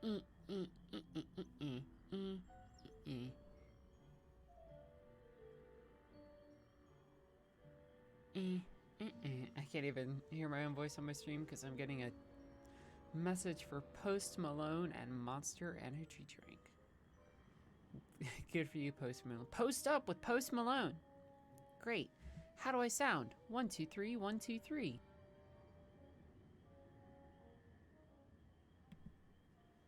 Mm, mm, mm, mm, mm, mm, mm, mm, I can't even hear my own voice on my stream because I'm getting a message for Post Malone and Monster Energy Drink. Good for you, Post Malone. Post up with Post Malone. Great. How do I sound? 1, 2, 3, 1, 2, 3.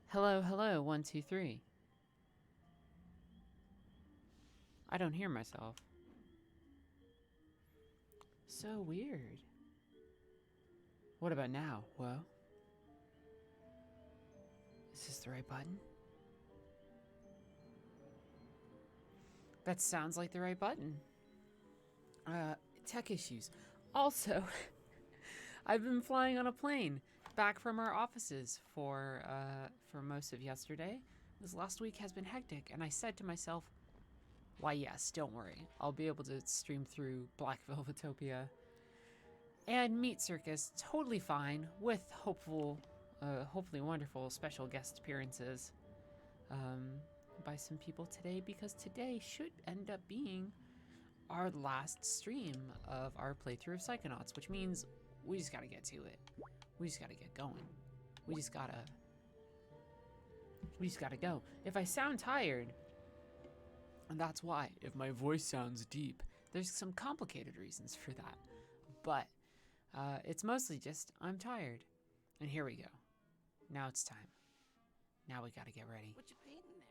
Hello, hello, 1, 2, 3. I don't hear myself. So weird. What about now? Whoa. Is this the right button? That sounds like the right button. Tech issues. Also, I've been flying on a plane back from our offices for most of yesterday. This last week has been hectic, and I said to myself, why yes, don't worry. I'll be able to stream through Black Velvetopia and Meat Circus totally fine with hopefully wonderful special guest appearances by some people today, because today should end up being our last stream of our playthrough of Psychonauts, which means we just gotta get to it. We just gotta get going. We just gotta go. If I sound tired, and that's why. If my voice sounds deep, there's some complicated reasons for that. But it's mostly just I'm tired. And here we go. Now it's time. Now we gotta get ready. What you painting there?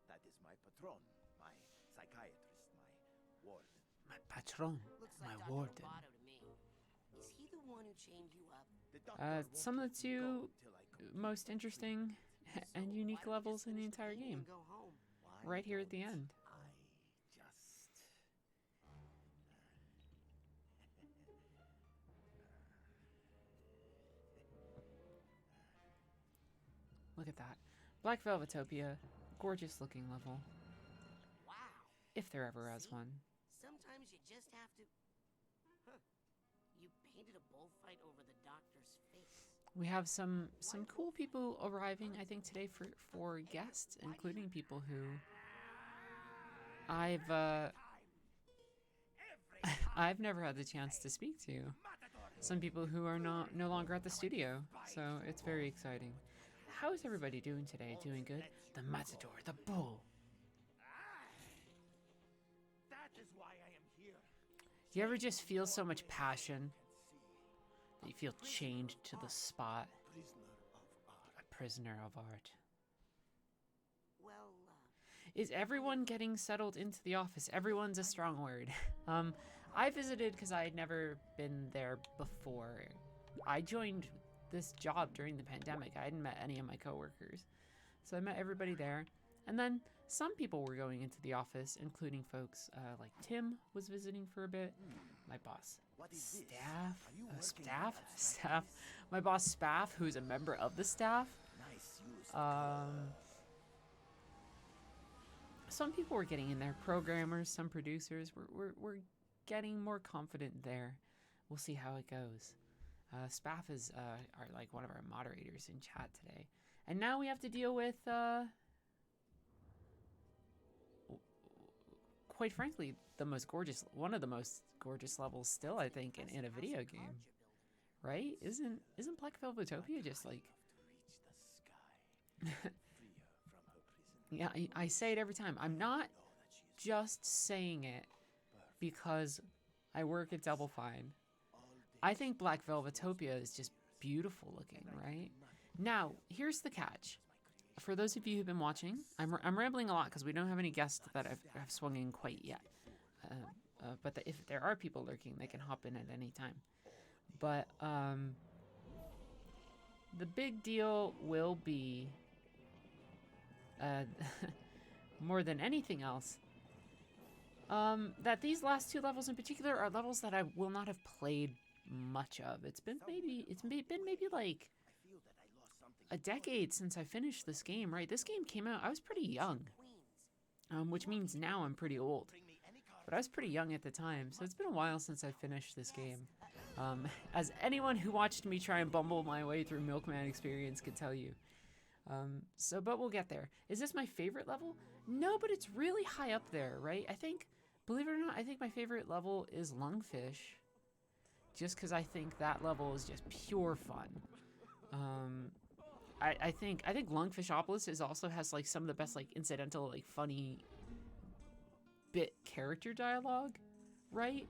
That is my patron, my psychiatrist, my warden. My patron, Looks my like Dr. warden. Roboto to me. Is he the one who chained you up? The doctor Some of won't the let me go two till I complete most the interesting and So unique why don't you levels just in the finish entire painting game, and go home? Why right here at the don't end. I just Look at that. Black Velvetopia, gorgeous looking level, Wow. if there ever was See? one. Sometimes you just have to. Huh. You painted a bullfight over the doctor's face. We have some cool people arriving, I think, today for guests, including people who I've I've never had the chance to speak to. Some people who are no longer at the studio, so it's very exciting. How is everybody doing today? Doing good? The matador, the bull. That is why I am here. Do you ever just feel so much passion that you feel chained to the spot? Prisoner of art. A prisoner of art. Well, Is everyone getting settled into the office? Everyone's a strong word. I visited because I had never been there before. I joined this job during the pandemic. I hadn't met any of my coworkers. So I met everybody there. And then some people were going into the office, including folks like Tim was visiting for a bit. My boss, What is this? Staff, Are you working Staff, at Staff. My boss, Spaff, who's a member of the staff. Nice use of color. Some people were getting in there, programmers, some producers. We're getting more confident there. We'll see how it goes. Spaff is are like one of our moderators in chat today, and now we have to deal with, quite frankly, one of the most gorgeous levels still, I think, in a video game. Right? Isn't Black Velvetopia just like? To reach the sky, free her from her prison. Yeah, I say it every time. I'm not Know that she is just saying it because I work at Double Fine. all day. I think Black Velvetopia is just beautiful looking, right? Now, here's the catch. For those of you who've been watching, I'm rambling a lot because we don't have any guests that have swung in quite yet. But if there are people lurking, they can hop in at any time. But the big deal will be, more than anything else, that these last two levels in particular are levels that I will not have played much of. It's been maybe like I feel that I lost something. a decade since I finished this game, right? This game came out, I was pretty young, which means now I'm pretty old. Bring me any car. But I was pretty young at the time, so it's been a while since I finished this game. As anyone who watched me try and bumble my way through Milkman Experience could tell you, But we'll get there. Is this my favorite level? No, but it's really high up there, right? I think, believe it or not, I think my favorite level is Lungfish. Just because I think that level is just pure fun. I think Lungfishopolis also has like some of the best like incidental like funny bit character dialogue, right?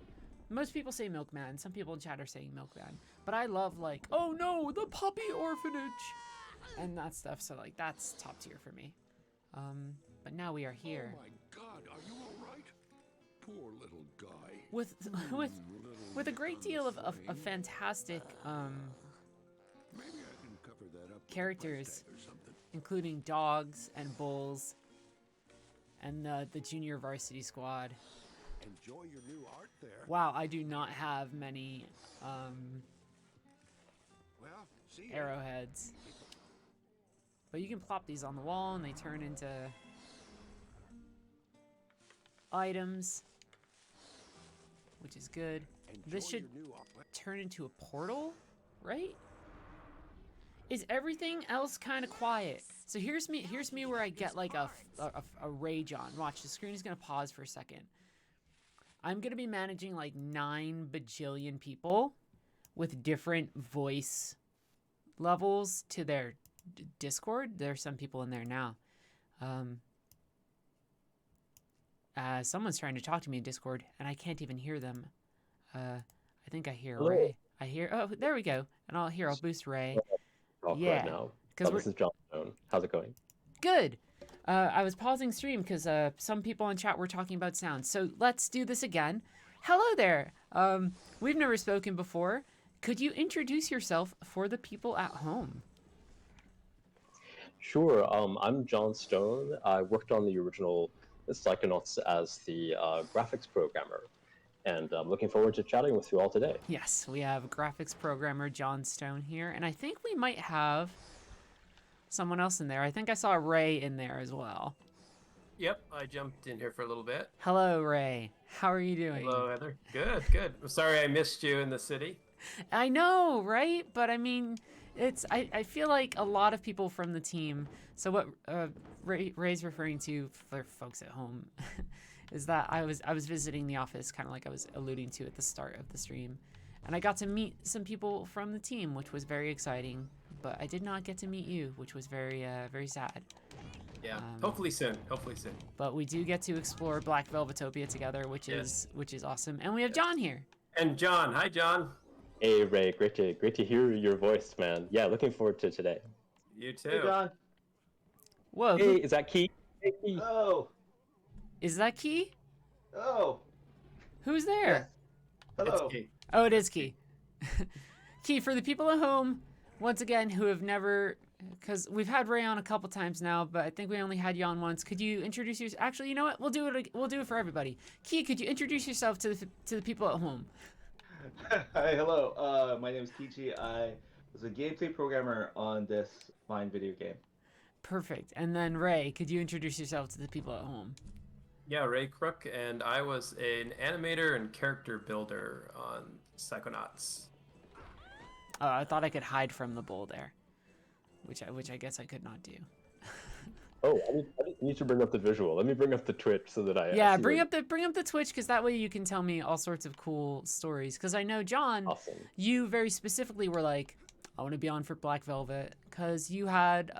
Most people say Milkman. Some people in chat are saying Milkman, but I love like, oh no, the puppy orphanage, and that stuff. So like that's top tier for me. But now we are here. Oh my God, are you all right? Poor little guy. With a great deal of fantastic Maybe I can cover that up with a characters, price tag or something. including dogs and bulls, and the junior varsity squad. Enjoy your new art there. Wow, I do not have many Well, see ya. arrowheads. But you can plop these on the wall and they turn into items, which is good. This Enjoy should your new art. turn into a portal, right? Is everything else kind of quiet? So here's me where I get like a rage on. Watch, the screen is gonna pause for a second. I'm gonna be managing like 9 bajillion people with different voice levels to their Discord. There's some people in there now. Someone's trying to talk to me in Discord, and I can't even hear them. I think I hear Hello. Ray. Oh, there we go. And I'll boost Ray. Talk Yeah, right now. 'cause This is John Stone. How's it going? Good. I was pausing stream because some people in chat were talking about sound. So let's do this again. Hello there. We've never spoken before. Could you introduce yourself for the people at home? Sure. I'm John Stone. I worked on the original Psychonauts as the graphics programmer, and I'm looking forward to chatting with you all today. Yes, we have graphics programmer John Stone here, and I think we might have someone else in there. I think I saw Ray in there as well. Yep, I jumped in here for a little bit. Hello, Ray. How are you doing? Hello, Heather. Good, good. I'm sorry I missed you in the city. I know, right? But I mean, I feel like a lot of people from the team. So what Ray's referring to for folks at home is that I was visiting the office, kind of like I was alluding to at the start of the stream, and I got to meet some people from the team, which was very exciting. But I did not get to meet you, which was very very sad. Yeah, hopefully soon. Hopefully soon. But we do get to explore Black Velvetopia together, which is awesome. And we have John here. And John, hi John. Hey Ray, great to hear your voice, man. Yeah, looking forward to today. You too. Hey, John. Whoa, Hey, is that Key? Hey, Key. Oh. is that Key? Oh. Who's there? Yes. Hello. It's Key. Oh, it is Key. Key, for the people at home, once again, who have never, because we've had Ray on a couple times now, but I think we only had you on once. Could you introduce yourself? Actually, you know what? We'll do it for everybody. Key, could you introduce yourself to the people at home? Hi, hello. My name is Kichi. I was a gameplay programmer on this fine video game. Perfect. And then Ray, could you introduce yourself to the people at home? Yeah, Ray Crook, and I was an animator and character builder on Psychonauts. Oh, I thought I could hide from the bull there, which I guess I could not do. Oh, I need to bring up the visual. Let me bring up the Twitch so that I Yeah, see bring what- up the Twitch, because that way you can tell me all sorts of cool stories. Because I know, John, Awesome. you very specifically were like, I want to be on for Black Velvet, because you had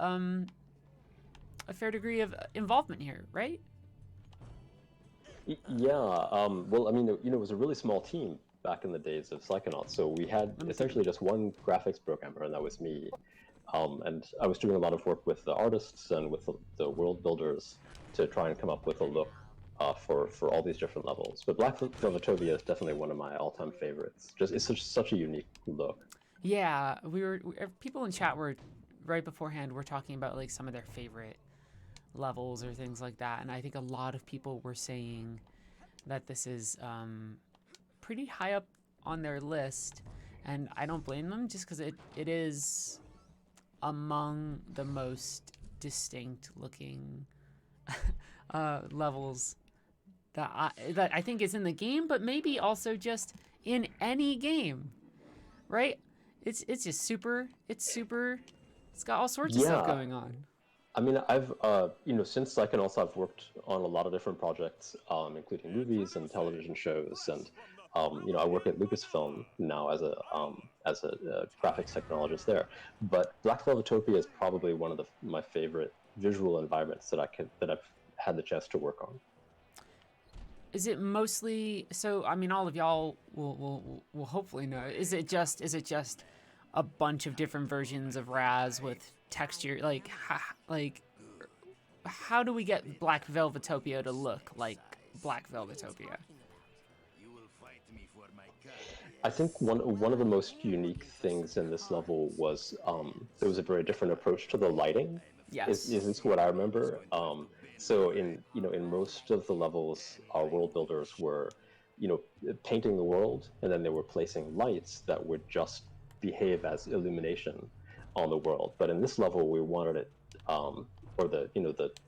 a fair degree of involvement here, right? Yeah. Well, I mean, it was a really small team back in the days of Psychonauts, so we had essentially just one graphics programmer, and that was me. And I was doing a lot of work with the artists and with the world builders to try and come up with a look for all these different levels. But Black Velvetopia is definitely one of my all-time favorites. It's such a unique look. Yeah, people in chat were right beforehand. We're talking about like some of their favorite levels or things like that, and I think a lot of people were saying that this is pretty high up on their list, and I don't blame them, just because it is among the most distinct looking levels that I think is in the game, but maybe also just in any game, right? It's just super It's got all sorts of stuff Yeah. going on. I mean, I've since Psychonauts, I've worked on a lot of different projects, including movies and television shows, and I work at Lucasfilm now as a graphics technologist there. But Black Velvetopia is probably one of my favorite visual environments that I've had the chance to work on. Is it mostly so? I mean, all of y'all will hopefully know. Is it just a bunch of different versions of Raz with texture? Like how do we get Black Velvetopia to look like Black Velvetopia? I think one of the most unique things in this level was there was a very different approach to the lighting. Yes. Is this what I remember? So in most of the levels, our world builders were, painting the world, and then they were placing lights that would just behave as illumination on the world. But in this level, we wanted it, or the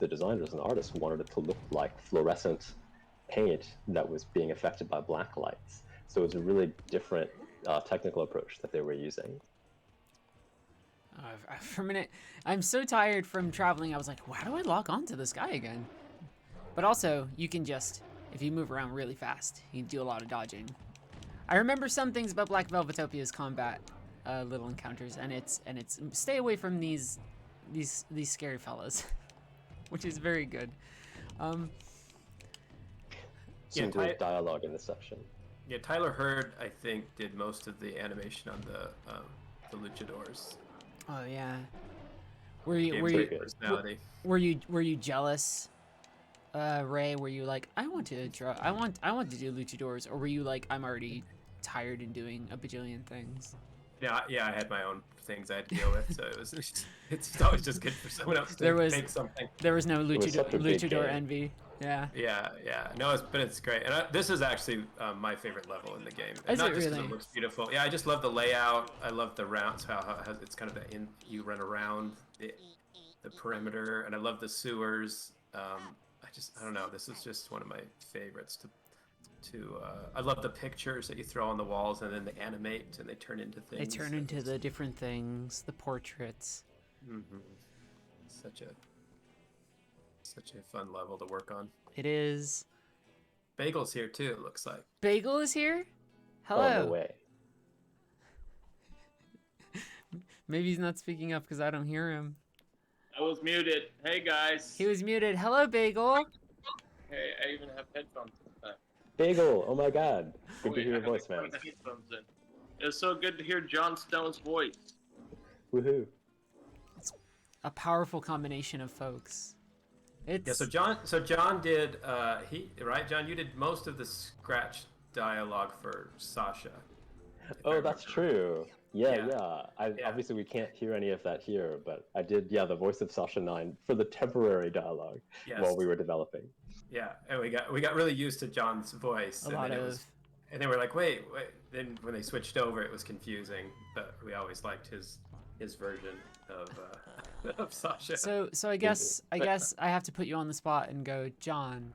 designers and the artists wanted it to look like fluorescent paint that was being affected by black lights. So it was a really different technical approach that they were using. For a minute, I'm so tired from traveling. I was like, "Why do I log on to this guy again?" But also, you can just, if you move around really fast, you can do a lot of dodging. I remember some things about Black Velvetopia's combat, little encounters, and it's stay away from these scary fellas, which is very good. Some great dialogue in this section. Yeah, Tyler Hurd, I think, did most of the animation on the luchadors. Oh yeah. Were you jealous, Ray? Were you like, I want to do luchadors, or were you like, I'm already tired and doing a bajillion things? Yeah, I had my own things I had to deal with, so it's always just good for someone else to make something. There was no luchador envy. Yeah. No, but it's great, and this is actually my favorite level in the game. Is not it just really? 'cause it looks beautiful. Yeah, I just love the layout. I love the rounds. How it's kind of you run around the perimeter, and I love the sewers. I don't know. This is just one of my favorites. I love the pictures that you throw on the walls, and then they animate and they turn into things. They turn into the different things, the portraits. Mm-hmm. Such a fun level to work on. It is. Bagel's here too, it looks like. Bagel is here? Hello. Oh, no way. Maybe he's not speaking up because I don't hear him. I was muted. Hey guys. He was muted. Hello, Bagel. Hey, I even have headphones. Bagel, oh my god. Good to hear your I voice, have man. headphones in. It was so good to hear Jon Stone's voice. Woohoo. A powerful combination of folks. Yeah, so John did right? John, you did most of the scratch dialogue for Sasha. Oh, that's true. Yeah. Obviously, we can't hear any of that here, but I did, the voice of Sasha 9 for the temporary dialogue while we were developing. Yeah, and we got really used to John's voice. And they were like, wait. Then when they switched over, it was confusing, but we always liked his version of Sasha. So I guess I have to put you on the spot and go, John,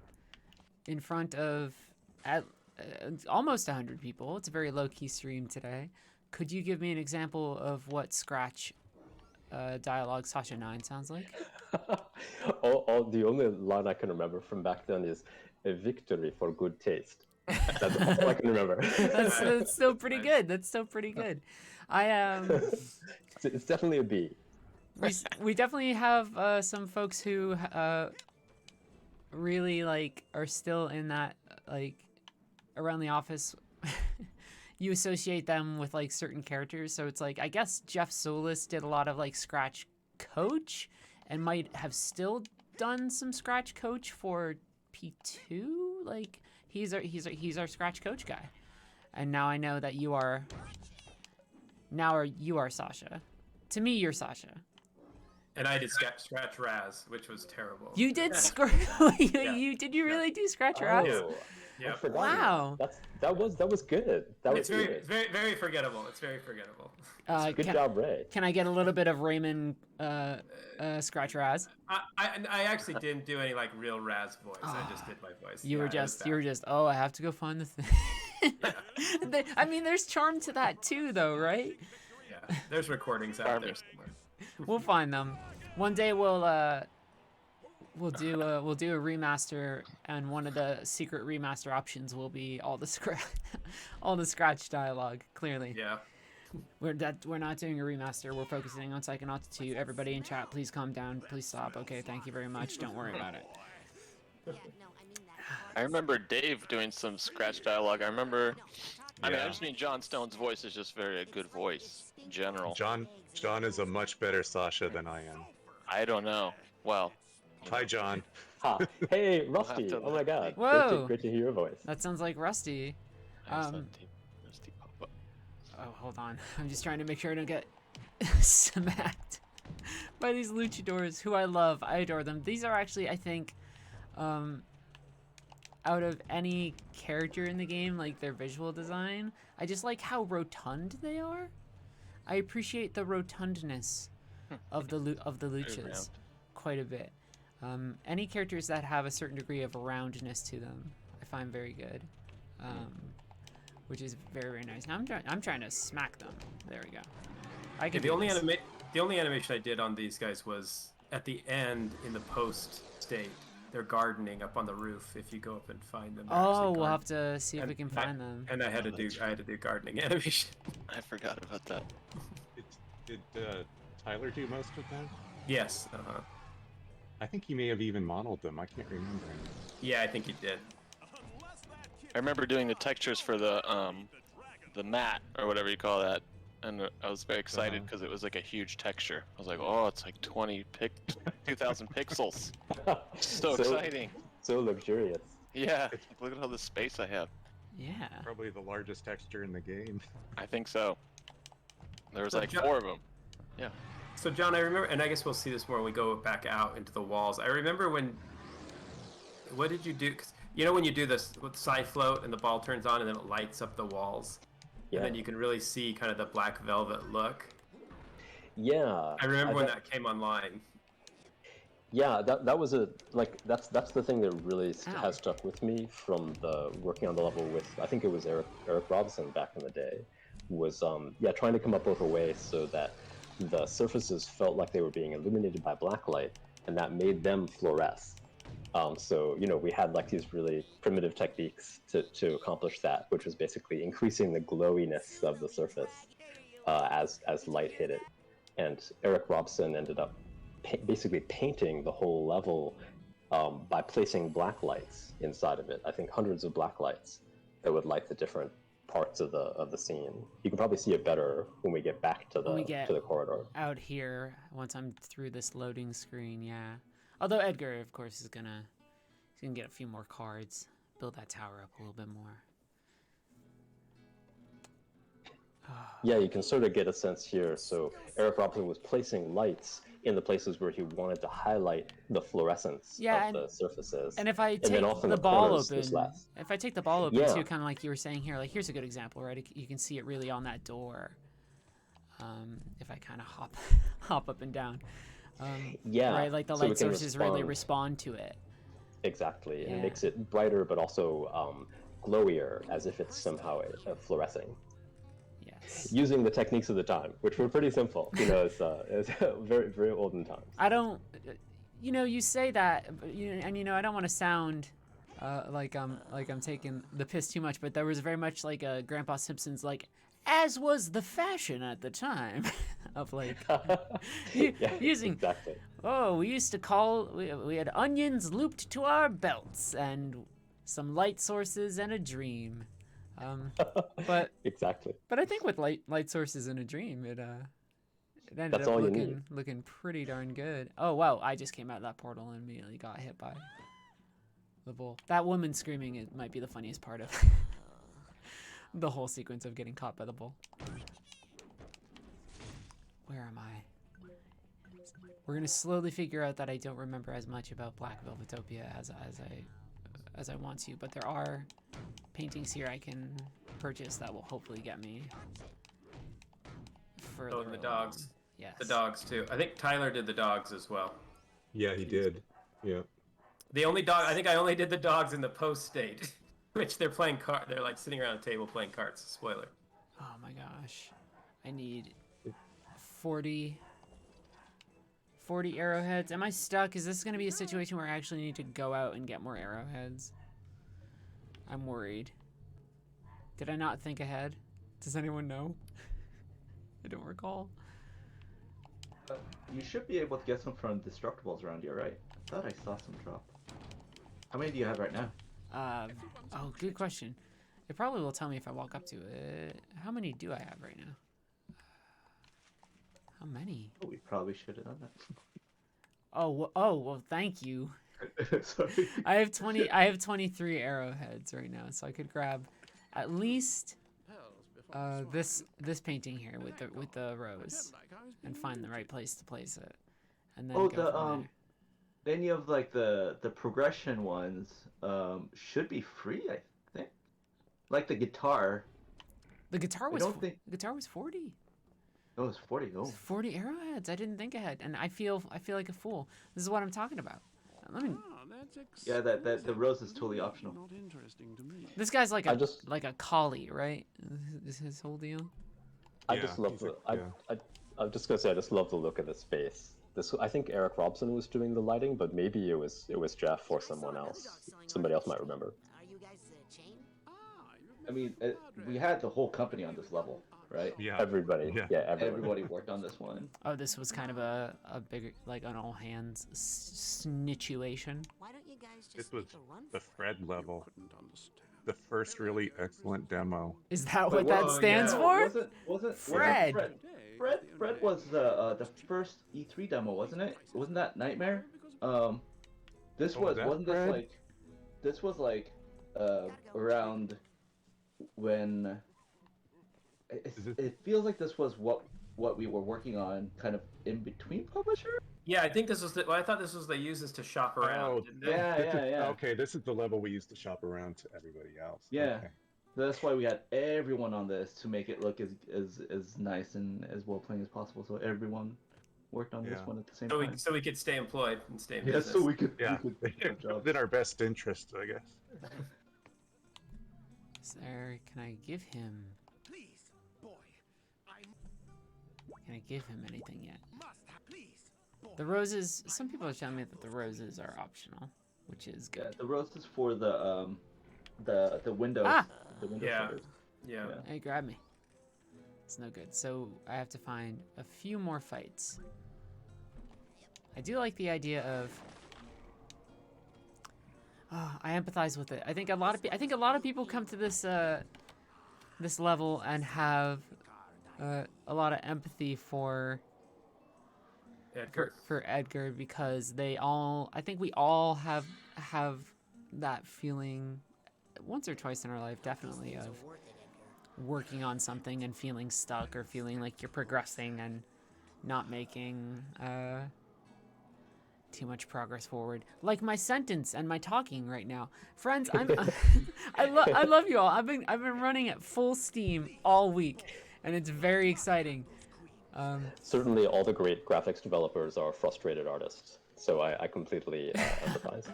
in front of almost 100 people. It's a very low-key stream today. Could you give me an example of what Scratch dialogue Sasha 9 sounds like? The only line I can remember from back then is a victory for good taste. That's all I can remember. That's still pretty good. It's definitely a B. We definitely have some folks who really are still in that around the office. You associate them with certain characters, so it's I guess Jeff Solis did a lot of Scratch Coach, and might have still done some Scratch Coach for P2. He's our Scratch Coach guy, and now I know that you are Sasha. To me, you're Sasha. And I did Scratch Raz, which was terrible. You did Did you really do Scratch Raz? Yeah. Wow. That was good. It's very forgettable. It's very forgettable. Good job, Ray. Can I get a little bit of Raymond Scratch Raz? I actually didn't do any real Raz voice. I just did my voice. You were just I have to go find the thing. I mean, there's charm to that too, though, right? Yeah, there's recordings out there somewhere. We'll find them. One day we'll do a remaster, and one of the secret remaster options will be all the scratch dialogue. Clearly, Yeah. we're not doing a remaster. We're focusing on Psychonauts 2. Everybody in chat, please calm down. Please stop. Okay, thank you very much. Don't worry about it. Yeah, no, I mean that. I remember Dave doing some scratch dialogue. I remember. I mean, I Yeah. just mean John Stone's voice is just very a good voice in general. John is a much better Sasha than I am. I don't know. Well. Hi, John. Ha! Hey, We'll have Rusty! to Oh my let God! Whoa! Great to hear your voice. That sounds like Rusty. Rusty pop up. Oh, hold on. I'm just trying to make sure I don't get smacked by these luchadors, who I love. I adore them. These are actually, I think, out of any character in the game, like their visual design, I just like how rotund they are. I appreciate the rotundness of the luchas quite a bit. Any characters that have a certain degree of roundness to them, I find very good, which is very, very nice. Now I'm trying to smack them. There we go. I Yeah, can the do only this. the only animation I did on these guys was at the end in the post state. They're gardening up on the roof. If you go up and find them. they're Oh, actually we'll gardening. have to see if we can find them. And I had to do gardening animation. I forgot about that. Did Tyler do most of that? Yes. I think he may have even modeled them. I can't remember. Yeah, I think you did. I remember doing the textures for the mat or whatever you call that, and I was very excited because it was like a huge texture. I was like, oh, it's like 2,000 pixels. So exciting. So luxurious. Yeah, look at all the space I have. Yeah. Probably the largest texture in the game. I think so. There was So like Jo- 4 of them. Yeah. So John, I remember, and I guess we'll see this more when we go back out into the walls. I remember when. What did you do? 'Cause you know when you do this with side float and the ball turns on and then it lights up the walls, Yeah. and then you can really see kind of the black velvet look. Yeah. I remember when bet- that came online. Yeah, that was that's the thing that really Ow. has stuck with me from the working on the level with, I think it was Eric Robinson back in the day, was trying to come up with a way so that the surfaces felt like they were being illuminated by black light, and that made them fluoresce. So we had like these really primitive techniques to accomplish that, which was basically increasing the glowiness of the surface as light hit it. And Eric Robson ended up basically painting the whole level by placing black lights inside of it. I think hundreds of black lights that would light the different parts of the scene. You can probably see it better when we get back to When we the get to the corridor. out here, once I'm through this loading screen, yeah. Although Edgar, of course, he's gonna get a few more cards, build that tower up a little bit more. Yeah, you can sort of get a sense here. So Eric Robson was placing lights in the places where he wanted to highlight the fluorescence Yeah, of the surfaces. And if I then take off in the the ball corners, there's open, less. if I take the ball open Yeah. too, kind of like you were saying here, like here's a good example, right? You can see it really on that door. If I kind of hop up and down. Yeah, Right, like the so we light can sources really respond to it. Exactly, and Yeah. it makes it brighter, but also glowier, as if it's somehow fluorescing. Yes. Using the techniques of the time, which were pretty simple. It's very, very olden times. I don't, you say that, but, and I don't want to sound like I'm taking the piss too much, but there was very much like a Grandpa Simpson's like, as was the fashion at the time, of like Yeah, using. exactly. Oh, we used to call we had onions looped to our belts and some light sources and a dream. But Exactly. But I think with light sources and a dream, it ended That's up all you need. looking pretty darn good. Oh wow, I just came out of that portal and immediately got hit by the bull. That woman screaming, it might be the funniest part of the whole sequence of getting caught by the bull. Where am I? We're gonna slowly figure out that I don't remember as much about Black Velvetopia as I want to, but there are paintings here I can purchase that will hopefully get me further. Oh, and the along. dogs. Yes. The dogs too. I think Tyler did the dogs as well. Yeah, he did. Yeah. The only dog. I think I only did the dogs in the post state, which they're playing They're like sitting around a table playing cards. Spoiler. Oh my gosh. I need 40 40 arrowheads. Am I stuck? Is this going to be a situation where I actually need to go out and get more arrowheads? I'm worried. Did I not think ahead? Does anyone know? I don't recall. You should be able to get some from Destructibles around here, right? I thought I saw some drop. How many do you have right now? Oh, good question. It probably will tell me if I walk up to it. How many do I have right now? How many? Oh, we probably should have done that. Oh, well, thank you. Sorry. I have 23 arrowheads right now, so I could grab at least this painting here with the rose and find the right place to place it. And then go from there. Any of like the progression ones should be free, I think. Like the guitar. The guitar was the guitar was 40. Oh, it's 40. Oh. 40 arrowheads. I didn't think ahead, and I feel like a fool. This is what I'm talking about. Let me. Yeah, that the rose is totally optional. This guy's like a collie, right? Is his whole deal? I just love the. I'm just gonna say I just love the look of this space. I think Eric Robson was doing the lighting, but maybe it was Jeff or someone else. Somebody else might remember. Are you guys chain? I mean, we had the whole company on this level, right? Yeah. Everybody. Yeah, everybody worked on this one. Oh, this was kind of a bigger, like an all hands situation. Why don't you guys just This was make a run the for it? Fred level. The first really excellent demo. Is that what that stands for? Wasn't Fred? Fred was the first E3 demo, wasn't it? Wasn't that Nightmare? This was wasn't this Fred? like this was like around when it feels like this was what we were working on kind of in between publisher. Yeah, I think this was I thought this was they used this to shop around. Didn't they? Yeah. Okay, this is the level we used to shop around to everybody else. Yeah. Okay. That's why we had everyone on this to make it look as nice and as well playing as possible. So everyone worked on this one at the same time. So we could stay employed and stay in Yeah, business. so we could. Yeah, We could get jobs. in our best interest, I guess. Sir, can I give him? Please, boy. Can I give him anything yet? Please, boy. The roses. Some people are telling me that the roses are optional, which is good. Yeah, the rose is for the windows. Ah! The window Yeah. shutters. Yeah. Hey, grab me. It's no good. So I have to find a few more fights. I do like the idea of. Oh, I empathize with it. I think a lot of people come to this this level and have a lot of empathy for Edgar because I think we all have that feeling once or twice in our life, definitely, of working on something and feeling stuck or feeling like you're progressing and not making too much progress forward. Like my sentence and my talking right now, friends. I love you all. I've been running at full steam all week, and it's very exciting. Certainly, all the great graphics developers are frustrated artists, so I completely empathize.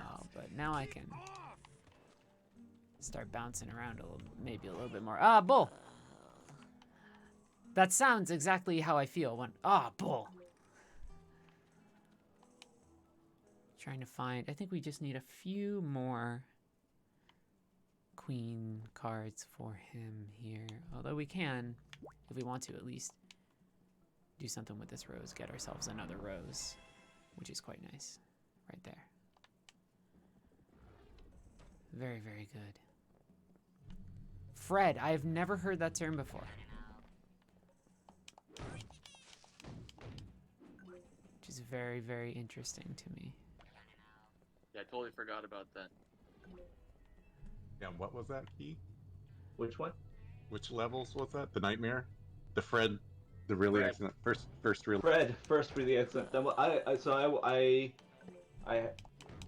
Oh, but now I can start bouncing around maybe a little bit more. Ah, bull. That sounds exactly how I feel when bull. Trying to find. I think we just need a few more queen cards for him here. Although we can, if we want to, at least do something with this rose. Get ourselves another rose, which is quite nice, right there. Very, very good. Fred, I have never heard that term before. Which is very, very interesting to me. Yeah, I totally forgot about that. Yeah, what was that key? Which one? Which levels was that? The Nightmare? The Fred? The really excellent first really. Fred, first really excellent demo. I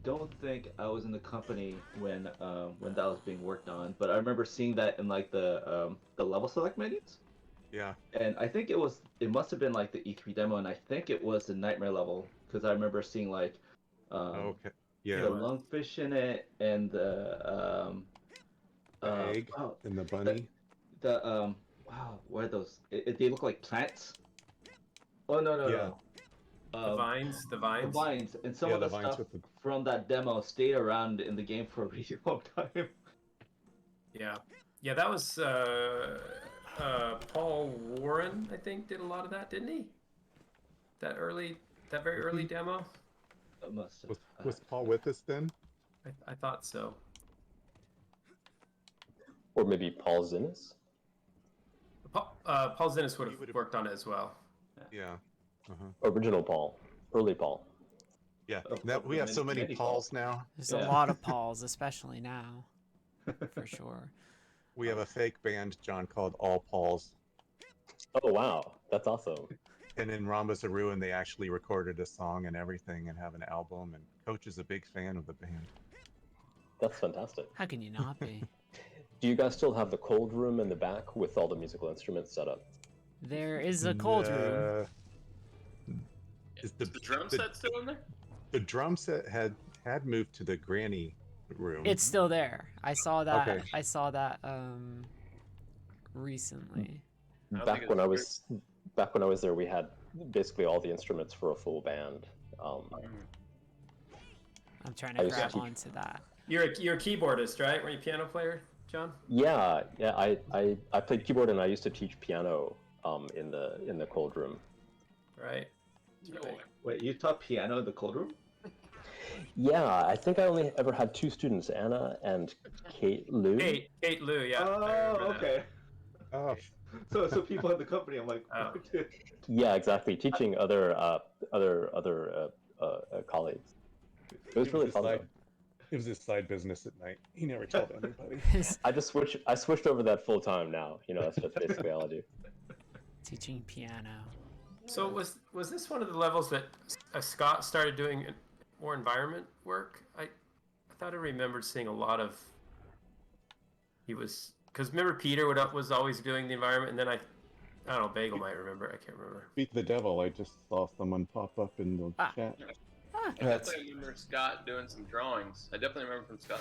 don't think I was in the company when that was being worked on, but I remember seeing that in like the level select menus. Yeah. And I think it must have been like the E3 demo, and I think it was the Nightmare level because I remember seeing like okay. Yeah. the lungfish in it and the egg and the bunny. wow, what are those? They look like plants. Oh no no Yeah. no. The vines, the The vines. vines and some Yeah, of the the vines stuff with the- from that demo stayed around in the game for a really long time. Yeah, yeah, that was Paul Warren, I think, did a lot of that, didn't he? That very early demo. It must have. Was Paul with us then? I thought so. Or maybe Paul Zinnis? Paul Zinnis would have worked on it as well. Yeah. Original Paul. Early Paul. Yeah. Now, we have so many Pauls now. There's a lot of Pauls, especially now, for sure. We have a fake band, John, called All Pauls. Oh, wow. That's awesome. And in Rhombus of Ruin, they actually recorded a song and everything and have an album. And Coach is a big fan of the band. That's fantastic. How can you not be? Do you guys still have the cold room in the back with all the musical instruments set up? There is a cold room. Is the drum set still in there? The drum set had moved to the granny room. It's still there. I saw that. Okay. I saw that recently. Back when I was there, we had basically all the instruments for a full band. I'm trying I to used to grab teach- onto that. You're a keyboardist, right? Were you a piano player, John? Yeah. I played keyboard and I used to teach piano in the cold room. Right. Right. Wait, you taught piano in the cold room? Yeah, I think I only ever had 2 students, Anna and Kate Lou. Kate Lou, yeah. Oh, okay. Oh, So people in the company, I'm like, Oh. Yeah, exactly. Teaching other colleagues. It was really fun. though. It was his side business at night. He never told anybody. I switched over that full time now. That's just basically all I do. Teaching piano. So was this one of the levels that Scott started doing more environment work? I thought I remembered seeing a lot of. He was because remember Peter was always doing the environment, and then I don't know, Bagel might remember. I can't remember. Beat the devil. I just saw someone pop up in the chat. I definitely remember Scott doing some drawings. I definitely remember from Scott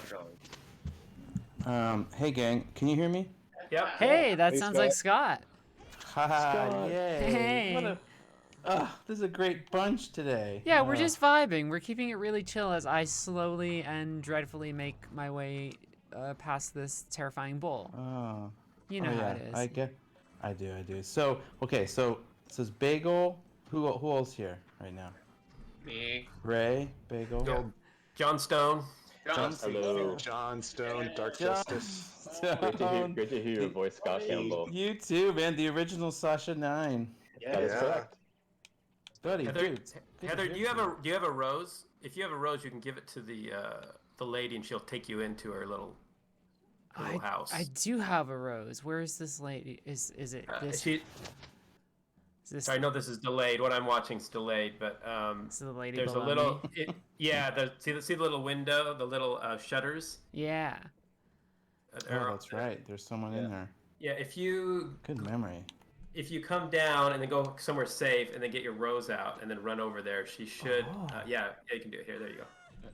drawing. Hey gang, can you hear me? Yep. Hey, that sounds like Scott. Haha, yay. Hey. This is a great bunch today. Yeah, we're just vibing. We're keeping it really chill as I slowly and dreadfully make my way past this terrifying bull. Oh. You know how it is. I do. So, okay, so it says Bagel. Who else here right now? Me. Ray, Bagel. Yeah. John Stone. Hello. John Stone, Dark John Justice. Stone. Great to hear your voice, Scott Campbell. You too, man. The original Sasha 9. That is correct. Buddy, Heather, do you have a rose? If you have a rose, you can give it to the lady, and she'll take you into her little house. I do have a rose. Where is this lady? Is it this? I know this is delayed. What I'm watching is delayed, but Is the lady there's a below little. me? See the little window, the little shutters. Yeah. Oh, that's right. There's someone in there. Yeah, if you Good memory. if you come down and then go somewhere safe and then get your rose out and then run over there, she should. Yeah, you can do it here. There you go.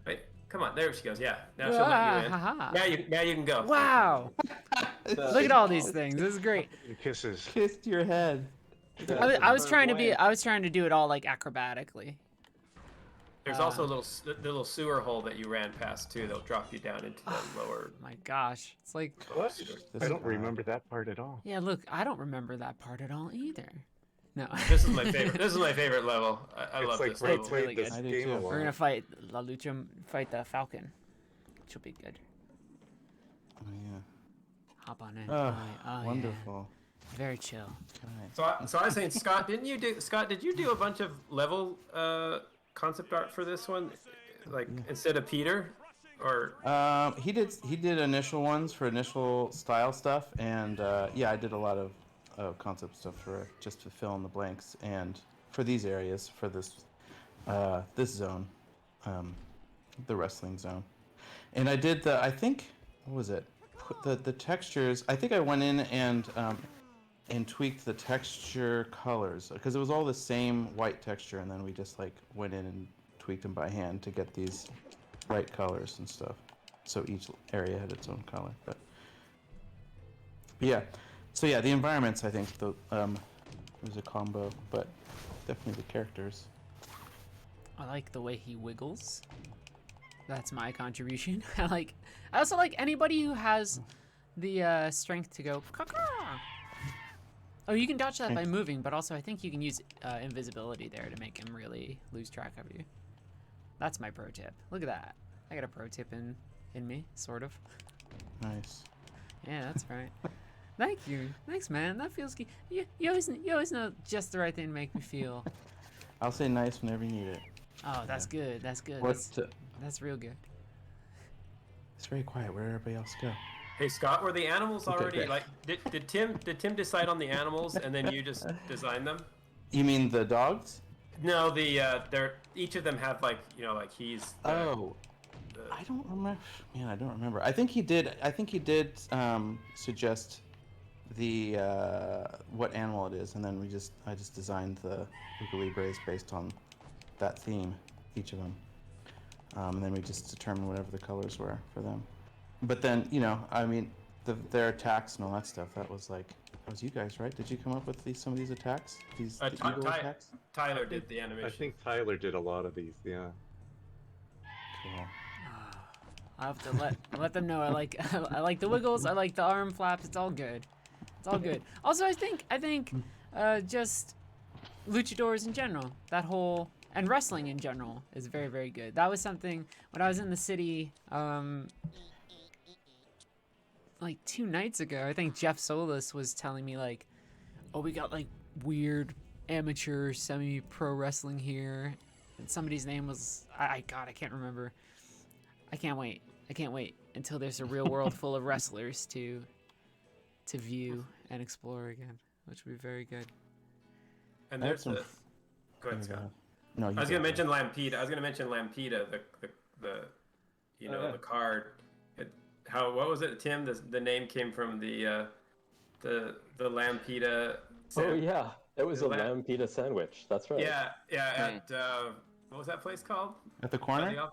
Wait, come on. There she goes. Yeah. Now she'll let you in. Ha-ha. Now you can go. Wow. Look at all these things. This is great. Kisses. Kissed your head. I was trying to do it all like acrobatically. There's also a little sewer hole that you ran past too. That'll drop you down into the lower. My gosh, it's like. What? I don't remember that part at all. Yeah, look, I don't remember that part at all either. No. This is my favorite. This is my favorite level. I love like this we level. played really this good. game a lot. We're gonna fight La Lucha, fight the Falcon, which will be good. Oh yeah. Hop on in. Oh, yeah. wonderful. Very chill. So I was saying, Scott, did you do a bunch of level concept art for this one, like instead of Peter, or? He did initial ones for initial style stuff, and yeah, I did a lot of concept stuff for just to fill in the blanks, and for these areas, for this this zone, the wrestling zone, and I did I think what was it? The textures. I think I went in and tweaked the texture colors because it was all the same white texture, and then we just like went in and tweaked them by hand to get these right colors and stuff. So each area had its own color. But yeah, So yeah, the environments, I think there's a combo, but definitely the characters. I like the way he wiggles. That's my contribution. I also like anybody who has the strength to go caw-caw. Oh, you can dodge that by moving, but also I think you can use invisibility there to make him really lose track of you. That's my pro tip. Look at that. I got a pro tip in me, sort of. Nice. Yeah, that's right. Thank you. Thanks, man. That feels good. You always know just the right thing to make me feel. I'll say nice whenever you need it. Oh, that's good. That's good. That's real good. It's very quiet. Where did everybody else go? Hey Scott, were the animals already great. like? Did Tim decide on the animals and then you just designed them? You mean the dogs? No, they're each of them have like he's. I don't remember. Man, I don't remember. I think he did. Suggest the what animal it is, and then I just designed the Luca Libres based on that theme, each of them, and then we just determined whatever the colors were for them. But then their attacks and all that stuff. That was you guys, right? Did you come up with some of these attacks? The eagle attacks? Tyler did the animation. I think Tyler did a lot of these. Yeah. Cool. I have to let them know I like the wiggles. I like the arm flaps. It's all good. It's all good. Also, I think just luchadors in general, that whole and wrestling in general is very, very good. That was something when I was in the city like 2 nights ago. I think Jeff Solis was telling me oh, we got weird amateur semi-pro wrestling here, and somebody's name was I can't remember. I can't wait until there's a real world full of wrestlers to view and explore again, which would be very good. And there's Go ahead, Scott. No, I was gonna mention Lampita. The card. What was it, Tim? The name came from the Lampita. Oh yeah, it was a Lampita sandwich. That's right. Yeah. At what was that place called? At the corner?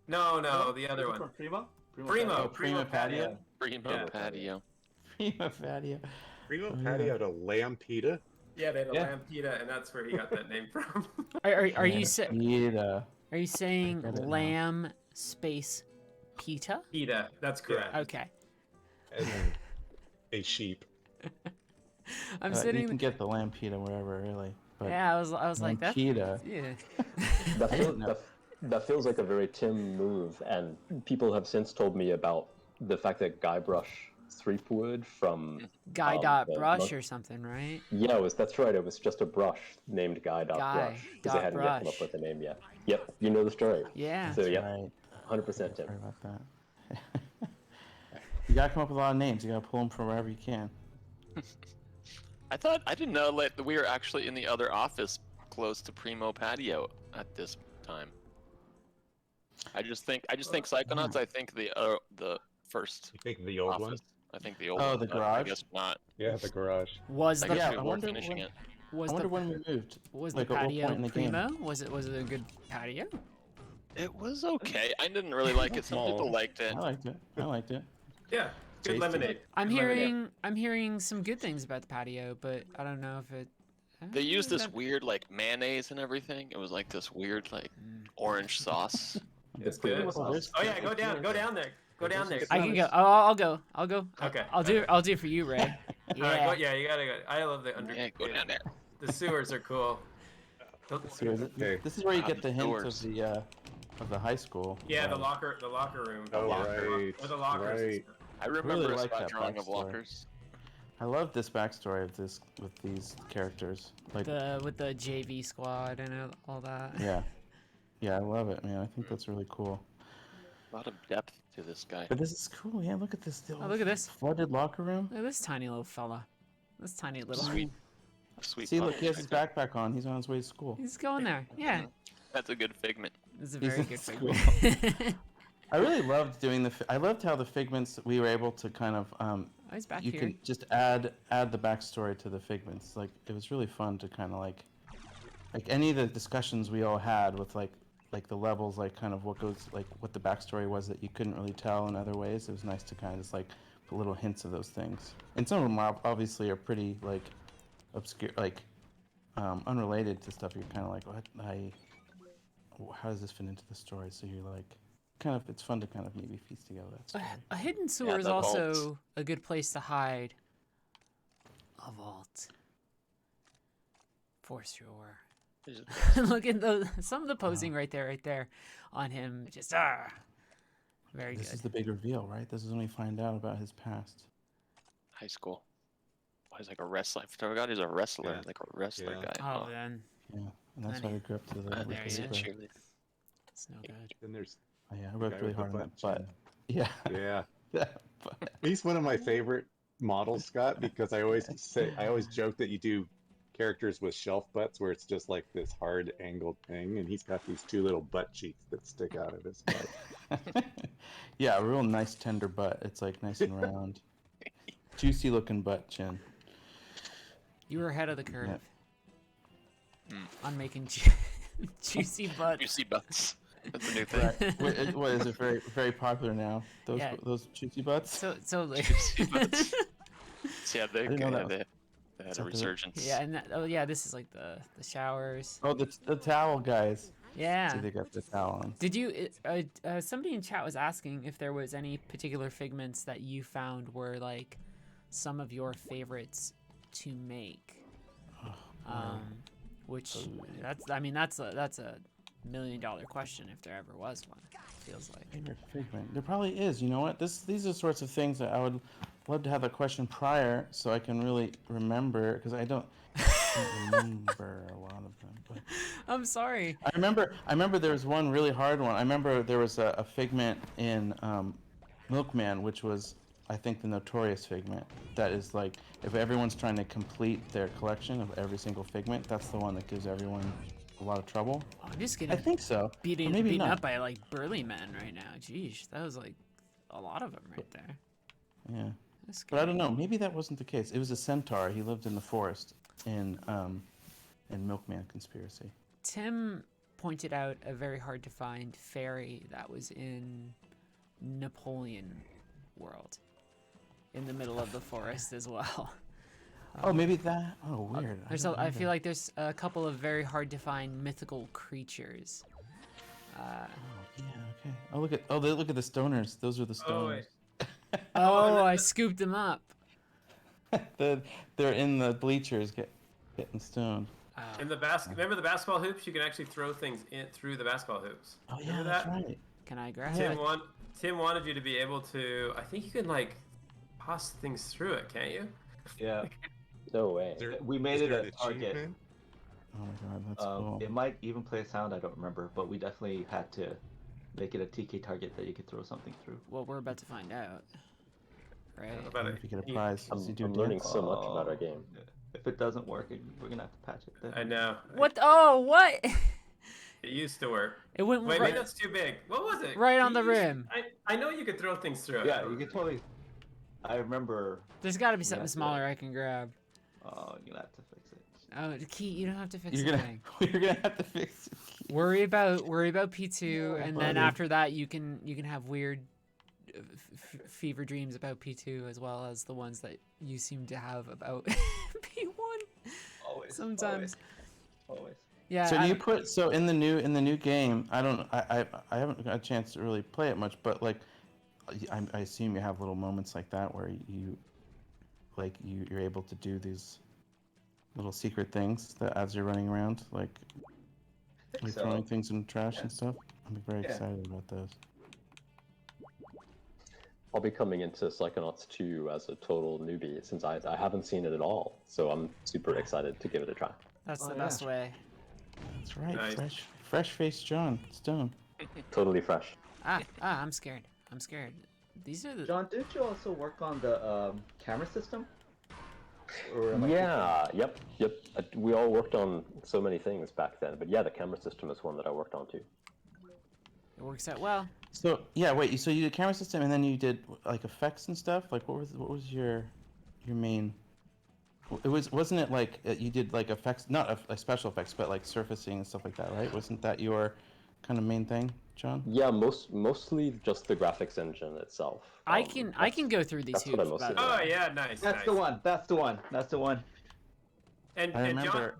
No, the other one. Primo Patio. Primo Patio. Primo Patio. Primo Patio at a Lampita? Yeah, they had a Lampita, and that's where he got that name from. Are you saying lamb space pita? Pita, that's correct. Okay. And then a sheep. I'm sitting. You can get the lamb pita wherever, really. But yeah, I was like that. Pita. Yeah. That feels like a very Tim move, and people have since told me about the fact that Guybrush Threepwood from Brush or something, right? Yeah, that's right. It was just a brush named Brush because they hadn't yet come up with a name yet. Yep, you know the story. Yeah. So yeah, right. 100% Tim. Sorry about that. You gotta come up with a lot of names. You gotta pull them from wherever you can. I didn't know that we were actually in the other office close to Primo Patio at this time. I just think Psychonauts. I think the first. You think the old office. one? I think the old one. The garage? I guess not. Yeah, the garage. Was the I wonder when we moved. Was the patio primo? Was it a good patio? It was okay. I didn't really like it. Some people liked it. I liked it. Yeah, good lemonade. I'm hearing some good things about the patio, but I don't know if it. They used this weird mayonnaise and everything. It was this weird orange sauce. It's good. Oh yeah, go down there. Go down there. I can go. I'll go. Okay. I'll do it for you, Ray. Yeah. All right, you gotta go. I love the under. Yeah, go down there. The sewers are cool. This is where you get the hint of the high school. Yeah, the locker room. Oh, right. Or the lockers. Right. I remember really a like spot that drawing of backstory. lockers. I love this backstory of this with these characters. With the JV squad and all that. Yeah, I love it, man. I think that's really cool. A lot of depth to this guy. But this is cool. Yeah, look at this. Look at this flooded locker room. Look at this tiny little fella. This tiny little. Sweet. See, look, he has his backpack on. He's on his way to school. He's going there. Yeah. That's a good figment. This is a very good school. figment. I really loved doing I loved how the figments we were able to kind of he's back you here. can just add the backstory to the figments. It was really fun to kind of like any of the discussions we all had with like the levels, kind of what the backstory was that you couldn't really tell in other ways. It was nice to kind of just little hints of those things. And some of them obviously are pretty like obscure, like unrelated to stuff. You're kind of like, how does this fit into the story? So you're like, kind of, it's fun to kind of maybe piece together that story. A hidden sewer is also a good place to hide a vault. For sure. Look at some of the posing right there on him. Just very good. This is the big reveal, right? This is when we find out about his past. High school. Oh, he's like a wrestler. I forgot he's a wrestler, Yeah. like a wrestler Yeah. guy. Oh, then. Yeah, and that's why I grew up to the. there he is. Cheerleader. It's no good. Then there's Oh, yeah, I the worked guy really with the hard on that butt butt. Yeah. Yeah. That butt. He's one of my favorite models, Scott, because I always joke that you do characters with shelf butts where it's just like this hard angled thing, and he's got these two little butt cheeks that stick out of his butt. Yeah, a real nice tender butt. It's like nice and round. Juicy looking butt chin. You were ahead of the curve on making juicy butts. Juicy butts. That's a new thing. Right. What is it? Very, very popular now. Those juicy butts. So like. Juicy butts. Yeah, they didn't know had that a resurgence. Yeah, and this is like the showers. Oh, the towel guys. Yeah. See, they got the towel on. Did you? Somebody in chat was asking if there was any particular figments that you found were like some of your favorites to make. Which that's a $1 million question if there ever was one. It feels like. Favorite figment. There probably is. You know what? These are sorts of things that I would love to have a question prior so I can really remember, because I don't remember a lot of them. But I'm sorry. I remember there was one really hard one. I remember there was a figment in Milkman, which was, I think, the notorious figment. That is like, if everyone's trying to complete their collection of every single figment, that's the one that gives everyone a lot of trouble. I'm just getting I think so. beaten up by like burly men right now. Jeez, that was like a lot of them right there. Yeah. But I don't know. Maybe that wasn't the case. It was a centaur. He lived in the forest in Milkman Conspiracy. Tim pointed out a very hard to find fairy that was in Napoleon World, in the middle of the forest as well. Oh, maybe that. Oh, weird. I feel like there's a couple of very hard to find mythical creatures. Oh, yeah. Okay. Oh, look at the stoners. Those are the stoners. Oh, I scooped them up. They're in the bleachers getting stoned. In the remember the basketball hoops? You can actually throw things through the basketball hoops. Oh yeah, remember that's that? right. Can I grab Tim it? Tim wanted you to be able to. I think you can like toss things through it, can't you? Yeah. No way. We made it Is there a an target. achievement? Oh my god, that's cool. It might even play a sound, I don't remember, but we definitely had to make it a TK target that you could throw something through. Well, we're about to find out. Right? If you get a prize, I'm you do learning dance. so much about our game. If it doesn't work, we're gonna have to patch it. Then. I know. What? Oh, what? It used to work. It went Wait, right, maybe that's too big. What was it? right on the rim. I know you could throw things through it. Yeah, you could totally. I remember. There's got to be something Yeah, smaller I can grab. Oh, you're gonna have to fix it. Oh, the key. You don't have to fix You're anything. gonna have to fix it. Worry about P2, Yeah, and then buddy. after that you can have weird fever dreams about P2 as well as the ones that you seem to have about P1. Always. Sometimes. Always. Yeah. So do you put in the new game? I haven't got a chance to really play it much, but like, I assume you have little moments like that where you're able to do these little secret things that as you're running around, like you're so. throwing things in the trash and stuff. I'm very Yeah. excited about those. I'll be coming into Psychonauts 2 as a total newbie since I haven't seen it at all. So I'm super excited to give it a try. That's the Oh, best way. That's right, Nice. fresh-faced John Stone. Totally fresh. I'm scared. These are the. John, did you also work on the camera system? Or am I Yeah, yep. We all worked on so many things back then, but yeah, the camera system is one that I worked on too. It works out well. So yeah, wait. So you did camera system, and then you did like effects and stuff. Like what was your main? Wasn't it like you did like effects, not like special effects, but like surfacing and stuff like that, right? Wasn't that your kind of main thing? John? Yeah, mostly just the graphics engine itself. I can go through these that's what I hoops. mostly by the Oh way. yeah, nice. That's nice. the one. That's the one. That's the one. And I John. remember.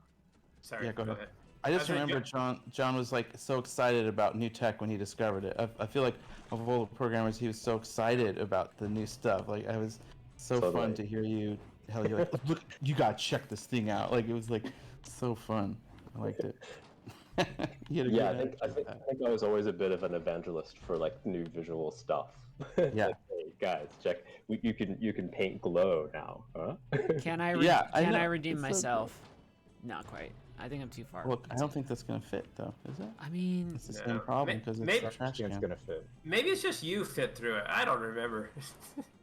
Sorry. Yeah, go ahead. ahead. I just was like, remember John was like so excited about new tech when he discovered it. I feel like of all the programmers, he was so excited about the new stuff. Like I was so Totally. fun to hear you. Hell, you're like, look, you gotta check this thing out. Like it was like so fun. I liked it. You had a Yeah, good I attitude think with I was always a bit of an evangelist for like new visual stuff. Yeah. Like, hey guys, check. You can paint glow now, huh? Can I? Yeah, I can know. I redeem It's so myself? Not quite. I think I'm too far. Look, I don't think that's gonna fit though, is it? I mean, It's the No. same problem because it's Maybe- a trash It's can. gonna fit. Maybe it's just you fit through it. I don't remember.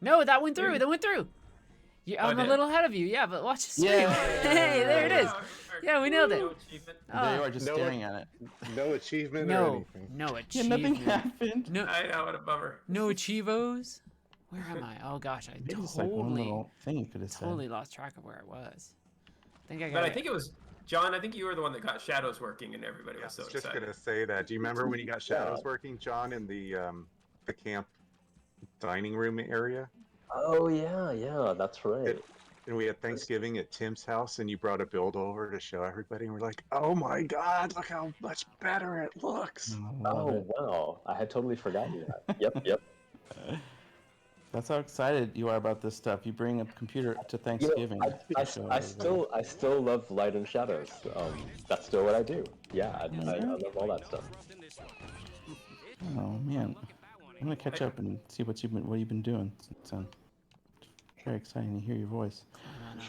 no, that went through. That went through. I'm a did? little ahead of you. Yeah, but watch the stream. Yeah. Hey, there it is. Yeah, we nailed it. No achievement. There you Oh, are, just No staring at it. No achievement or no, anything. no Yeah, nothing achievement. happened. No, I know, what a bummer. no achievos. Where am I? Oh gosh, I Maybe it's like one totally, little thing you could have said. totally lost track of where I was. I think I got But I it. think it was John. I think you were the one that got shadows working, and everybody I was was so just excited. gonna say that. Do you remember when you got shadows working, John, in the camp dining room area? Oh yeah, that's right. And we had Thanksgiving at Tim's house, and you brought a build over to show everybody, and we're like, "Oh my God, look how much better it looks!" I love Oh it. wow, I had totally forgotten that. Yep. That's how excited you are about this stuff. You bring a computer to You Thanksgiving. know, I to show everybody. I still love light and shadows. That's still what I do. Yeah, I love all that stuff. Oh man, I'm gonna catch up and see what you've been doing. It's very exciting to hear your voice.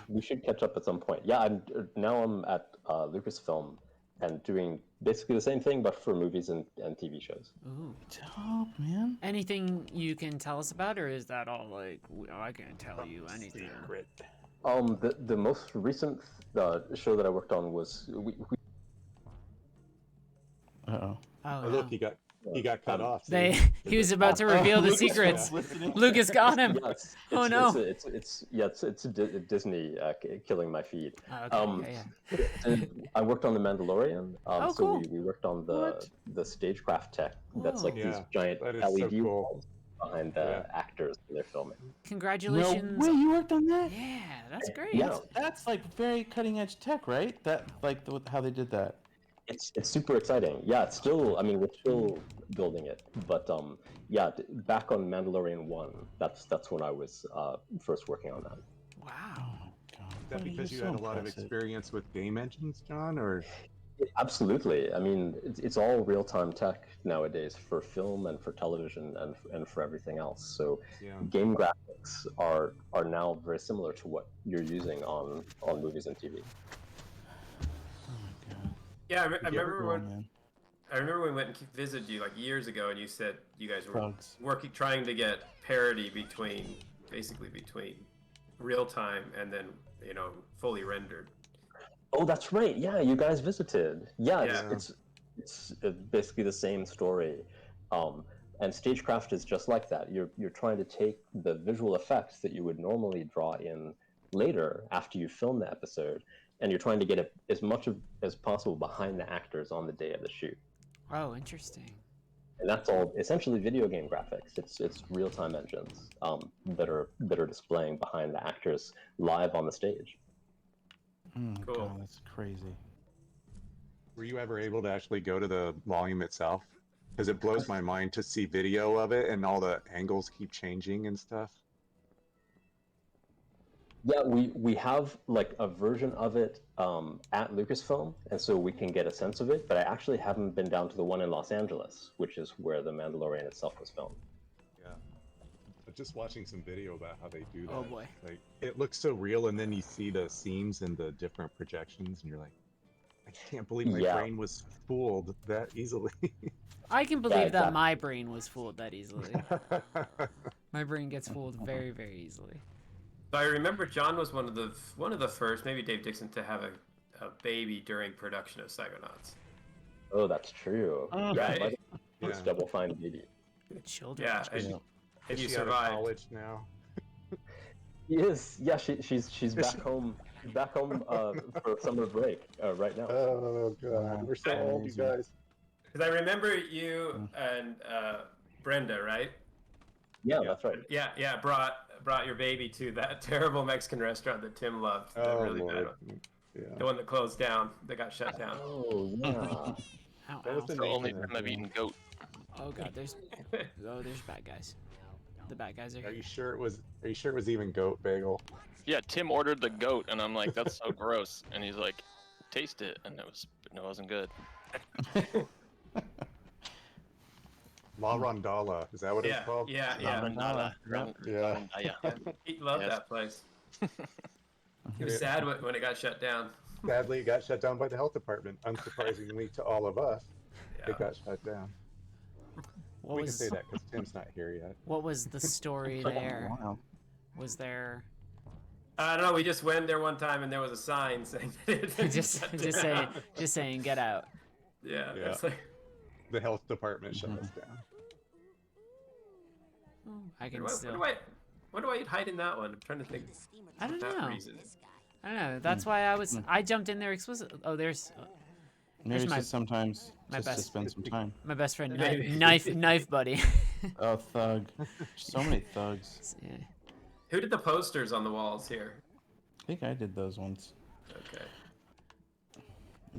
We should catch up at some point. Yeah, I'm at Lucasfilm and doing basically the same thing, but for movies and TV shows. Ooh. Dope, man. Anything you can tell us about, or is that all like I can't tell you anything? Secret. The most recent show that I worked on was Uh-oh. Oh, Oh, look, he got cut off. see? he was about to reveal the secrets. Lucas got him. Yes, Oh, no. It's Disney killing my feed. Oh, okay, yeah. I worked on The Mandalorian. Oh, so cool. we worked on the stagecraft tech. That's like Whoa. these Yeah, giant that is so LED cool. walls behind the actors when they're filming. Congratulations. No way, you worked on that? Yeah, that's great. Yeah. That's like very cutting edge tech, right? That like how they did that. It's super exciting. Yeah, it's still. I mean, we're still building it, but yeah, back on Mandalorian 1, that's when I was first working on that. Wow. God. Is that because you had a lot of experience with game engines, John, or? Absolutely. I mean, it's all real-time tech nowadays for film and for television and for everything else. So game graphics are now very similar to what you're using on movies and TV. Yeah, I remember when we went and visited you like years ago, and you said you guys were trying to get parity between real time and then fully rendered. Oh, that's right. Yeah, you guys visited. Yeah, Yeah. it's basically the same story. And stagecraft is just like that. You're trying to take the visual effects that you would normally draw in later after you film the episode, and you're trying to get as much as possible behind the actors on the day of the shoot. Oh, interesting. And that's all essentially video game graphics. It's real-time engines that are displaying behind the actors live on the stage. Cool. God, that's crazy. Were you ever able to actually go to the volume itself? Because it blows my mind to see video of it and all the angles keep changing and stuff. Yeah, we have like a version of it at Lucasfilm, and so we can get a sense of it, but I actually haven't been down to the one in Los Angeles, which is where The Mandalorian itself was filmed. Yeah. But just watching some video about how they do that. Oh, boy. Like, it looks so real, and then you see the seams and the different projections, and you're like, I can't believe my brain was fooled that easily. I can believe that exactly. my brain was fooled that easily. My brain gets fooled very, very easily. But I remember John was one of the first, maybe Dave Dixon, to have a baby during production of Psychonauts. Oh, that's true. Right? It's Double Fine baby. Children. Yeah, and you Is she out of survived. college now? Yes, yeah, she's back home. She's back home for summer break right now. Oh god, we're so old, you guys. Because I remember you and Brenda, right? Yeah, that's right. Yeah, brought your baby to that terrible Mexican restaurant that Tim loved. The Oh, really bad Lord. one. Yeah. The one that closed down, that got shut down. Oh, yeah. Ow, That was ow. the The only name time of I've the- eaten goat. Oh god, there's bad guys. The bad guys are Are here. you sure it was? Are you sure it was even goat bagel? Yeah, Tim ordered the goat, and I'm like, that's so gross. And he's like, taste it, and it wasn't good. La Rondalla. Is that what it's called? Yeah. Rondalla. Yeah. He loved Yes. that place. He was sad when it got shut down. Sadly, it got shut down by the health department. Unsurprisingly to all of us, Yeah. it got shut down. What We was can say that because Tim's not here yet. what was the story there? Wow. Was there I don't know. We just went there one time and there was a sign saying that it didn't just shut down. saying get out? Yeah. Yeah. It's like, The health department shut us down. I can what still. do I hide in that one? I'm trying to think. I don't that know. reason. I don't know. That's why I jumped in there explicitly. Oh, there's Maybe it's my- just sometimes my just to best- spend some time. my best friend, Maybe. knife buddy. Oh, thug. So many thugs. Yeah. Who did the posters on the walls here? I think I did those once. Okay.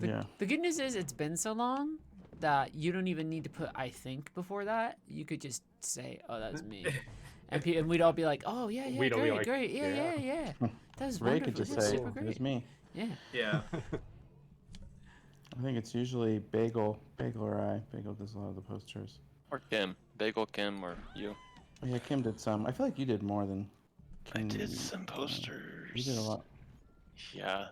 Yeah. The good news is it's been so long that you don't even need to put "I think" before that. You could just say, "Oh, that was me," and we'd all be like, "Oh yeah, We'd all be great, like, great, yeah." yeah. That was Ray wonderful. could just That was say, super it great." was me. Yeah. Yeah. I think it's usually Bagel or I. Bagel does a lot of the posters. Or Kim. Bagel Kim or you. Oh, yeah, Kim did some. I feel like you did more than I Kim. did some posters. You did a lot. Yeah.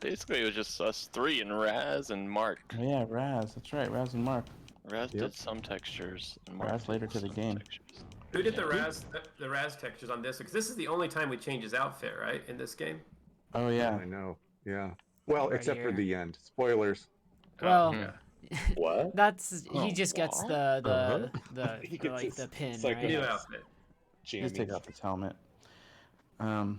Basically, it was just us three and Raz and Mark. Oh, yeah, Raz. That's right, Raz and Mark. Raz Yep. did some textures. And Mark Raz did later to the some game. textures. Who did the Raz textures on this? Because this is the only time we change his outfit, right? In this game. Oh, yeah. I know. Yeah. Well, Right except for here. the end. Spoilers. Well, yeah. What? that's Oh, he just gets what? the He gets like his the pin, psycho- right? New outfit. Just take off his helmet. I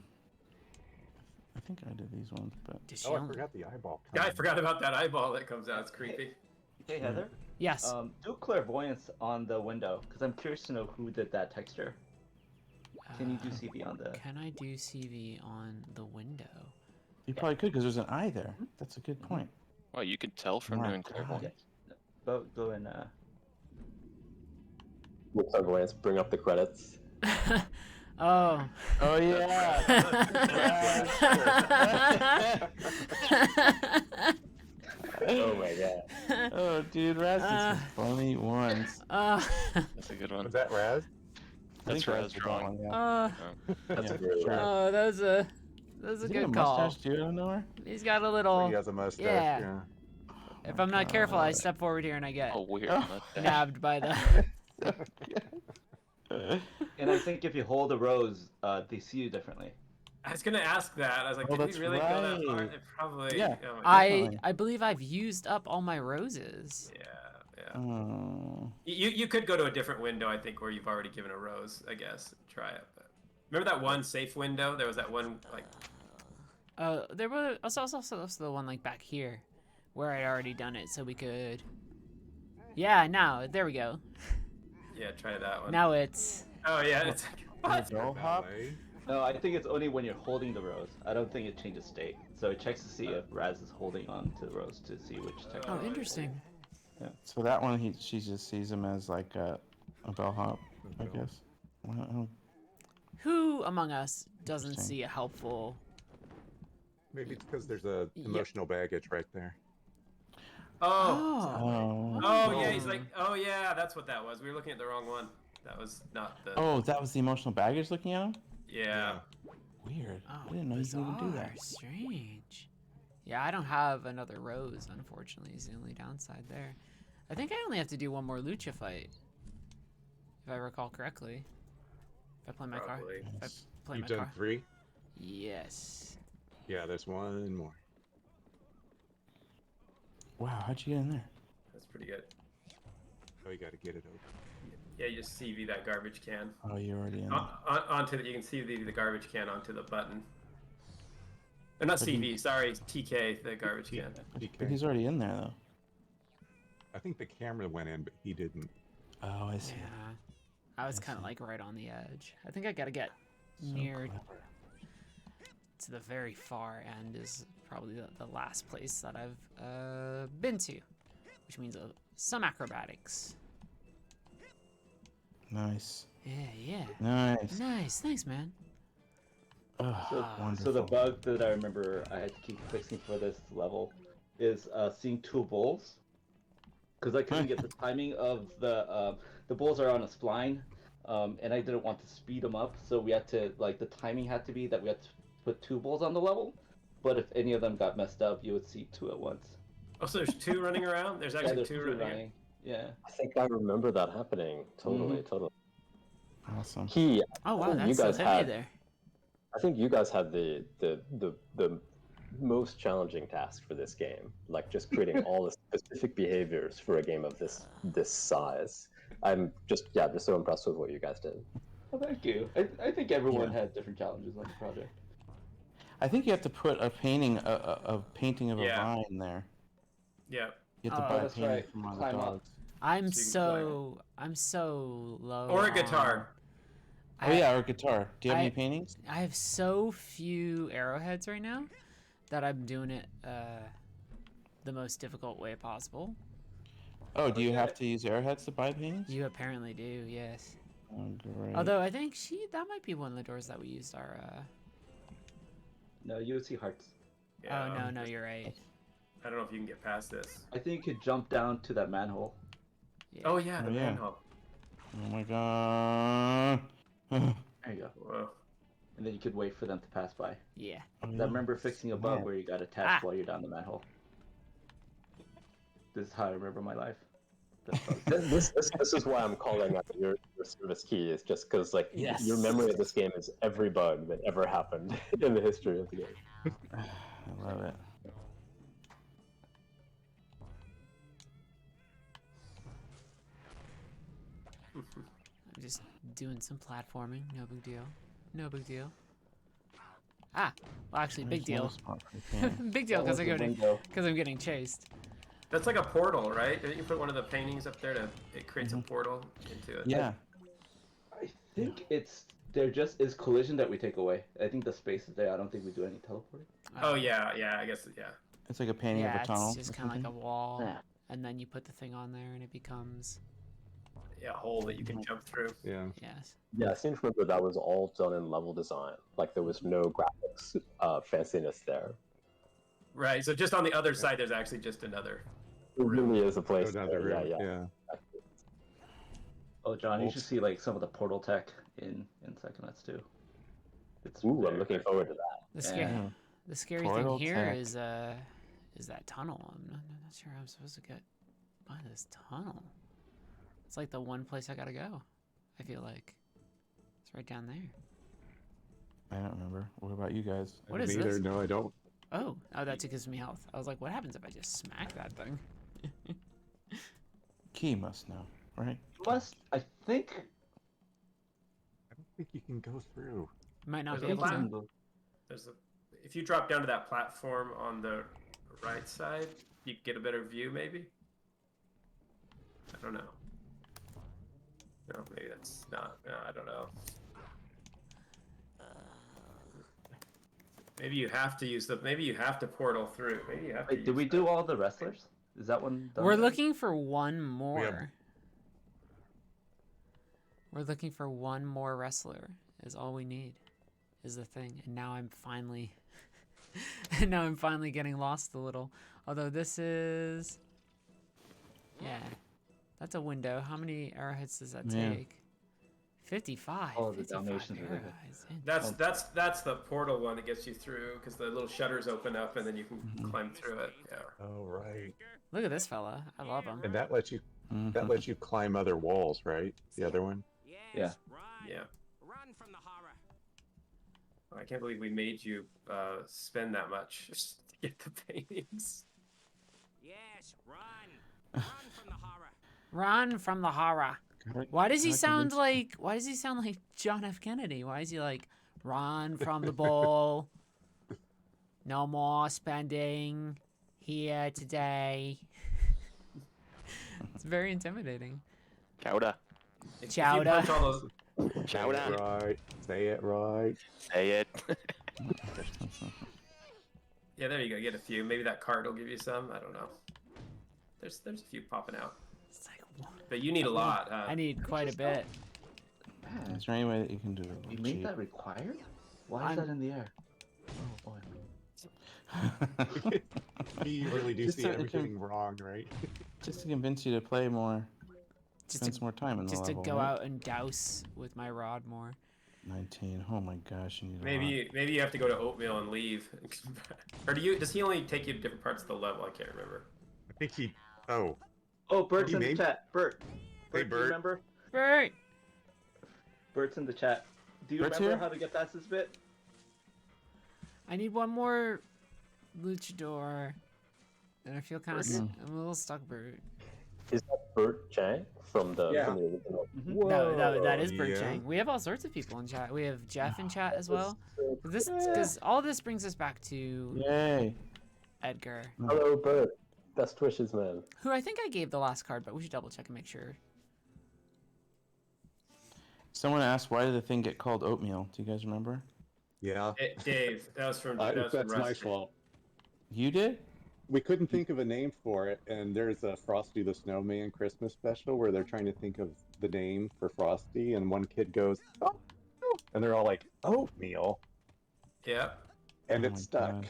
think I did these ones, but Did she Oh, I only- forgot the eyeball. Yeah, I comment. forgot about that eyeball that comes out. It's creepy. Hey Heather, Yes. do clairvoyance on the window because I'm curious to know who did that texture. Can you do CV on the? Can I do CV on the window? you probably could because there's an eye there. That's a good point. Well, you could tell from My doing God. clairvoyance. Go and With clairvoyance, bring up the credits. Oh. Oh yeah. Oh my god. Oh dude, Raz did some funny ones. That's a good one. Was that Raz? I That's think Raz did that drawing. one, yeah. That's Yeah, a great sure. one. Oh, that was a Does he good have a call. mustache too? I don't know her. He's got a little. He has a mustache. yeah. Yeah. If I'm not careful, I step forward here and I get Oh, weird. Oh. mustache. nabbed by the. and I think if you hold the rose, they see you differently. I was gonna ask that. I was like, Oh, did that's we really go that far? right. It probably. Yeah. Oh my I Definitely. I believe I've used up all my roses. God. Yeah. Oh. You could go to a different window, I think, where you've already given a rose. I guess try it. But remember that one safe window? There was that one like. There was also the one like back here, where I'd already done it, so we could. Yeah, now there we go. Yeah, try that one. Now it's. Oh yeah, it's like, Go hop. No, I think it's only when you're holding the rose. I don't think it changes state. So it checks to see if Raz is holding on to the rose to see which texture. Oh, interesting. So that one, she just sees him as like a bellhop, I guess. Well, Who among us doesn't Interesting. see a helpful? Maybe it's because there's a Yep. emotional baggage right there. oh. Oh. Oh yeah, he's like, oh yeah, that's what that was. We were looking at the wrong one. That was not the. Oh, that was the emotional baggage looking at him? Yeah. Weird. Oh, I didn't know you could even do bizarre, that. Strange. Yeah, I don't have another rose, unfortunately. Is the only downside there. I think I only have to do one more lucha fight, if I recall correctly. If I play my car. Probably. If I play You've my done car. 3? Yes. Yeah, there's one more. Wow, how'd you get in there? That's pretty good. Oh, you gotta get it open. Yeah, you just CV that garbage can. Oh, you're already in there. Onto the, you can CV the garbage can onto the button. Or not But he- CV, sorry, TK the garbage can. But he's already in there though. I think the camera went in, but he didn't. Oh, I see. Yeah. I was kind of like right on the edge. I think I gotta get near to the very far end is probably the last place that I've been to, which means some acrobatics. Nice. Yeah. Nice. Nice. Thanks, man. Oh, So the bug that I remember I had to keep fixing for this level is seeing two bulls, because I couldn't get the timing of the bulls are on a spline, and I didn't want to speed them up, so we had to the timing had to be that we had to put two bulls on the level, but if any of them got messed up, you would see two at once. Oh, so there's two running around? There's actually there's two running. Yeah. I think I remember that happening. Totally. Awesome. Oh wow, that's so heavy there. I think you guys had the most challenging task for this game, like just creating all the specific behaviors for a game of this size. I'm just so impressed with what you guys did. Well, thank you. I think everyone had different challenges on the project. I think you have to put a painting of a vine there. Yeah. You have to buy a painting from one of the dogs. I'm so low. Or a guitar. Or a guitar. Do you have any paintings? I have so few arrowheads right now that I'm doing it the most difficult way possible. Oh, do you have to use arrowheads to buy paintings? You apparently do, yes. Oh, great. Although I think that might be one of the doors that we used our. No, you would see hearts. Yeah, oh no, you're right. I don't know if you can get past this. I think you could jump down to that manhole. Yeah. Oh yeah, the manhole. Oh my god. There you go. Whoa. And then you could wait for them to pass by. Yeah. I remember fixing a bug where you got attached while you're down the manhole. This is how I remember my life. This is why I'm calling out your service key, is just because your memory of this game is every bug that ever happened in the history of the game. I love it. I'm just doing some platforming. No big deal. No big deal. Well, actually, big deal. Big deal because I'm getting chased. That's like a portal, right? Didn't you put one of the paintings up there it creates a portal into it? Yeah. I think there just is collision that we take away. I think the space is there. I don't think we do any teleporting. Oh yeah, I guess yeah. It's like a painting of a tunnel. It's just kind of like a wall, and then you put the thing on there, and it becomes a hole that you can jump through. Yeah. Yes. Yeah, I seem to remember that was all done in level design. Like there was no graphics fanciness there. Right. So just on the other side, there's actually just another. It really is a place. Yeah. Oh, John, you should see some of the portal tech in Psychonauts too. I'm looking forward to that. The scary thing here is that tunnel. I'm not sure how I'm supposed to get by this tunnel. It's like the one place I gotta go. I feel like it's right down there. I don't remember. What about you guys? What is this? No, I don't. Oh, that gives me health. I was like, what happens if I just smack that thing? Key must know, right? I think. I don't think you can go through. Might not be able to. If you drop down to that platform on the right side, you get a better view, maybe. I don't know. No, maybe that's not. No, I don't know. Maybe you have to use Maybe you have to portal through. Maybe you have to. Wait, did we do all the wrestlers? Is that one done? We're looking for one more. We're looking for one more wrestler. Is all we need. Is the thing. And now I'm finally. Getting lost a little. Although this is. Yeah. That's a window. How many arrowheads does that take? 55. Oh, the Dalmatians are there. That's the portal one that gets you through because the little shutters open up and then you can climb through it. Yeah. Oh right. Look at this fella. I love him. And that lets you climb other walls, right? The other one. Yeah. Yeah. Run from the horror. I can't believe we made you spend that much to get the paintings. Yes, run. Run from the horror. Run from the horror. Why does he sound like John F. Kennedy? Why is he like, run from the bull? No more spending here today. very intimidating. Chowda. If you Chowda. punch all those, Say it right. Say it right. Say it. yeah, there you go. Get a few. Maybe that card will give you some. I don't know. There's a few popping out. It's like, But you need a lot. I need quite a bit. Man, Is there any way that you can do it? you made that required? Why is that in the air? Oh boy. You really do Just see so it everything wrong, right? Just to convince you to play more. Just Spend some more time in the Just level. to go right? out and douse with my rod more. 19. Oh my gosh, you need a lot. Maybe you have to go to Oatmeal and leave. Or does he only take you to different parts of the level? I can't remember. I think he. Oh. Oh, Bert's You in the made- chat. Bert. Hey, Do you Bert. remember? Right. Bert's in the chat. Do you Bert's remember here? how to get past this bit? I need one more luchador. And I feel kind of... I'm a little stuck, Bert. Is that Bert Chang from the Yeah. original? No, that is Bert yeah. Chang. We have all sorts of people in chat. We have Jeff in chat as well. Because all this brings us back to Yay. Edgar, Hello, Bert. Best wishes, man. who I think I gave the last card, but we should double check and make sure. Someone asked, why did the thing get called oatmeal? Do you guys remember? Yeah. Dave, that was from. That was from That's my Rusty. fault. You did? We couldn't think of a name for it, and there's a Frosty the Snowman Christmas special where they're trying to think of the name for Frosty, and one kid goes, "Oh," and they're all like, "Oatmeal," Yeah. and Oh it's my stuck. God.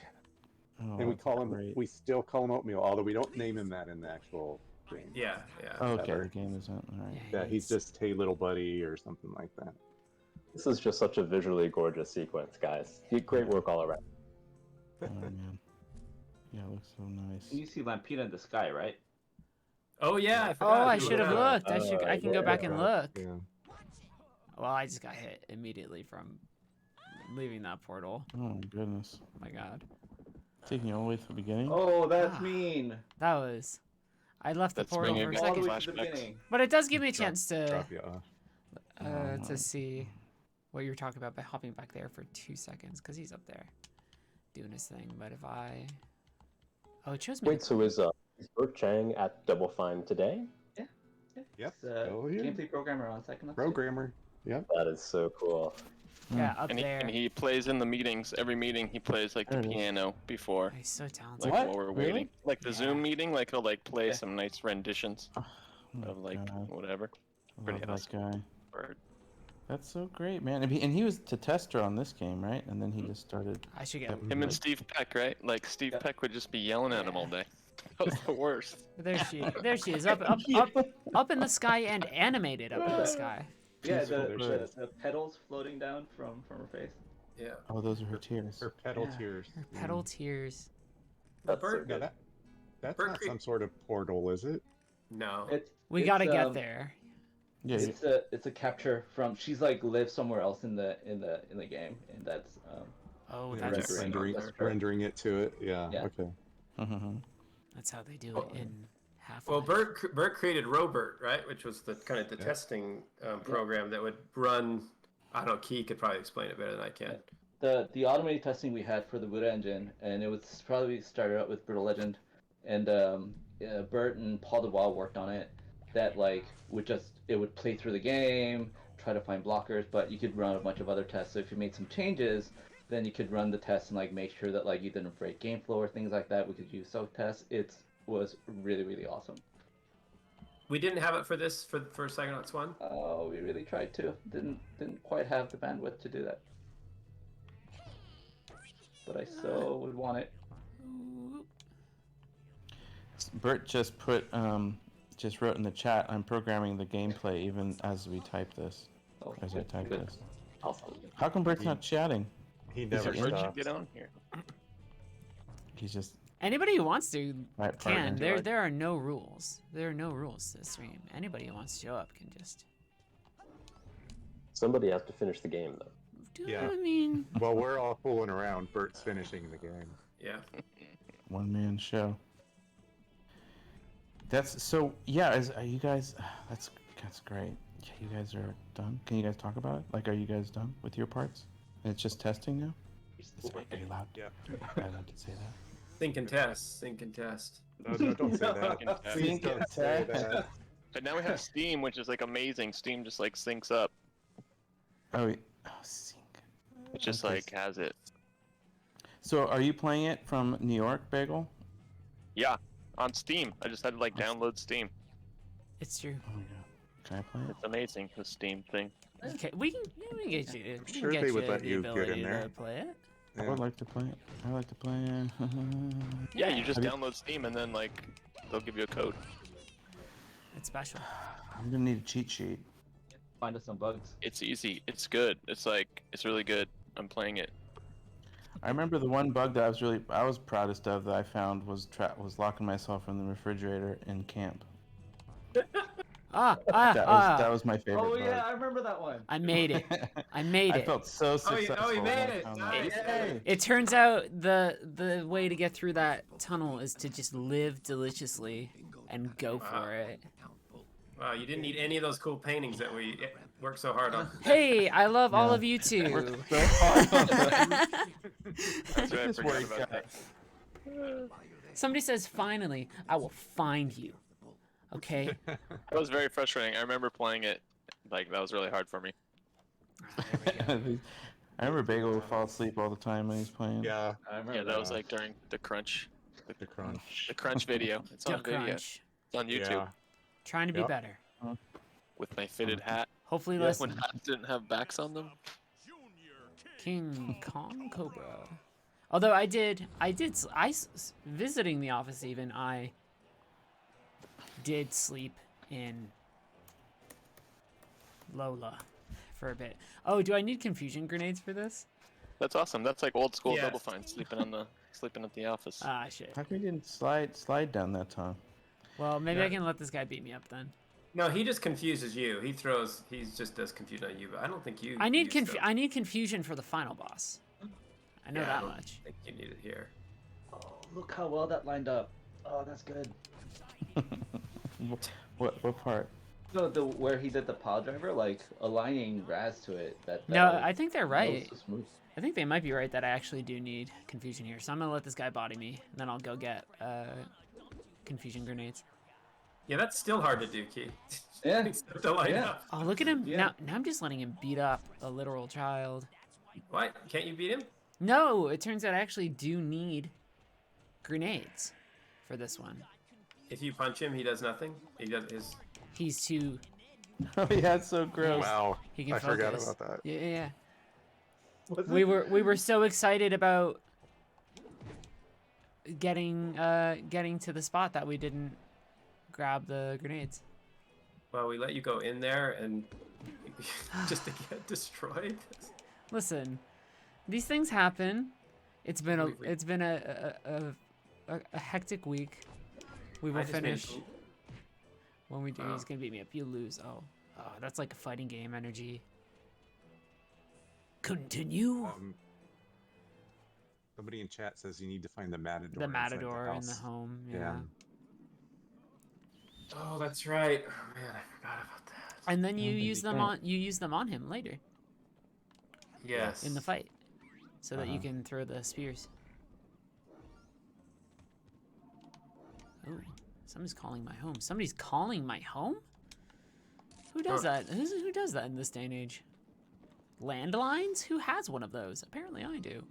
Oh, And we that's call him, great. we still call him Oatmeal, although we don't name him that in the actual game. Yeah. Yeah. Okay, Ever. the game is out. All right. Yeah, he's just "Hey little buddy" or something like that. This is just such a visually gorgeous sequence, guys. Great work all around. Oh, man. Yeah, it looks so nice. You see Lampina in the sky, right? Oh yeah. I Oh, forgot. I You should have looked looked. I can go back and look. Yeah. Well, I just got hit immediately from leaving that portal. Oh my goodness. Oh my god. Taking you all the way to the beginning? Oh, that's Ah. mean. That was... I left the That's portal bringing for a it All the second. way to the Flashbacks. beginning. But it does give me a Drop- chance to Drop you off. to see what you were talking about by hopping back there for 2 seconds, because he's up there doing his thing. But if I... Oh, it shows me... Wait, so is Bert Chang at Double Fine today? Yeah. Yep. It's a Oh, yeah. gameplay programmer on Psychonauts. Programmer. Yep. That is so cool. Yeah, up And there. he plays in the meetings. Every meeting he plays like the There it is. piano before, He's so talented. like What? while we're Really? waiting. Like the Yeah. Zoom meeting, like he'll like play Yeah. some nice renditions Oh my of like God. whatever. I Pretty love awesome. that guy. Bird. That's so great, man. And he was the tester on this game, right? And then he just started. I should get... Yep. Him and Steve Peck, right? Like Steve Yeah. Peck would just be yelling at him all day. That was the worst. There she is, up in the sky and animated up in the sky. Yeah, Peaceful the there's petals floating down from her face. Yeah. Oh, those are her tears. Her pedal Yeah. tears. Her petal tears. That's so Bert, Yeah, good. that's Bert not Creek- some sort of portal, is it? No. We It's, gotta get there. Yeah, It's a capture from. She's like lives somewhere else in the game, and that's Oh, Yeah, that's rendering it to it. Yeah. Yeah. Okay. that's how they do it in Half-Life. Well, Bert created Robert, right? Which was the kind of the testing program that would run. I don't know. Key could probably explain it better than I can. the automated testing we had for the Buddha engine, and it was probably started out with Brutal Legend, and Bert and Paul DeWall worked on it. That like it would play through the game, try to find blockers, but you could run a bunch of other tests. So if you made some changes, then you could run the tests and like make sure that like you didn't break game flow or things like that. We could use soak tests. It was really awesome. We didn't have it for this for Psychonauts 1. Oh, we really tried to. Didn't quite have the bandwidth to do that. But I so would want it. Bert just just wrote in the chat, I'm programming the gameplay even as we type this. Oh, As I type good. this. How come Bert's not chatting? He Is never he in? Where'd you stops. get on here? He's just Anybody who wants to right can. partner. There are no rules. There are no rules to the stream. Anybody who wants to show up can just. Somebody has to finish the game, though. Yeah. I mean, Well, we're all fooling around. Bert's finishing the game. Yeah. One man show. That's so. Yeah, are you guys? That's great. Yeah, you guys are done. Can you guys talk about it? Like, are you guys done with your parts? And it's just testing now. Is that very loud? Yeah. I allowed to say that. Think and test. Think and test. No, don't say that. Please Think don't it's say that. that. But now we have Steam, which is like amazing. Steam just like syncs up. Sync. It just Okay. like has it. So, are you playing it from New York, Bagel? Yeah, on Steam. I just had to like download Steam. It's true. Oh my god. Can I play it? It's amazing, the Steam thing. Okay, we can get you. We can sure get they would you let the you get ability in there. to play it. I would like to play it. I like to play it. Yeah, you just Have you- download Steam and then like they'll give you a code. It's special. I'm gonna need a cheat sheet. Find us some bugs. It's easy. It's good. It's really good. I'm playing it. I remember the one bug that I was proudest of that I found was locking myself in the refrigerator in camp. That was my favorite. Oh bug. yeah, I remember that one. I made it. I made it. I felt so successful. you made it. when I found that. Nice. It turns out the way to get through that tunnel is to just live deliciously and go for it. Wow, you didn't need any of those cool paintings that we worked so hard on. Hey, I love all of you too. So hard. That's right, I Just forgot work about out. that. Somebody says, "Finally, I will find you." Okay. That was very frustrating. I remember playing it. Like that was really hard for me. I remember Bagel would fall asleep all the time when he's playing. Yeah, I remember Yeah, that was like during the crunch. the crunch. The crunch video. It's on Duck video. crunch. It's on YouTube. Yeah. Trying to be Yep. better. With my fitted hat. Hopefully, Yeah, less When hats didn't have backs on them. King Kong Cobra. Although visiting the office even, I did sleep in Lola for a bit. Oh, do I need confusion grenades for this? That's awesome. That's like old school Yes. Double Fine, sleeping at the office. Ah, shit. How come you didn't slide down that time? Well, maybe Yeah. I can let this guy beat me up then. No, he just confuses you. He just does confuse on you, but I don't think you. I need use those. I need confusion for the final boss. I know Yeah, I that don't much. think you need it here. Oh, look how well that lined up. Oh, that's good. What part? No, where he did the pile driver, like aligning Raz to it. No, like, I think they're that was right. so smooth. I think they might be right that I actually do need confusion here. So I'm gonna let this guy body me, and then I'll go get confusion grenades. Yeah, that's still hard to do, Key. Yeah. Except to line Yeah. up. Oh, look at him! Yeah. Now I'm just letting him beat up a literal child. What? Can't you beat him? No, it turns out I actually do need grenades for this one. If you punch him, he does nothing. He does his. He's too. Oh yeah, it's so gross. Wow, He can I forgot focus. about that. Yeah. Was We it? were so excited about getting to the spot that we didn't grab the grenades. Well, we let you go in there and just to get destroyed. Listen, these things happen. It's been a hectic week. We will I just made finish a- when we do. Wow. He's gonna beat me up. You lose. Oh, that's like a fighting game energy. Continue. Somebody in chat says you need to find the matador. The inside matador in the house. home. Yeah. Yeah. Oh, that's right. Oh, man, I forgot about that. And then you think use you them can. on him later Yes. in the fight, so that you Uh-huh. can throw the spears. Oh, somebody's calling my home. Somebody's calling my home? Who does that? Who does that in this day and age? Landlines? Who has one of those? Apparently I do.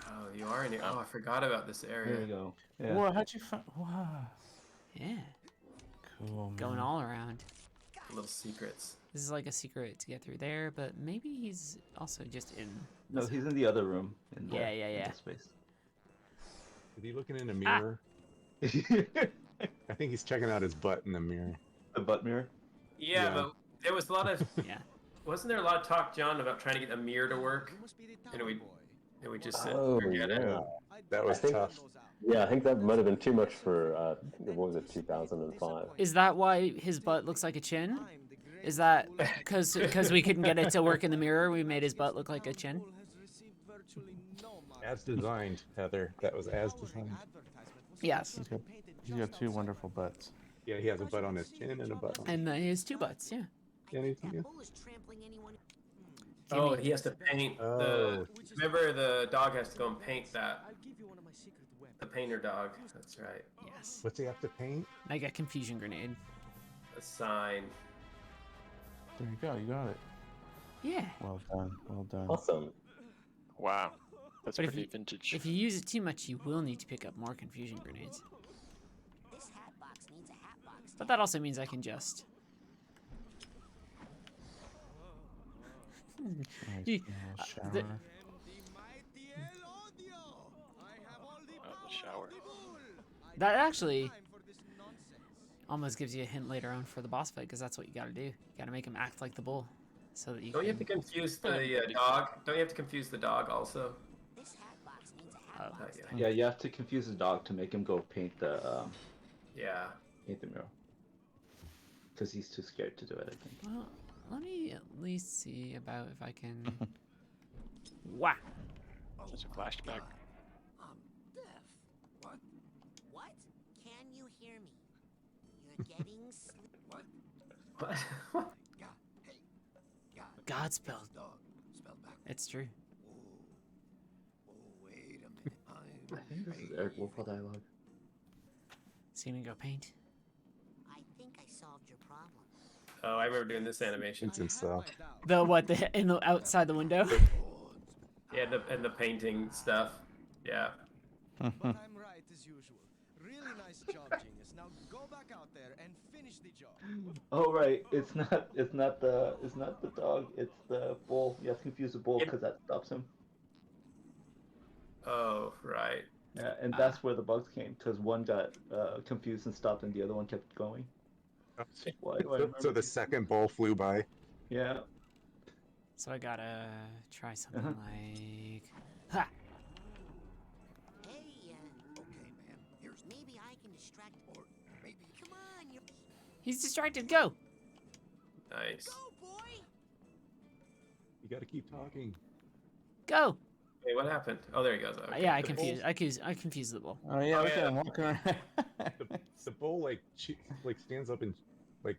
Oh, you are in here. Oh, I forgot about this There area. you go. Yeah. Whoa, how'd you find? Wow. Yeah, Cool. going man. all around. Little secrets. This is like a secret to get through there, but maybe he's also just in. No, he's in the other room. In the, Yeah, in yeah. the space. Is he looking in a Ah. mirror? I think he's checking out his butt in the mirror. The butt mirror. Yeah, Yeah. but there was a lot of. Yeah. Wasn't there a lot of talk, John, about trying to get a mirror to work? And we just said, Oh, forget it. yeah. That was I think- tough. Yeah, I think that might have been too much for, what was it, 2005? Is that why his butt looks like a chin? Is that because we couldn't get it to work in the mirror? We made his butt look like a chin. As designed, Heather. That was as designed. Yes. He's got two wonderful butts. Yeah, he has a butt on his chin and a butt on his And he has two butts. Yeah. yeah, yeah. Bull is trampling anyone. Oh, he has to paint Oh. Remember, the dog has to go and paint that. The painter dog. That's right. Yes. What's he have to paint? I got confusion grenade. assign. There you go. You got it. Yeah. Well done. Well done. Awesome. Wow. That's But pretty vintage. if you use it too much, you will need to pick up more confusion grenades. This hat box needs a hat box. But that also means I can just. Nice You- little shower. the- The shower. That actually almost gives you a hint later on for the boss fight, because that's what you gotta do. You gotta make him act like the bull, so that you Don't you can. have to confuse the dog? Don't you have to confuse the dog also? This hat box needs a hat Oh. box. Yeah. Yeah, you have to confuse the dog to make him go paint the Yeah. mural. Because he's too scared to do it, I think. Well, let me at least see about if I can. Wah! There's a flashback. I'm deaf. What? What? Can you hear me? You're getting sleep. What? What? Yeah. Hey. Yeah. God spelled. Dog. Spelled back. It's true. Oh, wait a minute. I think this is Eric Wolfall dialogue. Is he gonna go paint? I think I solved your problem. Oh, I remember doing this animation. It's himself. The what? The in the outside the window. Yeah, and the painting stuff. Yeah. But I'm right as usual. Really nice job, genius. Now go back out there and finish the job. Oh right, it's not the dog, it's the bull. You have to confuse the bull because that stops him. Oh, right. Yeah, and that's where the bugs came, because one got confused and stopped, and the other one kept going. Why do I remember? So the second bowl flew by. Yeah. So I gotta try something Uh-huh. like. Ha! Hey, Okay, man. Here's maybe I can distract. or maybe. Come on, you're. He's distracted. Go. Nice. Go, boy. You got to keep talking. Go. Hey, what happened? Oh, there he goes. Okay. Yeah, I The confused. bull- I confused the bull. Oh yeah, Oh, look yeah. at him walking around. The bull like stands up and like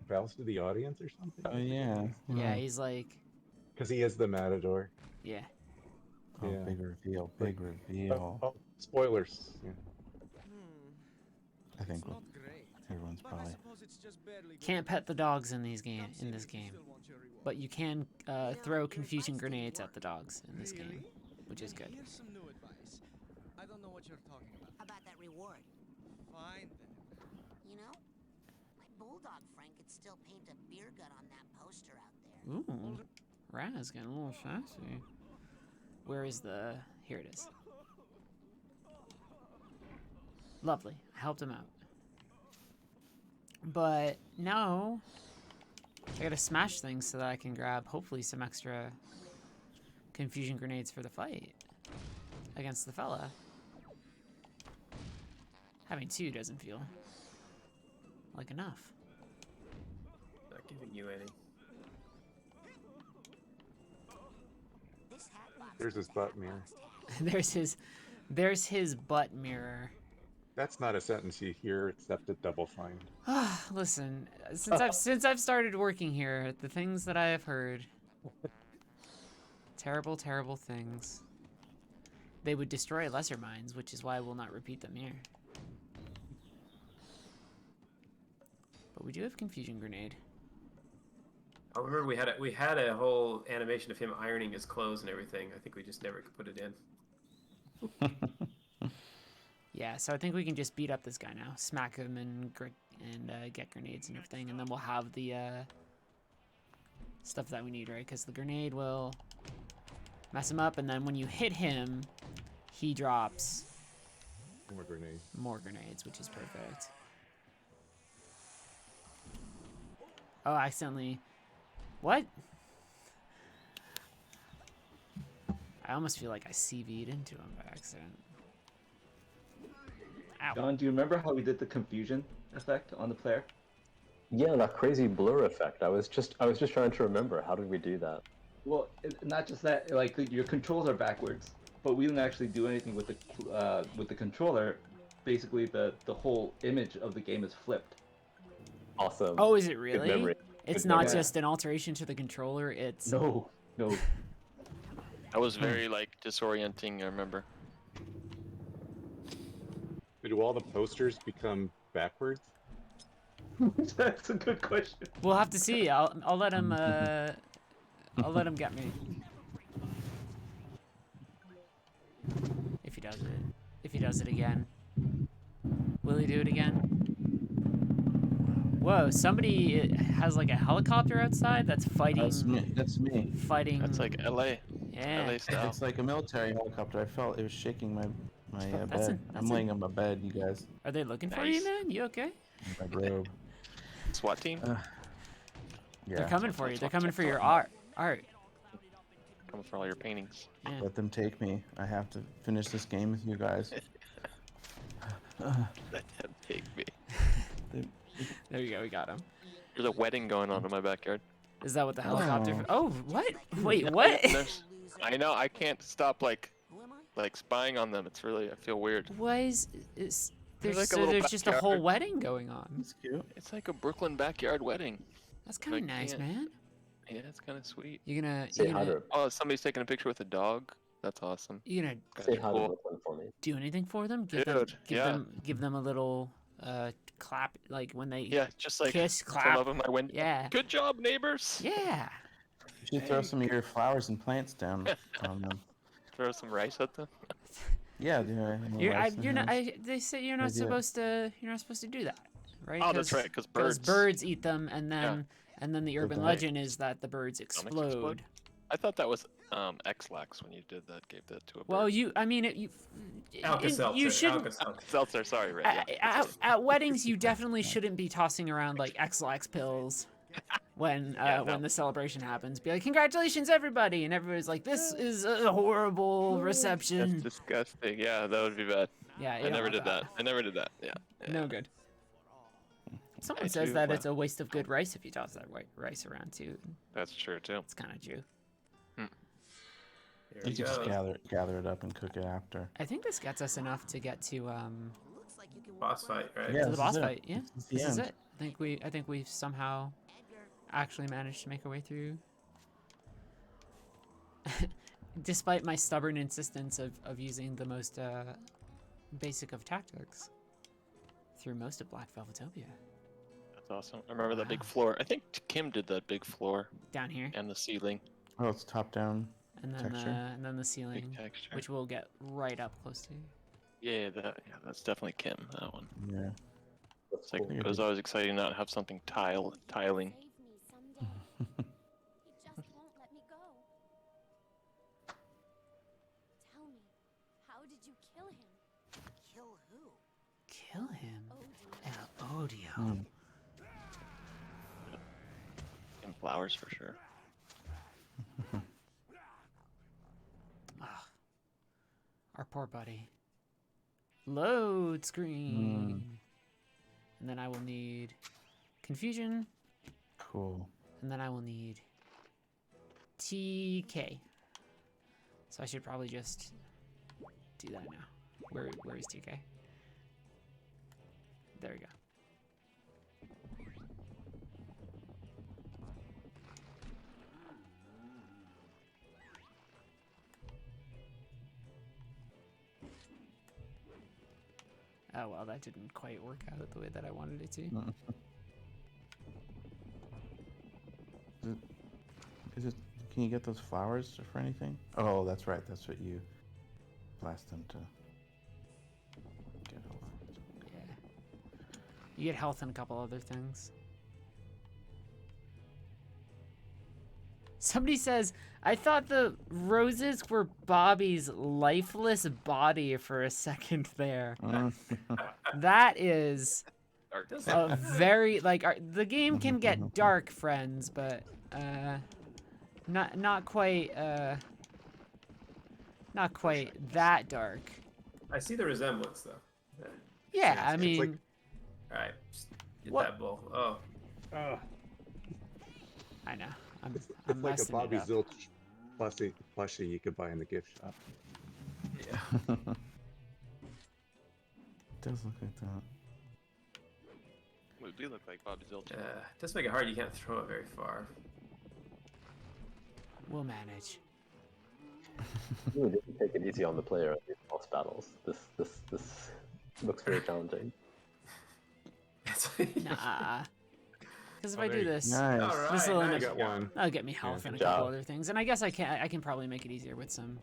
bows to the audience or something. Oh yeah. Yeah, he's like. Because he is the matador. Yeah. Oh, Yeah. big reveal. Big reveal. Oh, spoilers. Yeah. I think It's not great. everyone's But I probably. suppose it's just barely Can't pet the dogs in these game. Come see In me this if you game, still want your reward. but you can throw confusion grenades at the dogs in this Really? game, which is Then good. Here's some new advice. I don't know what you're talking about. How about that reward? Fine then. You know, my bulldog friend could still paint a beer gut on that poster out there. Ooh, Raz getting a little fancy. Where is the? Here it is. Lovely. I helped him out. But now I gotta smash things so that I can grab hopefully some extra confusion grenades for the fight against the fella. Having two doesn't feel like enough. Not giving you any. This hat box There's his needs a butt hat mirror. box tag. there's his butt mirror. That's not a sentence you hear except at Double Fine. Listen, since I've started working here, the things that I have heard, terrible, terrible things. They would destroy lesser minds, which is why I will not repeat them here. But we do have confusion grenade. I remember we had a whole animation of him ironing his clothes and everything. I think we just never could put it in. Yeah, so I think we can just beat up this guy now, smack him and get grenades and everything, and then we'll have the stuff that we need, right? Because the grenade will mess him up, and then when you hit him, he drops More grenade. more grenades, which is perfect. Oh, I accidentally. What? I almost feel like I CV'd into him by accident. Ow. John, do you remember how we did the confusion effect on the player? Yeah, that crazy blur effect. I was just trying to remember. How did we do that? Well, not just that. Like your controls are backwards, but we didn't actually do anything with the controller. Basically, the whole image of the game is flipped. Awesome. Oh, is it Good really? memory. It's Good not memory. just an alteration to the controller, it's... No. That was very like disorienting. I remember. Do all the posters become backwards? That's a good question. We'll have to see. I'll let him I'll let him get me. If he does it. If he does it again. Will he do it again? Whoa, somebody has like a helicopter outside that's fighting. That's me. Fighting. That's like LA. Yeah. LA style. It's like a military helicopter. I felt it was shaking my bed. I'm laying on my bed, you guys. Are they looking for you, man? You okay? My robe. SWAT team? Yeah. They're coming for you. They're coming for your art. Coming for all your paintings. Yeah. Let them take me. I have to finish this game with you guys. Let them take me. There you go. We got him. There's a wedding going on in my backyard. Is that what the helicopter? Oh, what? Wait, what? I know. I can't stop like spying on them. It's really. I feel weird. There's like there's just a whole wedding going on. That's cute. It's like a Brooklyn backyard wedding. That's kind of nice, man. Yeah, it's kind of sweet. You're gonna Oh, somebody's taking a picture with a dog. That's awesome. You gonna say hi to Brooklyn for me. Do anything for them? Give them a little clap, like when they just like kiss, clap. Come up in my window. Yeah. Good job, neighbors. Yeah. You should throw some of your flowers and plants down on them. Throw some rice at them. Yeah, they say you're not supposed to. You're not supposed to do that, right? Oh, that's right, because birds eat them, and then the urban legend is that the birds explode. I thought that was X-Lax when you did that. Gave that to a bird. Well, you shouldn't. Alka-Seltzer, sorry, Ray. At weddings, you definitely shouldn't be tossing around like X-Lax pills when the celebration happens. Be like, congratulations, everybody, and everybody's like, this is a horrible reception. That's disgusting. Yeah, that would be bad. Yeah, I never did that. I never did that. Yeah. No good. Someone says that it's a waste of good rice if you toss that white rice around too. That's true too. It's kind of true. You can just gather it up and cook it after. I think this gets us enough to get to boss fight, right? Yeah, to the boss fight. Yeah, this is it. I think we've somehow actually managed to make our way through. Despite my stubborn insistence of using the most basic of tactics through most of Black Velvetopia. That's awesome. I remember that big floor. I think Kim did that big floor down here and the ceiling. Oh, it's top down. And then the ceiling, which we'll get right up close to. Yeah, that's definitely Kim. That one. Yeah. It's like it was always exciting not to have something tiling. He just won't let me go. Tell me, how did you kill him? Kill who? Kill him? Odio. And flowers for sure. Our poor buddy. Load screen. And then I will need confusion. Cool. And then I will need TK. So I should probably just do that now. Where is TK? There we go. Oh well, that didn't quite work out the way that I wanted it to. Is it? Can you get those flowers for anything? Oh, that's right. That's what you blast them to get health. Yeah. You get health and a couple other things. Somebody says, I thought the roses were Bobby's lifeless body for a second there. That is a very, like, the game can get dark, friends, but not quite that dark. I see the resemblance though. Yeah, I mean, like... all right, get that bull. Oh. I know. I'm it's like a Bobby it Zilch plushie you could buy in the gift shop. Yeah. It does look like that. It do look like Bobby Zilch. Yeah, it does make it hard. You can't throw it very far. We'll manage. You really didn't take it easy on the player in these boss battles. This looks very challenging. It's shots. Nah. Because if I there do you- this, Nice. All right, this will now end you up, got one. that'll get me health and a good couple job. other things. And I guess I can probably make it easier with some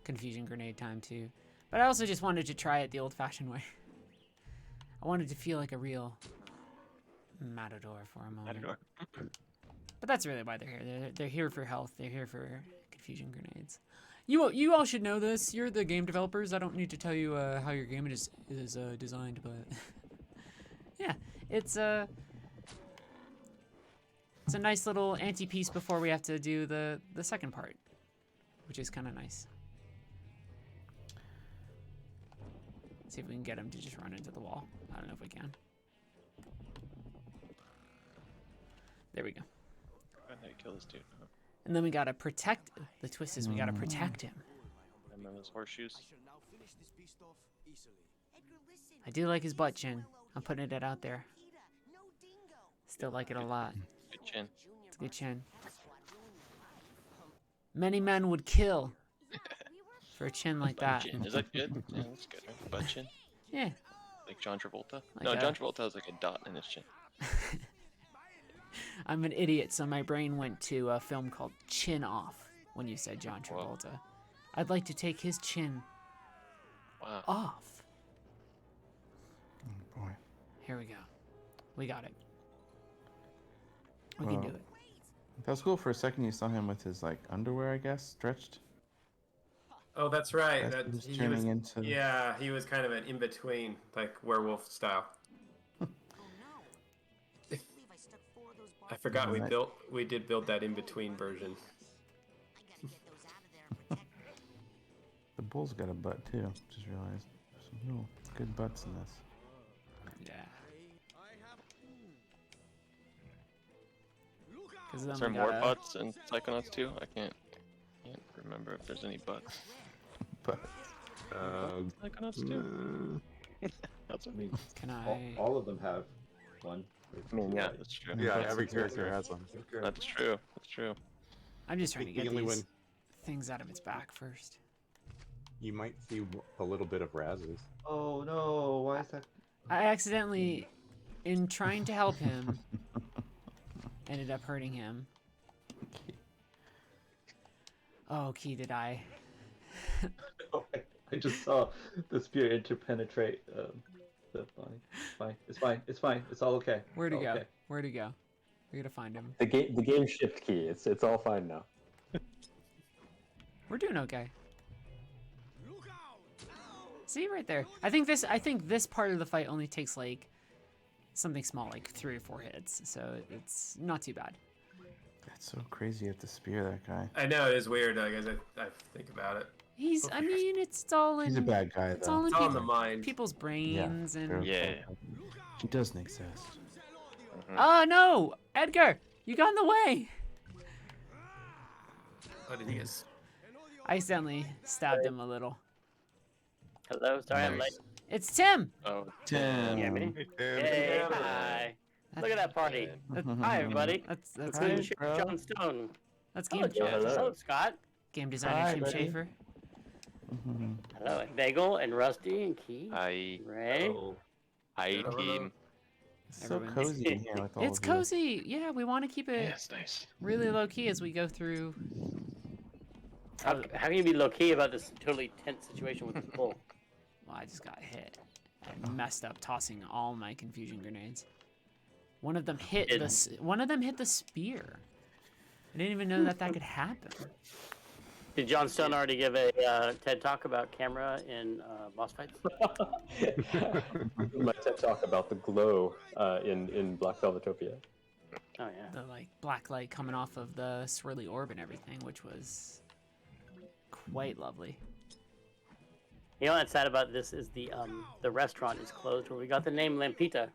confusion grenade time too. But I also just wanted to try it the old-fashioned way. I wanted to feel like a real matador for a moment. Matador. But that's really why they're here. They're here for health. They're here for confusion grenades. You all should know this. You're the game developers. I don't need to tell you how your game is designed, but yeah, it's a nice little anti-piece before we have to do the second part, which is kind of nice. See if we can get him to just run into the wall. I don't know if we can. There we go. I know you kill this dude. Huh? And then we gotta protect. The twist is we gotta protect him. Remember those horseshoes? I do like his butt chin. I'm putting it out there. Still like it a lot. Good chin. It's a good chin. Many men would kill for a chin like that. Chin. Is that good? Yeah, that's good. Right? Butt chin. Yeah. Like John Travolta? Like No, that. John Travolta has like a dot in his chin. I'm an idiot, so my brain went to a film called Chin Off when you said John Travolta. Whoa. I'd like to take his chin Wow. off. Oh, boy. Here we go. We got it. We can do it. That was cool. For a second, you saw him with his like underwear, I guess, stretched. Oh, that's right. As That, he was he turning was, into- yeah, he was kind of an in-between, like werewolf style. I forgot we did build that in-between version. The bull's got a butt too. Just realized. There's some real good butts in this. Yeah. Because then Is there we more gotta- butts in Psychonauts 2? I can't remember if there's any butts. But Psychonauts 2? That's what I mean. Can I? All of them have one. I mean, yeah, that's true. Yeah, every character has one. That's true. That's true. I'm just trying to The get only these one- things out of its back first. You might see a little bit of Raz's. Oh no! Why is that? I accidentally, in trying to help him, ended up hurting him. Oh, Key, did I? Oh, I just saw the spear interpenetrate the body. Fine. It's fine. It's fine. It's all okay. Where'd he It's go? all okay. Where'd he go? We gotta find him. The game shift key. It's all fine now. We're doing okay. See right there. I think this part of the fight only takes like something small, like 3 or 4 hits, so it's not too bad. That's so crazy you have to spear that guy. I know it is weird. I guess I think about it. I mean, it's all in. He's a bad guy, It's though. all in It's all in the mind. people's brains and. Yeah. He doesn't exist. Oh no, Edgar, you got in the way. Oh, did he get? I accidentally stabbed him a little. Hello, sorry I'm late. It's Tim. Oh, Can you hear me? Hey, hi. Look at that party. Hi, everybody. That's Good good. shit, John Stone. That's Hello, game. John. Hello, Scott. Game designer Hi, Tim buddy. Schaefer. Hello, and Bagel and Rusty and Key. Hi. Ray. Hi, team. It's so Everyone's- cozy in here with all It's of you. cozy. Yeah, we want to keep it Yeah, it's nice. really low key as we go through. How can you be low key about this totally tense situation with the bull? Well, I just got hit and messed up tossing all my confusion grenades. One of them hit the spear. I didn't even know that could happen. Did John Stone already give a TED talk about camera in boss fights? My TED talk about the glow in Black Velvetopia. Oh yeah. The like black light coming off of the swirly orb and everything, which was quite lovely. You know what's sad about this is the restaurant is closed where we got the name Lampita.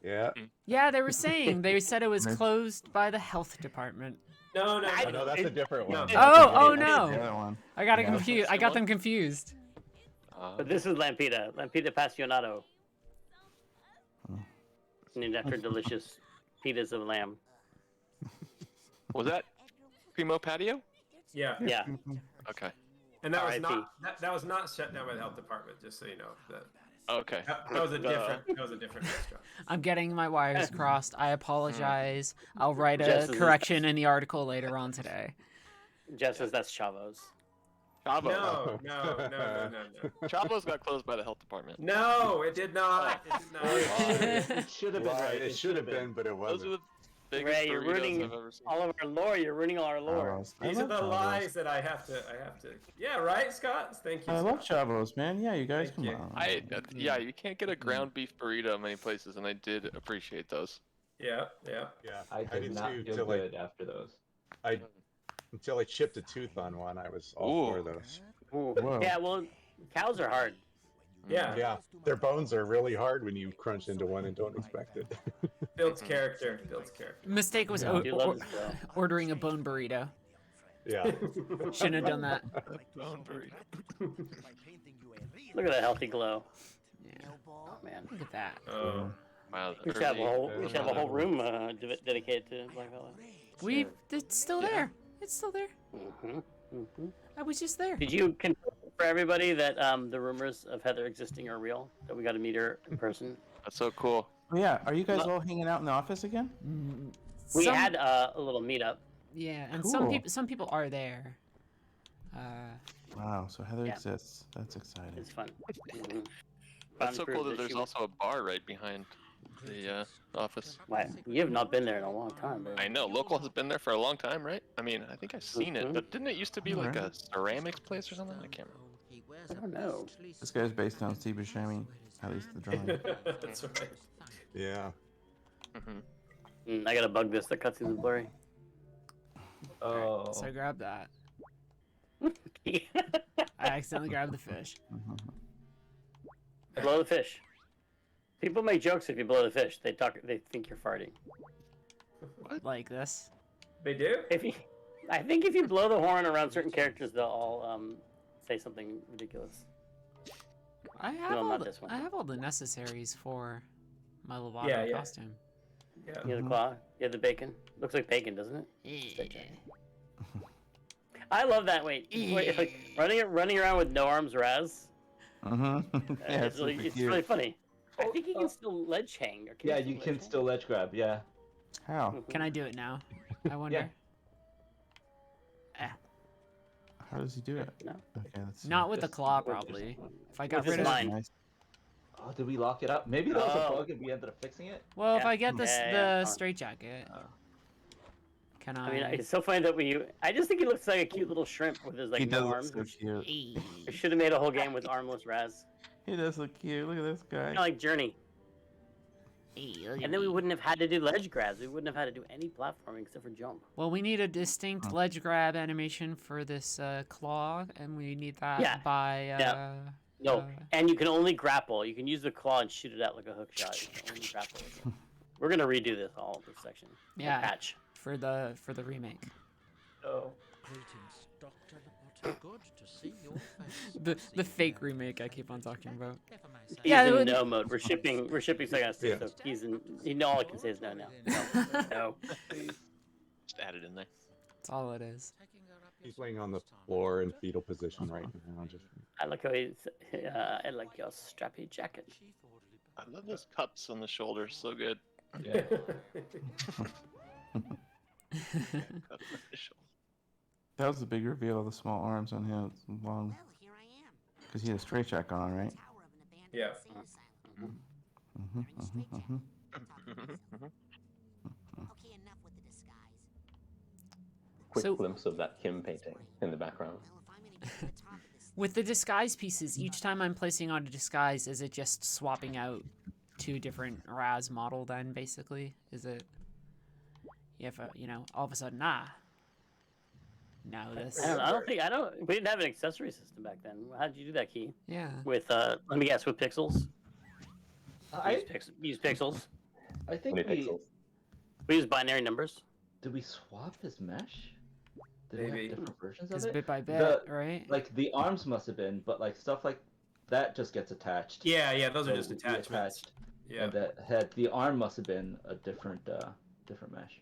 Yeah. Yeah, they were saying they said it was closed by the health department. No, No, that's a different one. Oh The no! other one. I got it Yeah. confused. I got them confused. But this is Lampita. Lampita Passionato. Named after delicious pitas of lamb. Was that Primo Patio? Yeah. Yeah. Okay. And that was R.I.P. not that was not shut down by the health department. Just so you know. Okay. That was a different restaurant. I'm getting my wires crossed. I apologize. I'll write a Jess is- correction in the article later on today. Jeff says that's Chavo's. Chavo. No. Chavo's got closed by the health department. No, it did not. It did not. It should have been right. It should have been, but it Those wasn't. are the biggest Ray, you're burritos ruining I've ever seen. all of our lore. You're ruining all our lore. These are the lies that I have to. Yeah, right, Scott. Thank you. I love Scott. Chavos, man. Yeah, you guys, Thank come you. on. Yeah, you can't get a ground beef burrito many places, and I did appreciate those. Yeah. I did not too, feel till good after those. Until I chipped a tooth on one, I was all for those. Ooh. Whoa. Yeah, well, cows are hard. Yeah. Yeah, their bones are really hard when you crunch into one and don't expect it. Builds character. Mistake was I do love this show. ordering a bone burrito. Yeah. Shouldn't have done that. Look at that healthy glow. Yeah. Oh man. Look at that. Oh. Wow. We should have a whole room dedicated to Black Velvet. It's still there. It's still there. I was just there. Did you confirm for everybody that the rumors of Heather existing are real? That we got to meet her in person? That's so cool. Oh, yeah, are you guys all hanging out in the office again? We had a little meetup. Yeah, and Cool. some people are there. Wow, so Heather Yeah. exists. That's exciting. It's fun. That's so Found cool proof that there's she was- also a bar right behind the office. Why? You have not been there in a long time, bro. I know. Local has been there for a long time, right? I mean, I think I've seen it, but didn't it used to be like a ceramics place or something? I can't remember. I don't know. This guy's based on Steve Buscemi, at least the drawing. That's right. Yeah. I gotta bug this. The cutscenes are blurry. Oh. So grab that. I accidentally grabbed the fish. Blow the fish. People make jokes if you blow the fish. They think you're farting. Like this. They do? I think if you blow the horn around certain characters, they'll all say something ridiculous. I have all the necessaries for my lobotomy Yeah. costume. You have the claw. You have the bacon. Looks like bacon, doesn't it? Yeah. I love that. Wait, like running around with no arms, Raz. Yeah, it's really funny. I think you can still ledge hang. Or Yeah, you can still ledge grab. Yeah. How? Can I do it now? I wonder. How does he do it? No. Okay, let's see. Not with the claw, probably. If I got With rid his of mind. Nice. Oh, did we lock it up? Maybe that was a bug and we ended up fixing it. Well, if Yeah. I get this Yeah. the straightjacket, can I? I mean, it's so funny that I just think he looks like a cute little shrimp with his He like does no look arms. so cute. We should have made a whole game with armless Raz. He does look cute. Look at this guy. Kind of like Journey. And then we wouldn't have had to do ledge grabs. We wouldn't have had to do any platforming except for jump. Well, we need a distinct ledge grab animation for this claw, and we need that by. No, and you can only grapple. You can use the claw and shoot it out like a hook shot. You can only grapple with it. We're gonna redo this section. Yeah. Patch. For the remake. Oh. Greetings, Dr. Laporte. Good to see your face. The fake remake I keep on talking about. He's in no mode. We're shipping Psychonauts 2, so he's in. All I can say is no. No. Just add it in there. That's all it is. He's laying on the floor in fetal position right now. Just I like how I like your strappy jacket. I love those cups on the shoulders. So good. Yeah. That was the big reveal of the small arms on him. It's long. Because he had a straight jacket on, right? Yeah. Quick glimpse of that Kim painting in the background. With the disguise pieces, each time I'm placing on a disguise, is it just swapping out two different Raz model then, basically? Is it... If, all of a sudden, no, this... We didn't have an accessory system back then. How did you do that, Key? Yeah. With, let me guess, with pixels? Use pixels? I think we use binary numbers. Did we swap his mesh? Did we Maybe. have different versions of It's it? bit by bit, right? Like the arms must have been, but like stuff like that just gets attached. Yeah, those are So just we attachments. attached, Yeah. And that had the arm must have been a different mesh.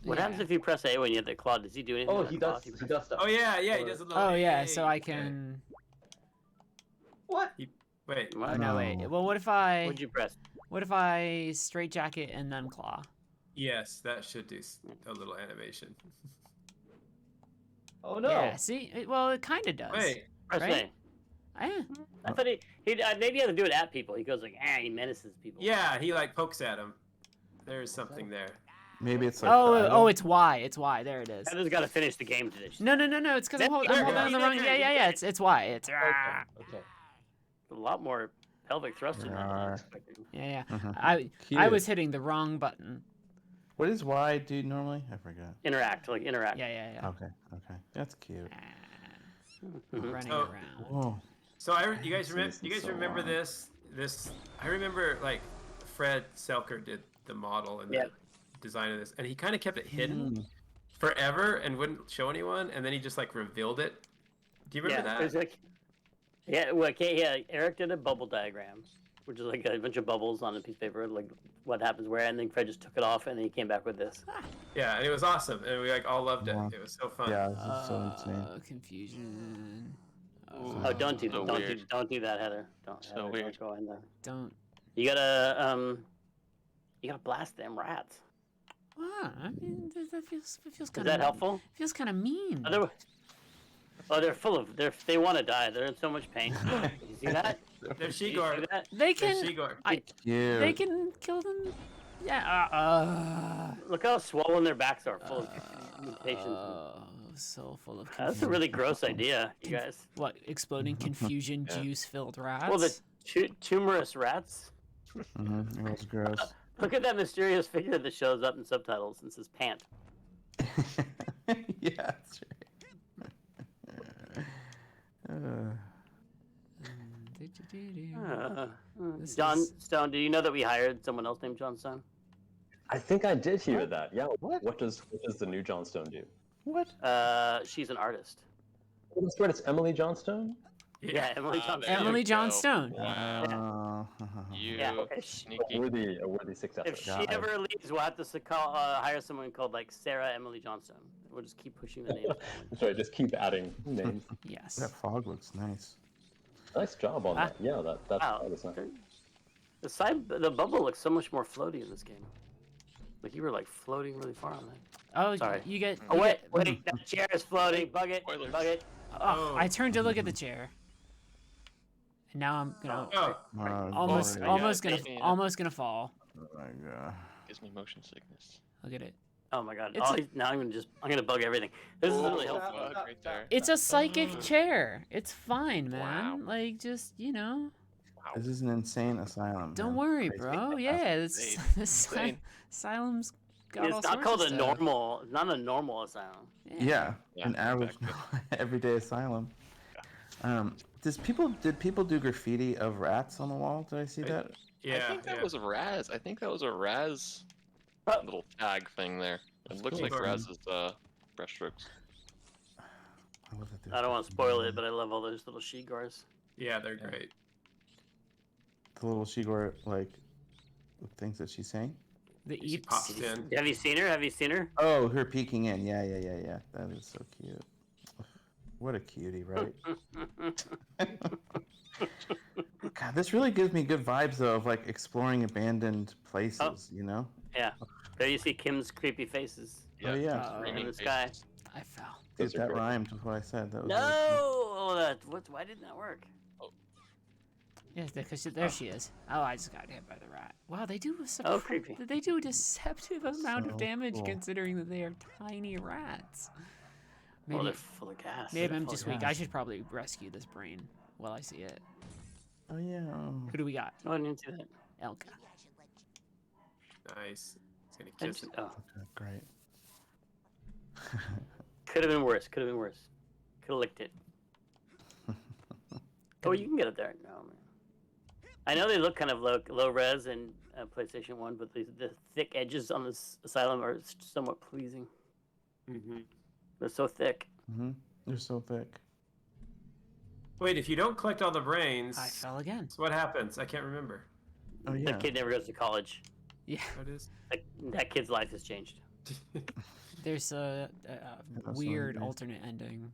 What happens if you press A when you hit the claw? Does he do anything? Oh, with he the claw? does. He does stuff. Oh yeah, he does a little. Oh yeah, so I can... What? Wait. Oh no, wait. Well, what if I? What'd you press? What if I straight jacket and then claw? Yes, that should do a little animation. Oh no. Yeah. See, well, it kind of does. Wait. Press right? A. I thought he maybe he had to do it at people. He goes like, he menaces people. Yeah, he like pokes at him. There's something there. Maybe it's like. Oh, it's Y. It's Y. There it is. Heather's got to finish the game today. No. It's because I'm holding on the wrong. Yeah. It's Y. It's. Okay. A lot more pelvic thrust in there than I expected. Yeah. Mhm. I was hitting the wrong button. What does Y do normally? I forgot. Interact. Yeah. Okay. That's cute. Running So- around. Whoa. So you guys remember this? I remember like Fred Selker did the model and the design of this, and he kind of kept it hidden forever and wouldn't show anyone, and then he just like revealed it. Do you remember that? It's like, Eric did a bubble diagram, which is like a bunch of bubbles on a piece of paper, like what happens where, and then Fred just took it off, and then he came back with this. Yeah, and it was awesome, and we like all loved it. It was so fun. Yeah, this is so insane. Confusion. Oh, don't do that, Heather. Don't go in there. Don't. You gotta blast them rats. Wow, I mean, that feels kind of. Is that helpful? Feels kind of mean. They're full of they want to die. They're in so much pain. You see that? They're Shigor. They can. Yeah. They can kill them. Yeah. Look how swollen their backs are, full of mutations. So full of. That's a really gross idea, you guys. What, exploding confusion juice-filled rats? Well, the tumorous rats. It was gross. Look at that mysterious figure that shows up in subtitles and says "pant." Yeah, that's right. John Stone, do you know that we hired someone else named John Stone? I think I did hear that. Yeah. What does the new Johnstone do? What? She's an artist. Oh, that's right. It's Emily Johnstone. Yeah, Emily Johnstone. Emily Johnstone. Wow. You sneaky. A worthy successor. If she ever leaves, we'll have to hire someone called like Sarah Emily Johnstone. We'll just keep pushing the names. Sorry, just keep adding names. Yes. That fog looks nice. Nice job on that. Yeah, that was nice. The bubble looks so much more floaty in this game. Like you were like floating really far on that. Oh, sorry. You get. Oh wait, that chair is floating. Bug it. Oh, I turned to look at the chair. And now I'm gonna almost gonna fall. Oh my god. Gives me motion sickness. Look at it. Oh my god. Now I'm gonna bug everything. This is really helpful. Right there. It's a psychic chair. It's fine, man. Like just This is an insane asylum. Don't man. worry, Crazy. bro. Yeah, this asylum's got all It's not sorts called of a stuff. normal. It's not a normal asylum. Yeah, an average, everyday asylum. Did people do graffiti of rats on the wall? Did I see that? Yeah. I think that was a Raz. I think that was a Raz little tag thing there. It looks like Raz's brushstrokes. I don't want to spoil it, but I love all those little she-gars. Yeah, they're great. The little Shigor, like, things that she's saying? The eeps. Pops in. Have you seen her? Oh, her peeking in. Yeah. That is so cute. What a cutie, right? God, this really gives me good vibes, though, of, like, exploring abandoned places, you know? Yeah. There you see Kim's creepy faces. Oh, yeah. In the sky. I fell. Dude, that rhymed with what I said. That was No! Why didn't that work? Yes, because there she is. Oh, I just got hit by the rat. Wow, they do creepy. They do a deceptive amount of damage cool. considering that they are tiny rats. Maybe they're full of gas. Maybe I'm just weak. I should probably rescue this brain while I see it. Oh yeah. Who do we got? Oh, I didn't see that. Elka. Nice. It's gonna kiss it. Oh. Okay, great. Could have been worse. Could have licked it. Oh, you can get up there. No, man. I know they look kind of low res in PlayStation 1, but the thick edges on this asylum are somewhat pleasing. Mm-hmm. They're so thick. They're so thick. Wait, if you don't collect all the brains, I fell again. So what happens? I can't remember. Oh yeah. That kid never goes to college. Yeah. What is? That kid's life has changed. There's a weird alternate ending.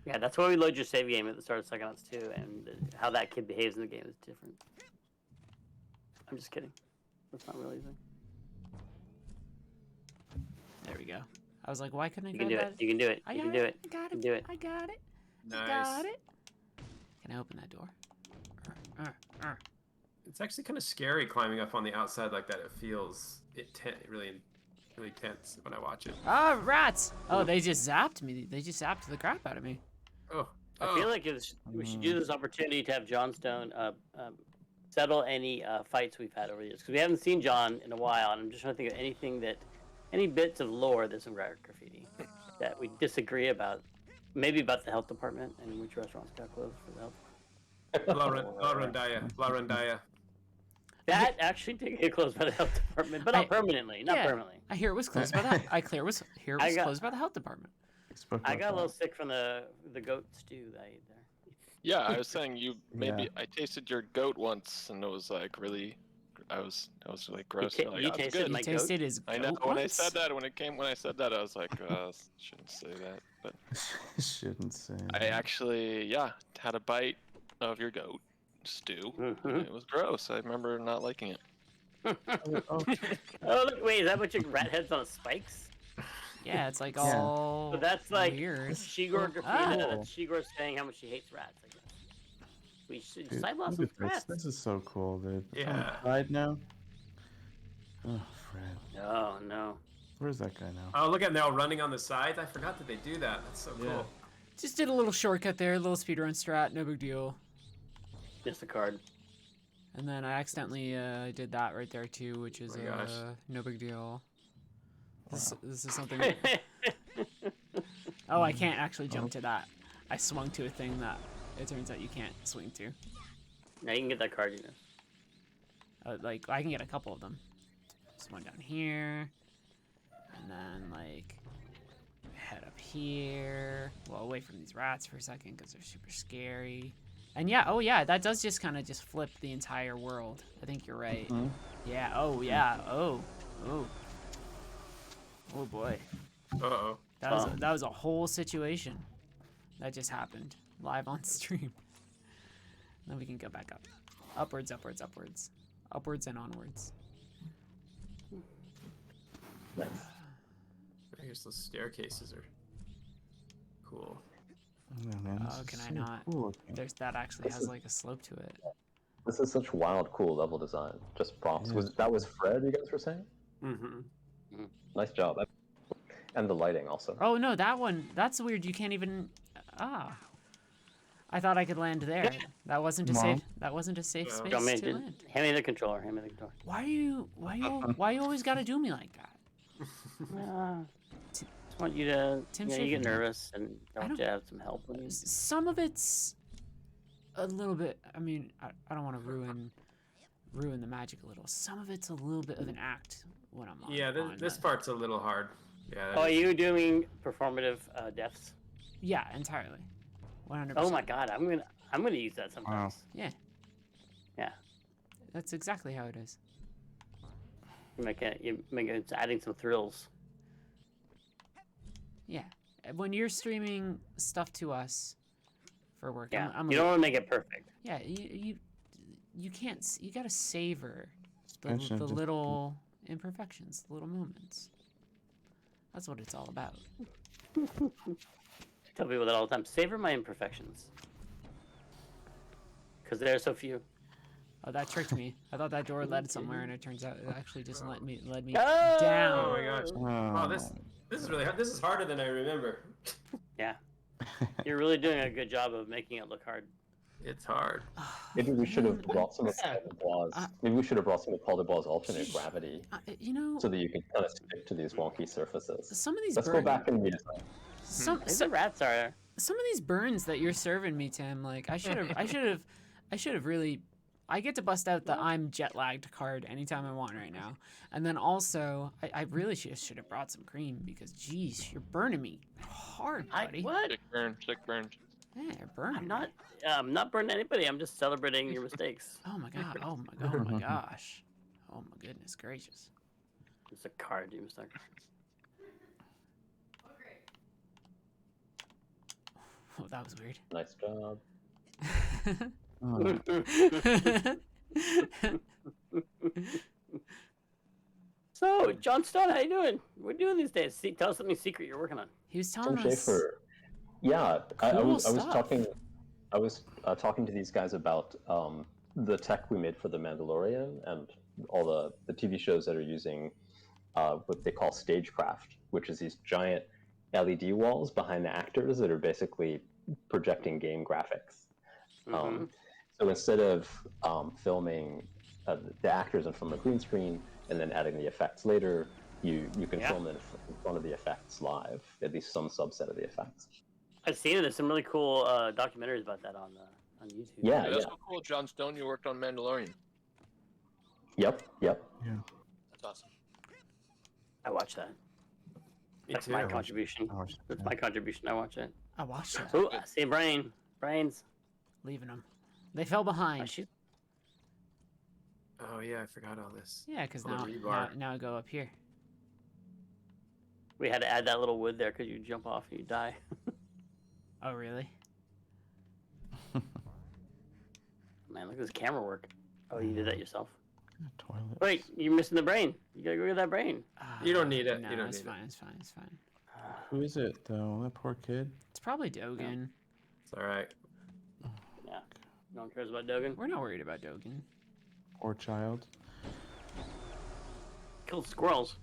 Yeah, that's why we load your save game at the start of Psychonauts 2, and how that kid behaves in the game is different. I'm just kidding. That's not really a thing. There we go. I was like, why couldn't I You grab can do that? it. You can do it. I You got can do it. it. I got You it. can do it. I got it. I Nice. got it. Can I open that door? It's actually kind of scary climbing up on the outside like that. It feels really tense when I watch it. Ah, rats! Oh, they just zapped me. They just zapped the crap out of me. Oh. I feel like we should use this opportunity to have Johnstone settle any fights we've had over the years. Because we haven't seen John in a while, and I'm just trying to think of any bits of lore that's in graffiti that we disagree about. Maybe about the health department and which restaurants got closed for the health. La That actually did get closed by the health department, but not permanently. Not permanently. I hear it was closed by the. It was closed by the health department. I got a little sick from the goat stew that I ate there. Yeah, I was saying I tasted your goat once, and it was like really. I was like gross. You tasted my goat? You tasted his I know. goat When I once? said that, when I said that, I was like, shouldn't say that. But Shouldn't say. I actually, had a bite of your goat stew. And it was gross. I remember not liking it. Oh, look, wait, is that what your rat head's on spikes? Yeah, it's like all. So that's like weird. Shigor Grafina. That's Shigor saying how much she hates rats. I guess. We should Dude, side look some at rats. this is so cool, dude. Yeah. Side now. Oh, Fred. Oh no. Where's that guy now? Oh, look at them all running on the sides. I forgot that they do that. That's so cool. Just did a little shortcut there, a little speedrun strat, no big deal. Just a card. And then I accidentally did that right there too, which is Oh my gosh. no big deal. This is something. Oh, I can't actually jump to that. I swung to a thing that it turns out you can't swing to. Now you can get that card, you know. Like I can get a couple of them. Just one down here, and then like head up here. Well, away from these rats for a second because they're super scary. And yeah, oh yeah, that does just kind of just flip the entire world. I think you're right. Mm-hmm. Yeah. Oh yeah. Oh. Oh. Oh boy. Uh-oh. That was a whole situation that just happened live on stream. Then we can go back up. Upwards, upwards, upwards. Upwards and onwards. I guess those staircases are cool. Yeah, man, Oh, this can is I so not? cool. There's that actually has like a slope to it. This is such wild, cool level design. Just props. Yeah. That was Fred, you guys were saying? Mm-hmm. Nice job. And the lighting also. Oh no, that one. That's weird. You can't even. I thought I could land there. That wasn't a safe. That wasn't a safe space to land. Hand me the controller. Hand me the controller. Why you always gotta do me like that? Just want you to. Tim you Schafer. get nervous and I want you to have some help when you. Some of it's a little bit. I mean, I don't want to ruin the magic a little. Some of it's a little bit of an act when I'm on. Yeah, this part's a little hard. Yeah. Oh, are you doing performative deaths? Yeah, entirely. 100%. Oh my god, I'm gonna use that sometimes. Yeah. Yeah. That's exactly how it is. You make it adding some thrills. Yeah. When you're streaming stuff to us for work, Yeah. I'm you don't want to make it perfect. Yeah, you can't. You gotta savor the Suspension just- little imperfections, the little moments. That's what it's all about. I tell people that all the time. Savor my imperfections, because there are so few. Oh, that tricked me. I thought that door led somewhere, and it turns out it actually just led me Oh! down. Oh my gosh. Oh, this is really hard. This is harder than I remember. Yeah. You're really doing a good job of making it look hard. It's hard. Maybe we should have brought some of Paul Maybe we should have brought some of Paul Dubois' alternate gravity, You know, so that you can kind of stick to these wonky surfaces. some of these Let's go back and redesign. some The rats are. some of these burns that you're serving me, Tim. Like I should have really. I get to bust out the I'm jet lagged card anytime I want right now, and then also I really should have brought some cream because geez, you're burning me hard, buddy. What? Sick burn. Yeah, you're burning. I'm not burning anybody. I'm just celebrating your mistakes. Oh my god. Oh my god. Oh my gosh. Oh my goodness gracious. It's a card, you mistake. Oh, that was weird. Nice job. So, John Stone, how you doing? What are you doing these days? Tell us something secret you're working on. He was telling Tim us. Schafer. Yeah, I Cool was stuff. talking. I was talking to these guys about the tech we made for The Mandalorian and all the TV shows that are using what they call stagecraft, which is these giant LED walls behind the actors that are basically projecting game graphics. So instead of filming the actors in front of a green screen and then adding the effects later, you can film in front of the effects live, at least some subset of the effects. I've seen it. There's some really cool documentaries about that on YouTube. Yeah, That's so cool, John Stone. You worked on Mandalorian. Yep. Yeah. That's awesome. I watched that. That's too. my contribution. That's my contribution. I watched it. I watched it. Ooh, I see brains. Leaving them. They fell behind. Oh yeah, I forgot all this. Yeah, because All the rebar. now I go up here. We had to add that little wood there because you jump off and you die. Oh really? Man, look at this camera work. Oh, you did that yourself. Toilet. Wait, you're missing the brain. You gotta go get that brain. You don't need it. No, You don't it's need fine. it. It's fine. It's fine. Who is it though? That poor kid. It's probably Dogen. It's all right. Yeah. No one cares about Dogen. We're not worried about Dogen. Poor child. Killed squirrels.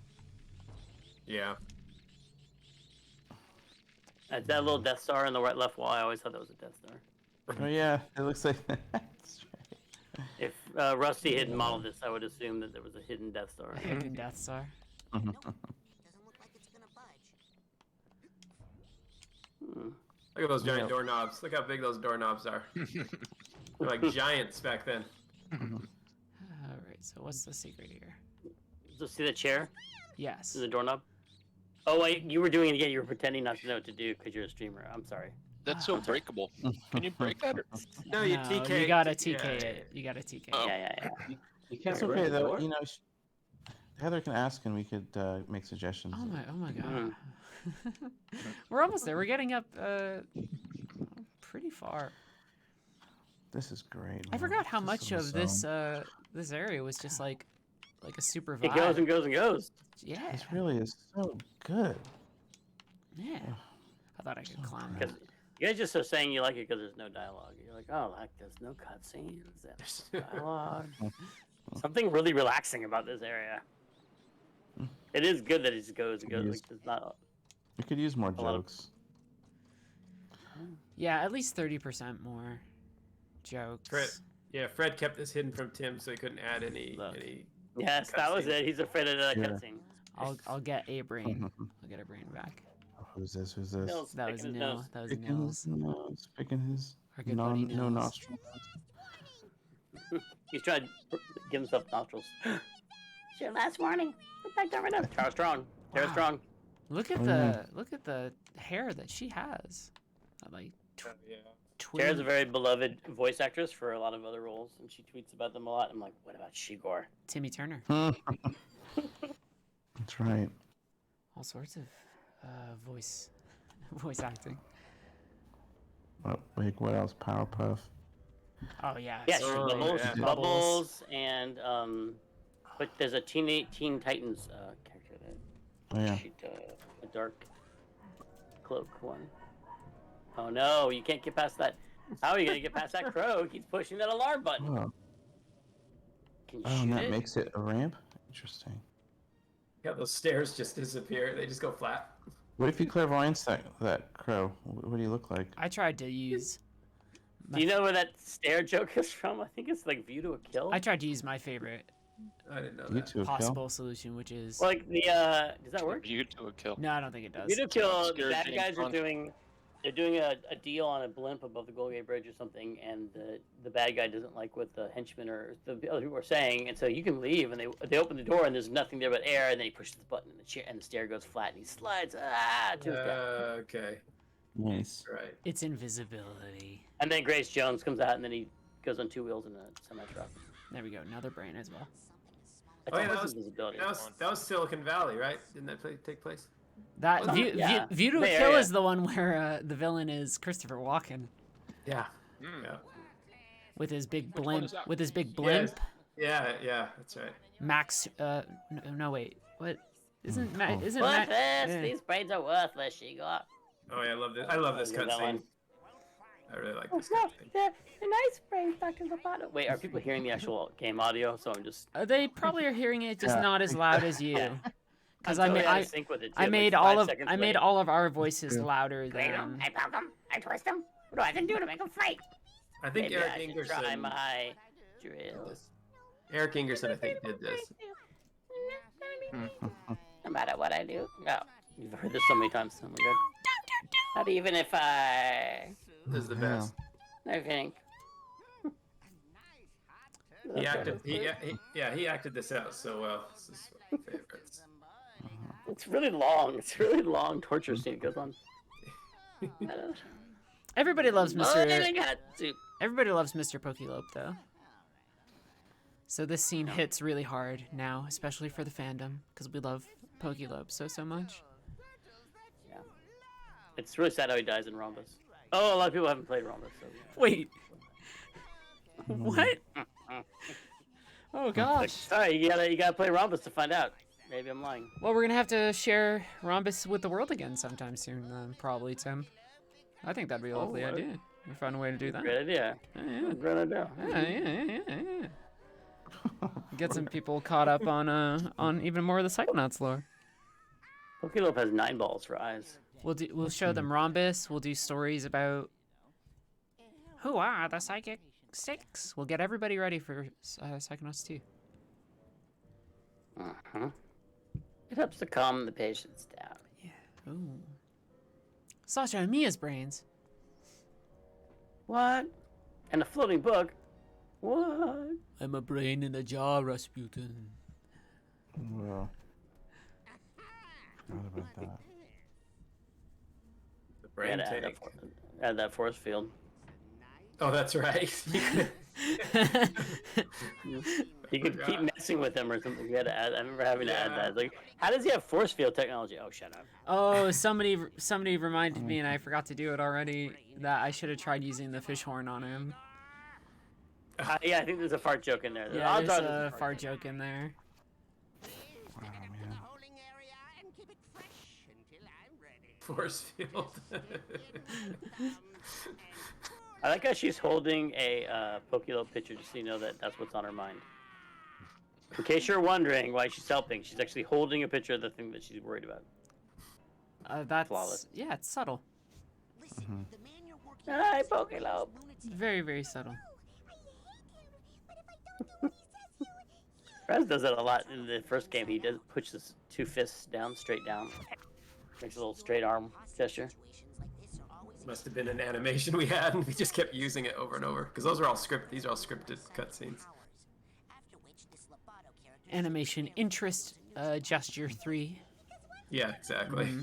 Yeah. That little Death Star in the right left wall. I always thought that was a Death Star. Oh yeah, it looks like that. That's right. If Rusty had modeled this, I would assume that there was a hidden Death Star. Hidden Death Star. Doesn't look like it's gonna budge. Look at those giant doorknobs. Look how big those doorknobs are. They're like giants back then. All right. So what's the secret here? So see the chair? Yes. The doorknob? Oh, wait, you were doing it again. You were pretending not to know what to do because you're a streamer. I'm sorry. That's so breakable. Can you break that? Or... No, you TK. You gotta TK it. You gotta TK. Oh. Yeah. You can't It's okay though. You know, Heather can ask and we could make suggestions. Oh my god. We're almost there. We're getting up pretty far. This is great. I forgot how much of this awesome. This area was just like a super vibe. It goes and goes and goes. Yeah. This really is so good. Yeah. I thought I could climb it. You guys just are saying you like it because there's no dialogue. You're like, oh, like there's no cutscenes, there's no dialogue. Something really relaxing about this area. It is good that it just goes and goes. Like, it's not. You could use more jokes. Yeah, at least 30% more jokes. Fred kept this hidden from Tim so he couldn't add any. Yes, that was it. He's afraid of the cutscene. I'll get a brain. I'll get a brain back. Who's this? Who's this? Nils, That was picking his Nil. nose. That was Picking Nils. his nose. Picking his Our good buddy no Nils. nostril. He's trying to give himself nostrils. It's your last warning. Look back down right now. Tara Strong. Tara Strong. Look at the hair that she has. Like Tara's a very beloved voice actress for a lot of other roles, and she tweets about them a lot. I'm like, what about Shigor? Timmy Turner. That's right. All sorts of voice acting. What else? Powerpuff. Oh yeah. Yes, so- Bubbles, yeah. Bubbles, and but there's a Teen Titans character that Oh yeah. a dark cloak one. Oh no, you can't get past that. How are you gonna get past that crow? He keeps pushing that alarm button. Oh, Can you oh shoot and that it? makes it a ramp? Interesting. Yeah, those stairs just disappear. They just go flat. What if you clairvoyance that crow? What do you look like? I tried to use. Do you know where that stair joke is from? I think it's like View to a Kill. I tried to use my favorite I didn't know View that. to a possible solution, which is. Like the does that work? View to a kill. No, I don't think it does. View to Kill. The Obscure bad James guys are Bond. doing. They're doing a deal on a blimp above the Golden Gate Bridge or something, and the bad guy doesn't like what the henchmen or the other people are saying, and so you can leave, and they open the door, and there's nothing there but air, and then he pushes the button, and the stair goes flat, and he slides to his death. Okay. Nice. Right. It's invisibility. And then Grace Jones comes out, and then he goes on two wheels in a semi-truck. There we go. Another brain as well. Oh yeah, That's invisibility. that was Silicon Valley, right? Didn't that take place? That View to a Bay Kill Area. is the one where the villain is Christopher Walken Yeah. Mm. Yeah. with his big Which one blimp. is that? With his big blimp. Yeah, that's right. Max. No, wait. What? Isn't Max? Isn't Worthless. Max? These brains are worthless, Shigo. Oh yeah, I love this. I love this Oh, that cutscene. one. I really like Oh, this no, cutscene. the nice brains, Dr. Lovato. Wait, are people hearing the actual game audio? So I'm just. They probably are hearing it, just Yeah. not as loud as you. Because I'm totally out of sync with it, too. I I'm made like all 5 of seconds I made late. all of our voices Yeah. louder Grade 'em, than. I poke 'em, I twist 'em. What do I have to do to make 'em fight? I think Maybe Eric I should try Ingerson. my drills. Eric Ingerson, I think, did this. No matter what I do. No. You've heard this so many times, so we're good. Not even if I. This is the Yeah. best. I think. He acted. He acted this out so well. This is one of my favorites. It's really long. It's really long torture scene it goes on. Everybody loves Mr. I got to. Everybody loves Mr. Pokelope though. So this scene hits really hard now, especially for the fandom, because we love Pokelope so much. Yeah. It's really sad how he dies in Rhombus. Oh, a lot of people haven't played Rhombus. So. Wait. What? Oh gosh. Sorry, you gotta play Rhombus to find out. Maybe I'm lying. Well, we're gonna have to share Rhombus with the world again sometime soon, probably, Tim. I think that'd be a lovely idea. We find a way to do that. Great idea. Yeah. Great idea. Yeah. Get some people caught up on even more of the Psychonauts lore. Pokelope has 9 balls for eyes. We'll show them Rhombus. We'll do stories about who are the Psychic Six. We'll get everybody ready for Psychonauts 2. It helps to calm the patients down. Yeah. Ooh. Sasha and Mia's brains. What? And a floating book? What? I'm a brain in a jar, Rasputin. Well, forgot about that. The brain Add take. that force field. Oh, that's right. You could keep messing with him or something. You had to add. I remember having to add that. Like, how does he have force field technology? Oh, shut up. Oh, somebody reminded me, and I forgot to do it already, that I should have tried using the fish horn on him. Yeah, I think there's a fart joke in there. Yeah, there's a fart joke in there. Wow, man. Force field. I like how she's holding a Pokelope picture just so you know that that's what's on her mind. In case you're wondering why she's helping, she's actually holding a picture of the thing that she's worried about. That's flawless. Yeah, it's subtle. Hi, Pokelope. Very, very subtle. Raz does that a lot in the first game. He does push his 2 fists down, straight down. Makes a little straight arm gesture. Must have been an animation we had, and we just kept using it over and over because those are all scripted. These are all scripted cutscenes. Animation interest gesture 3. Yeah, exactly. Mm-hmm.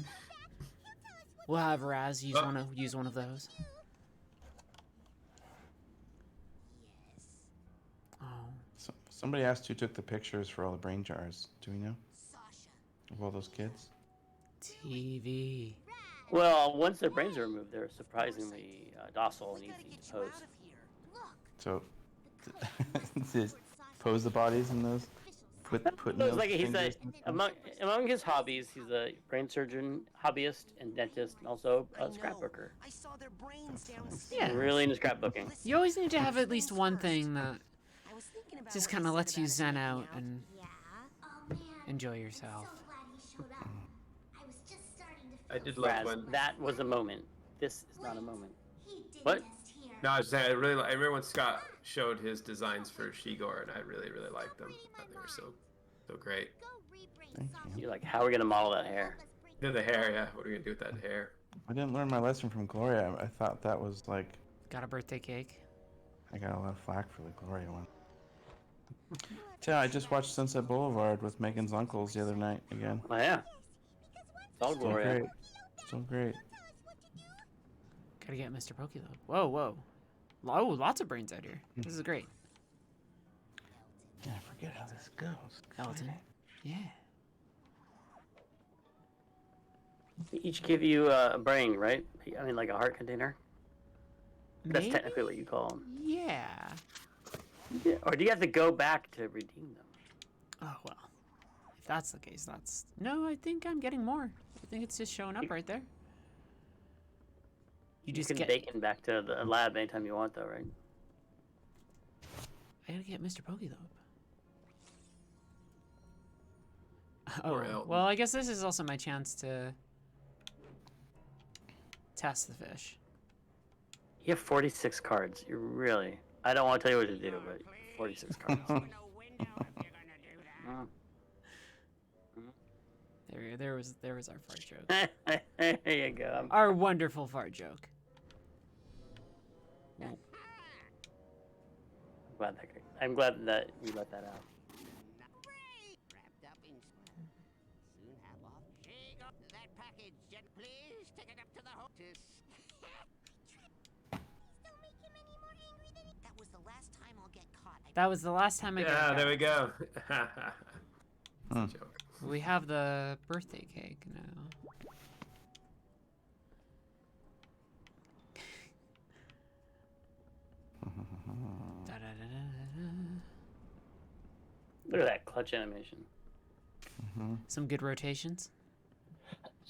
We'll have Raz use one of those. Oh. Somebody asked who took the pictures for all the brain jars. Do we know? Of all those kids? TV. Well, once their brains are removed, they're surprisingly docile and easy to pose. So, just pose the bodies in those? Put It's those like he's fingers in among his hobbies, he's a brain surgeon, hobbyist, and dentist, and also a scrapbooker. I saw their brains downstairs. Yeah. Really into scrapbooking. You always need to have at least one thing that just kind of lets you zen out and enjoy yourself. I did love Raz, when that was a moment. This is not a moment. What? No, I was saying I remember when Scott showed his designs for Shigor, and I really liked them. I thought they were so great. Thank you. You're like, how are we gonna model that hair? The hair, yeah. What are we gonna do with that hair? I didn't learn my lesson from Gloria. I thought that was like... Got a birthday cake. I got a lot of flack for the Gloria one. Yeah, I just watched Sunset Boulevard with Megan's uncles the other night again. Oh yeah. It's all Still Gloria. great. Still great. Gotta get Mr. Pokelope. Whoa. Oh, lots of brains out here. This is great. Yeah, I forget how this goes. Elton. Yeah. They each give you a brain, right? I mean, like a heart container. That's Maybe? technically what you call them. Yeah. Yeah. Or do you have to go back to redeem them? Oh, well. If that's the case, that's... No, I think I'm getting more. I think it's just showing up right there. You just can get... bacon back to the lab anytime you want, though, right? I gotta get Mr. Pokelope. Oh, well, I guess this is also my chance to test the fish. You have 46 cards. You really... I don't want to tell you what to do, but 46 cards. There was our fart joke. There you go. Our wonderful fart joke. I'm glad that you let that out. Wrapped up in soon have off. That package, please take it up to the hostess. That was the last time I'll get caught. That was the last time I got Yeah, caught. there we go. Joke. We have the birthday cake now. Look at that clutch animation. Some good rotations.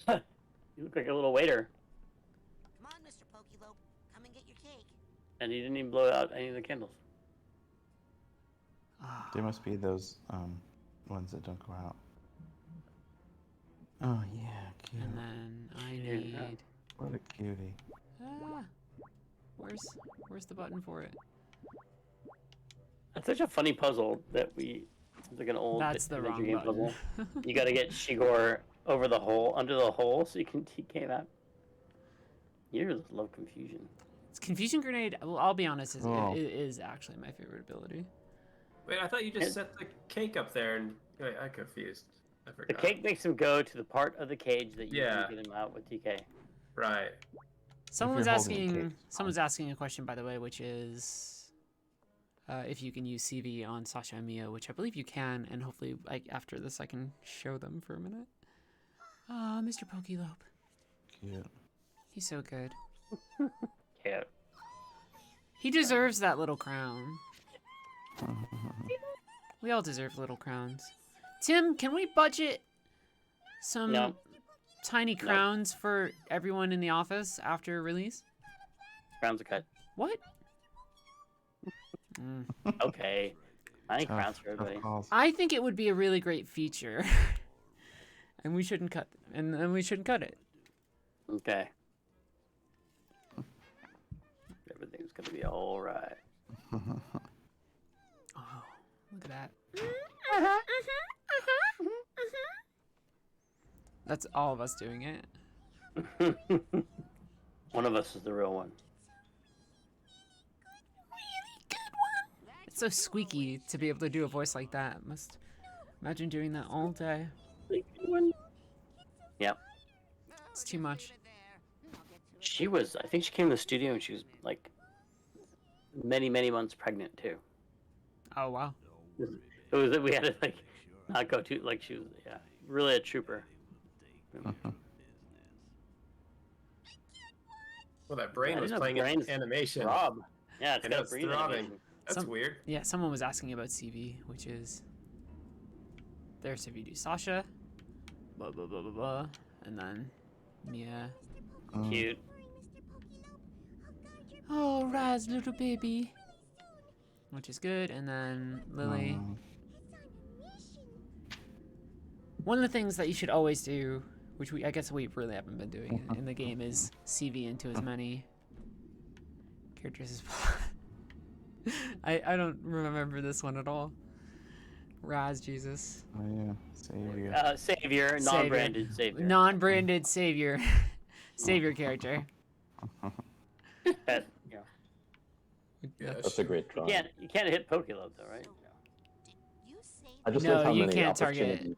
You look like a little waiter. Come on, Mr. Pokelope. Come and get your cake. And you didn't even blow out any of the candles. They must be those ones that don't go out. Oh yeah, cute. And then I need... What a cutie. Where's the button for it? That's such a funny puzzle that we... It's like an old That's the wrong game button. puzzle. You gotta get Shigor over the hole, under the hole, so you can TK that. You just love confusion. It's Confusion Grenade, well, I'll be honest, is actually my favorite ability. Wait, I thought you just set the cake up there and... Wait, I'm confused. I forgot. The cake makes him go to the part of the cage that you can get him out with TK. Right. Someone's asking a question, by the way, which is if you can use CV on Sasha and Mia, which I believe you can, and hopefully after this I can show them for a minute. Ah, Mr. Pokelope. Cute. He's so good. Cute. He deserves that little crown. We all deserve little crowns. Tim, can we budget some tiny crowns for everyone in the office after release? Crowns are cut. What? Okay. Tiny crowns for everybody. I think it would be a really great feature. And we shouldn't cut we shouldn't cut it. Okay. Everything's gonna be alright. Oh, look at that. That's all of us doing it. One of us is the real one. It's so squeaky to be able to do a voice like that. Must imagine doing that all day. Yep. It's too much. She was, I think she came to the studio and she was like many, many months pregnant too. Oh, wow. It was, we had to like not go too, like she was, really a trooper. Well, that brain was playing its animation. Rob. Yeah, it's and got a it's breathe throbbing. animation. That's weird. Yeah, someone was asking about CV, which is there's if you do Sasha, blah blah blah blah blah, and then Mia. Cute. Oh, Raz, little baby. Which is good, and then Lily. One of the things that you should always do, which I guess we really haven't been doing in the game, is CV into as many characters as possible. I don't remember this one at all. Raz, Jesus. Oh yeah, Savior. Savior, non-branded Savior. Non-branded Savior. Savior character. That, That's a great drawing. You can't hit Pokelope though, right? I just love how you many can't target it. opportunities-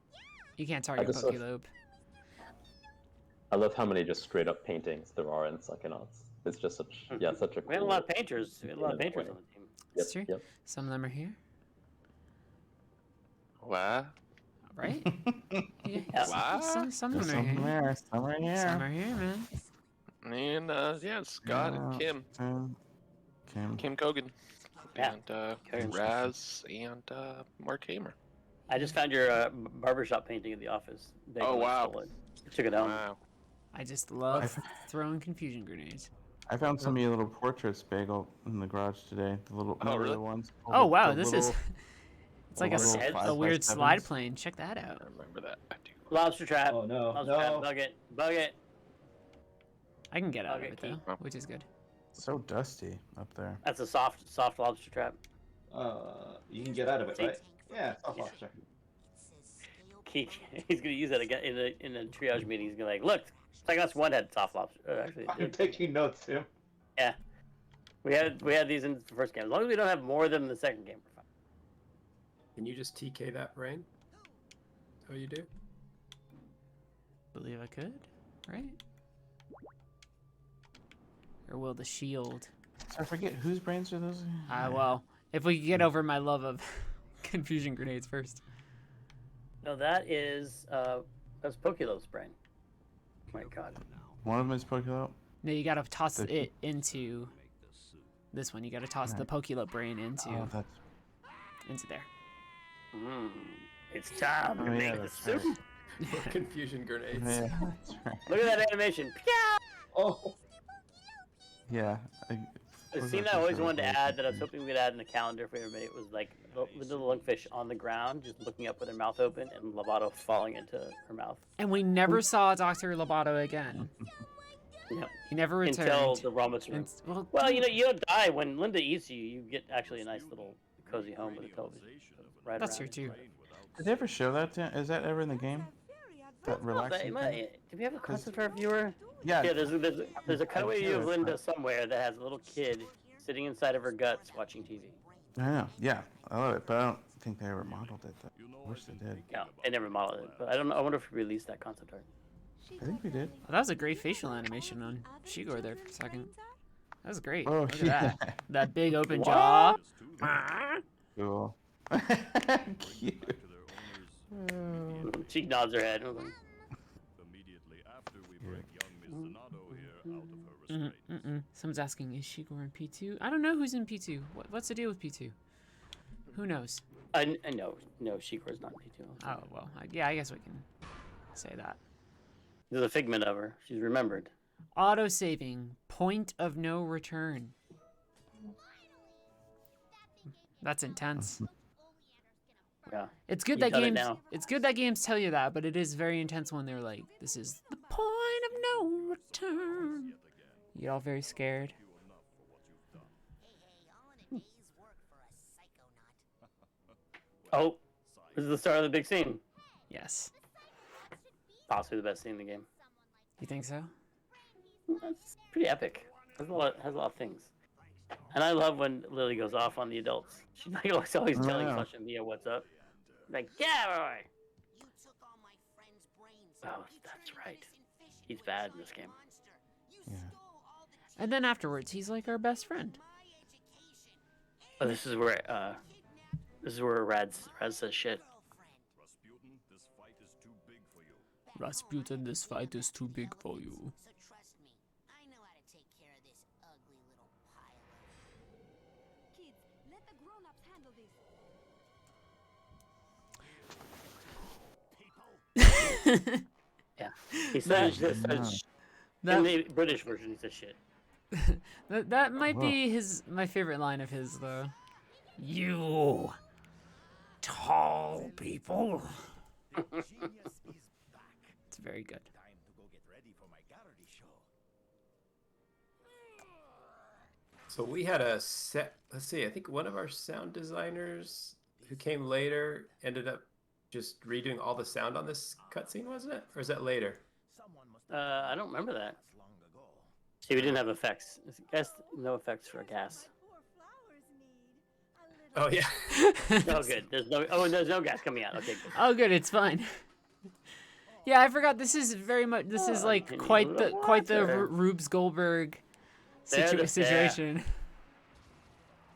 You can't target just love- Pokelope. I love how many just straight up paintings there are in Psychonauts. It's just such such a cool. We had a lot of painters. We had a lot of painters on the team. It's true. Some of them are here. What? Right? Yeah, What? some There's are something here. there. Some are here. Some are here, man. And yeah, Scott and Kim. Kim Kogan. Yeah. And Raz and Mark Hamer. I just found your barbershop painting in the office. Bagel, Oh, I wow. stole it. Took it home. Wow. I just love throwing confusion grenades. I found some of your little portraits, Bagel, in the garage today. The little really? ones. Oh wow, The this little- is it's like a, little a 5x7s. weird slide plane. Check that out. I remember that. I do. Lobster trap. Oh no, Lobster no. trap. Bug it. Bug it. I can get out Okay, of it though, which is good. So dusty up there. That's a soft lobster trap. You can get out of it, right? Yeah, soft lobster. He's gonna use that again in a triage meeting. He's gonna be like, look, Psychonauts 1 had soft lobster. Actually, it I'm did. taking notes, Tim. Yeah. We had these in the first game. As long as we don't have more than the second game, we're fine. Can you just TK that, Rain? That's what you do? Believe I could, right? Or will the shield? So I forget whose brains are those? Well, if we could get over my love of confusion grenades first. No, that's Pokelove's brain. Oh my god. One of them is Pokelo. No, you gotta toss it into this one. You gotta toss the Pokelo brain into there. It's time to make the soup. Confusion grenades. Yeah, that's right. Look at that animation. Oh. Yeah. A scene I always wanted to add that I was hoping we could add in the calendar for everybody was like the little lungfish on the ground, just looking up with her mouth open, and Lovato falling into her mouth. And we never saw Dr. Lobato again. Yep. He never returned. Until the Romus room. Well, you know, you don't die. When Linda eats you, you get actually a nice little cozy home with a television. Right That's around true too. Did they ever show that? Is that ever in the game? That relaxing thing? Do we have a concept art viewer? Yeah. Yeah, there's a cutaway view of Linda somewhere that has a little kid sitting inside of her guts watching TV. I know. Yeah, I love it, but I don't think they ever modeled it. I wish they did. No, they never modeled it. But I don't know. I wonder if we released that concept art. I think we did. Well, that was a great facial animation on Shigor there for a second. That was great. Oh, Look at yeah. that. That big open jaw. Cool. Cute. She nods her head. Someone's asking, is Shigor in P2? I don't know who's in P2. What's the deal with P2? Who knows? No, Shigor's not in P2. Oh, well, yeah, I guess we can say that. There's a figment of her. She's remembered. Auto-saving. Point of no return. That's intense. Yeah. It's good that games tell you that, but it is very intense when they're like, this is the point of no return. You get all very scared. Oh, this is the start of the big scene. Yes. Possibly the best scene in the game. You think so? It's pretty epic. Has a lot of things. And I love when Lily goes off on the adults. She's like always telling Flush and Mia what's up. Like, yeah, boy. Oh, that's right. He's bad in this game. Yeah. And then afterwards, he's like our best friend. Oh, this is where Raz says shit. Rasputin, this fight is too big for you. So trust me, I know how to take care of this ugly little pile of... Kids, let the grown-ups handle this. Yeah. He says in the British version, he says shit. that might be my favorite line of his, though. You tall people. It's very good. Time to go get ready for my gallery show. So we had a set. Let's see. I think one of our sound designers who came later ended up just redoing all the sound on this cutscene, wasn't it? Or is that later? I don't remember that. See, we didn't have effects. Guess no effects for gas. Oh yeah. Oh good. There's no gas coming out. Okay. Good. Oh good, it's fine. Yeah, I forgot. This is very much. This is like quite the Rubes Goldberg situation.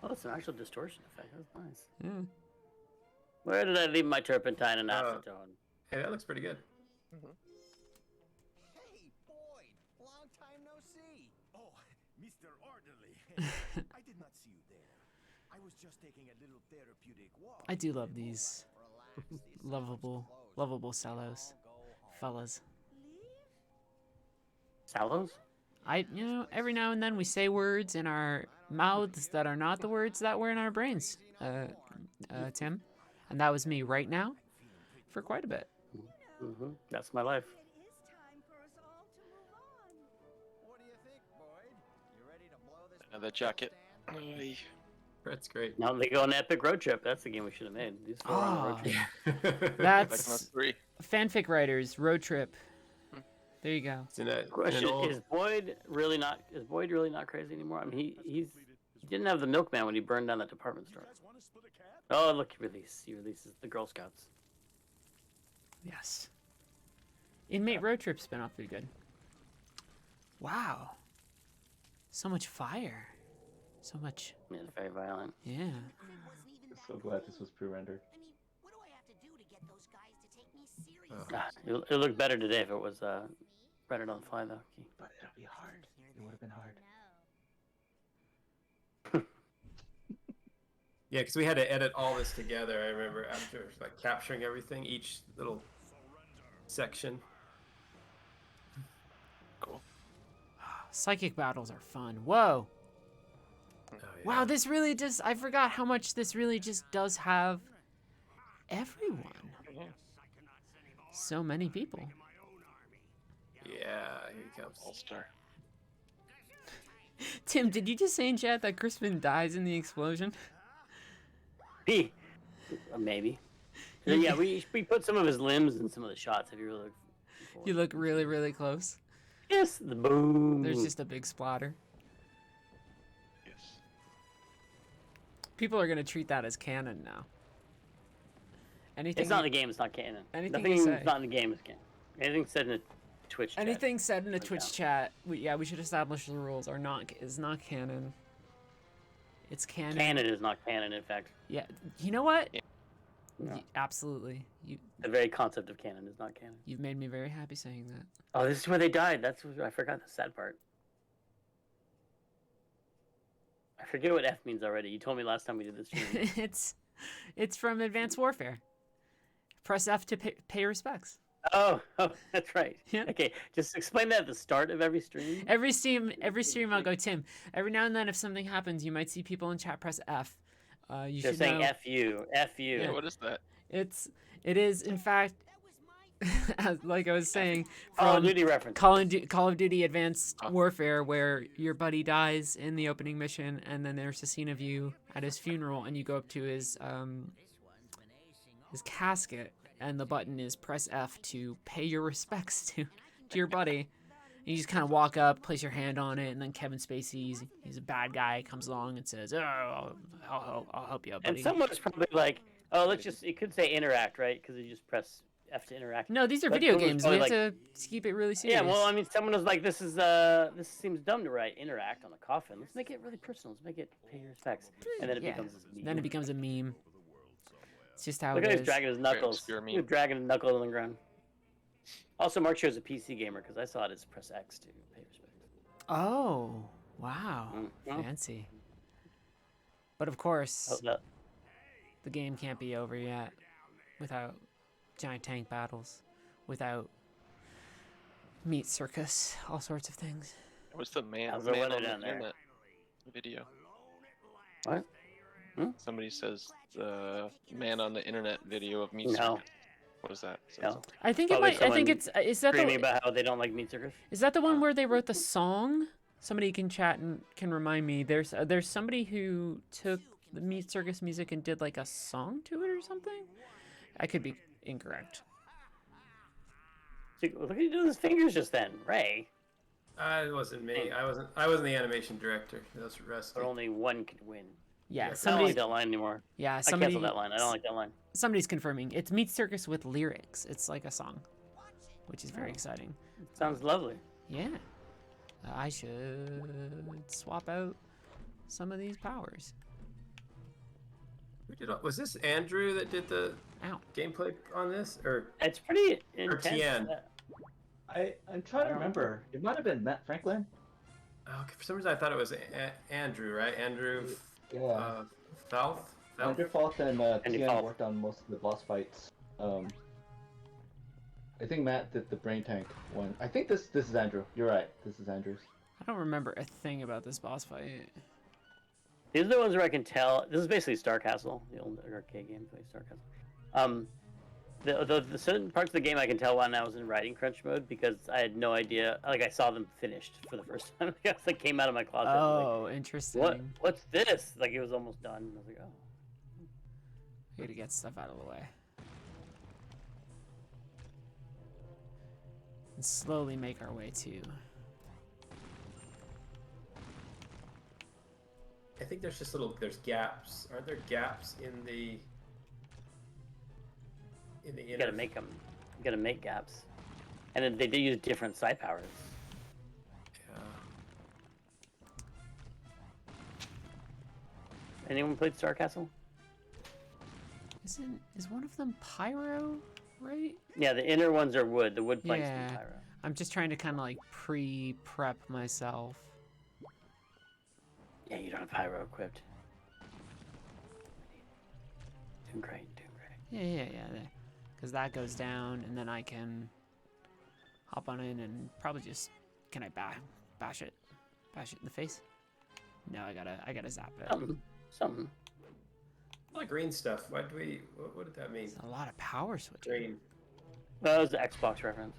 Oh, it's an actual distortion effect. That's nice. Yeah. Where did I leave my turpentine and acetone? Hey, that looks pretty good. Hey, Boyd! Long time no see. Oh, Mr. Orderly. I did not see you there. I was just taking a little therapeutic walk. I do love these lovable sallows, fellas. Sallows? Every now and then we say words in our mouths that are not the words that were in our brains, Tim. And that was me right now for quite a bit. That's my life. Another jacket. That's great. Now they go on an epic road trip. That's the game we should have made. These four on a road trip. That's fanfic writers road trip. There you go. Question: Is Boyd really not crazy anymore? I mean, he didn't have the milkman when he burned down that department store. Oh, look, he releases the Girl Scouts. Yes. Inmate road trip spinoff would be good. Wow. So much fire. So much. Yeah, it's very violent. Yeah. I'm so glad this was pre-rendered. It looked better today if it was rendered on the fly, though. But it'll be hard. It would have been hard. Yeah, because we had to edit all this together. I remember after like capturing everything, each little section. Cool. Psychic battles are fun. Whoa. Oh, yeah. Wow, this really just, I forgot how much this really just does have everyone. So many people. Yeah, here he comes. All-star. Tim, did you just say in chat that Crispin dies in the explosion? Maybe. Yeah, we put some of his limbs in some of the shots. If you really look. You look really, really close. Yes, the boom. There's just a big splatter. Yes. People are gonna treat that as canon now. Anything. It's not in the game. It's not canon. Anything Nothing you say. not in the game is canon. Anything said in a Twitch chat. Anything said in a Twitch chat. We should establish the rules. Is not canon. It's canon. Canon is not canon, in fact. Yeah. You know what? Yeah. No. Absolutely. The very concept of canon is not canon. You've made me very happy saying that. Oh, this is where they died. I forgot the sad part. I forget what F means already. You told me last time we did this stream. It's from Advanced Warfare. Press F to pay respects. Oh, that's right. Yeah. Okay, just explain that at the start of every stream. Every stream I'll go, Tim. Every now and then, if something happens, you might see people in chat press F. You They're should saying know. F you. Yeah, what is that? It is in fact, like I was saying, from Call of Duty reference. Call of Duty Advanced Warfare, where your buddy dies in the opening mission, and then there's a scene of you at his funeral, and you go up to his casket, and the button is press F to pay your respects to your buddy. And you just kind of walk up, place your hand on it, and then Kevin Spacey, he's a bad guy, comes along and says, "Oh, I'll help you out, buddy." And someone's probably like, "Oh, it could say interact, right? Because you just press F to interact." No, these are video games. We have to keep it really serious. Yeah, well, I mean, someone was like, "This seems dumb to write interact on a coffin. Let's make it really personal. Let's make it pay your respects." And then it becomes this meme. Then it becomes a meme. It's just how Look it at is. his dragging his knuckles. He's dragging his knuckles on the ground. Also, Mark Show's a PC gamer because I saw it as press X to pay respects. Oh, wow. Fancy. But of course, the game can't be over yet without giant tank battles, without meat circus, all sorts of things. What's the man How's the on weather the down there? internet video? What? Somebody says the man on the internet video of me. No. What is that? No. I think it might. I think it's. Is that screaming the? about how they don't like meat circus? Is that the one where they wrote the song? Somebody can chat and can remind me. There's somebody who took the meat circus music and did like a song to it or something. I could be incorrect. Look at you doing his fingers just then, Ray. It wasn't me. I wasn't the animation director. That's Rusty. But only one could win. Yeah, I don't somebody. like that line anymore. Yeah, I somebody. canceled that line. I don't like that line. Somebody's confirming. It's meat circus with lyrics. It's like a song, which is very exciting. Sounds lovely. Yeah. I should swap out some of these powers. Was this Andrew that did the gameplay on this, or it's pretty or intense. Tien? I'm trying to remember. It might have been Matt Franklin. Okay, for some reason I thought it was Andrew, right? Andrew. Yeah. Falth. Andrew Falth and Tien worked on most of the boss fights. I think Matt did the brain tank one. I think this is Andrew. You're right. This is Andrew's. I don't remember a thing about this boss fight. These are the ones where I can tell. This is basically Star Castle, the old arcade game, Star Castle. The certain parts of the game I can tell when I was in writing crunch mode because I had no idea. Like I saw them finished for the first time. I was like came out of my closet. Oh, like, interesting. What's this? Like it was almost done. I was like, oh. I gotta get stuff out of the way. And slowly make our way to. I think there's just there's gaps. Aren't there gaps in the inner? You gotta make them. You gotta make gaps, and then they do use different side powers. Yeah. Anyone played Star Castle? Is one of them pyro, right? Yeah, the inner ones are wood. The wood planks Yeah. do pyro. I'm just trying to kind of like pre-prep myself. Yeah, you don't have pyro equipped. Doing great, doing great. Yeah. Because that goes down, and then I can hop on in and probably just can I bash it in the face? No, I gotta zap it. Something. All the green stuff. What did that mean? It's a lot of power switching. Green. That was the Xbox reference.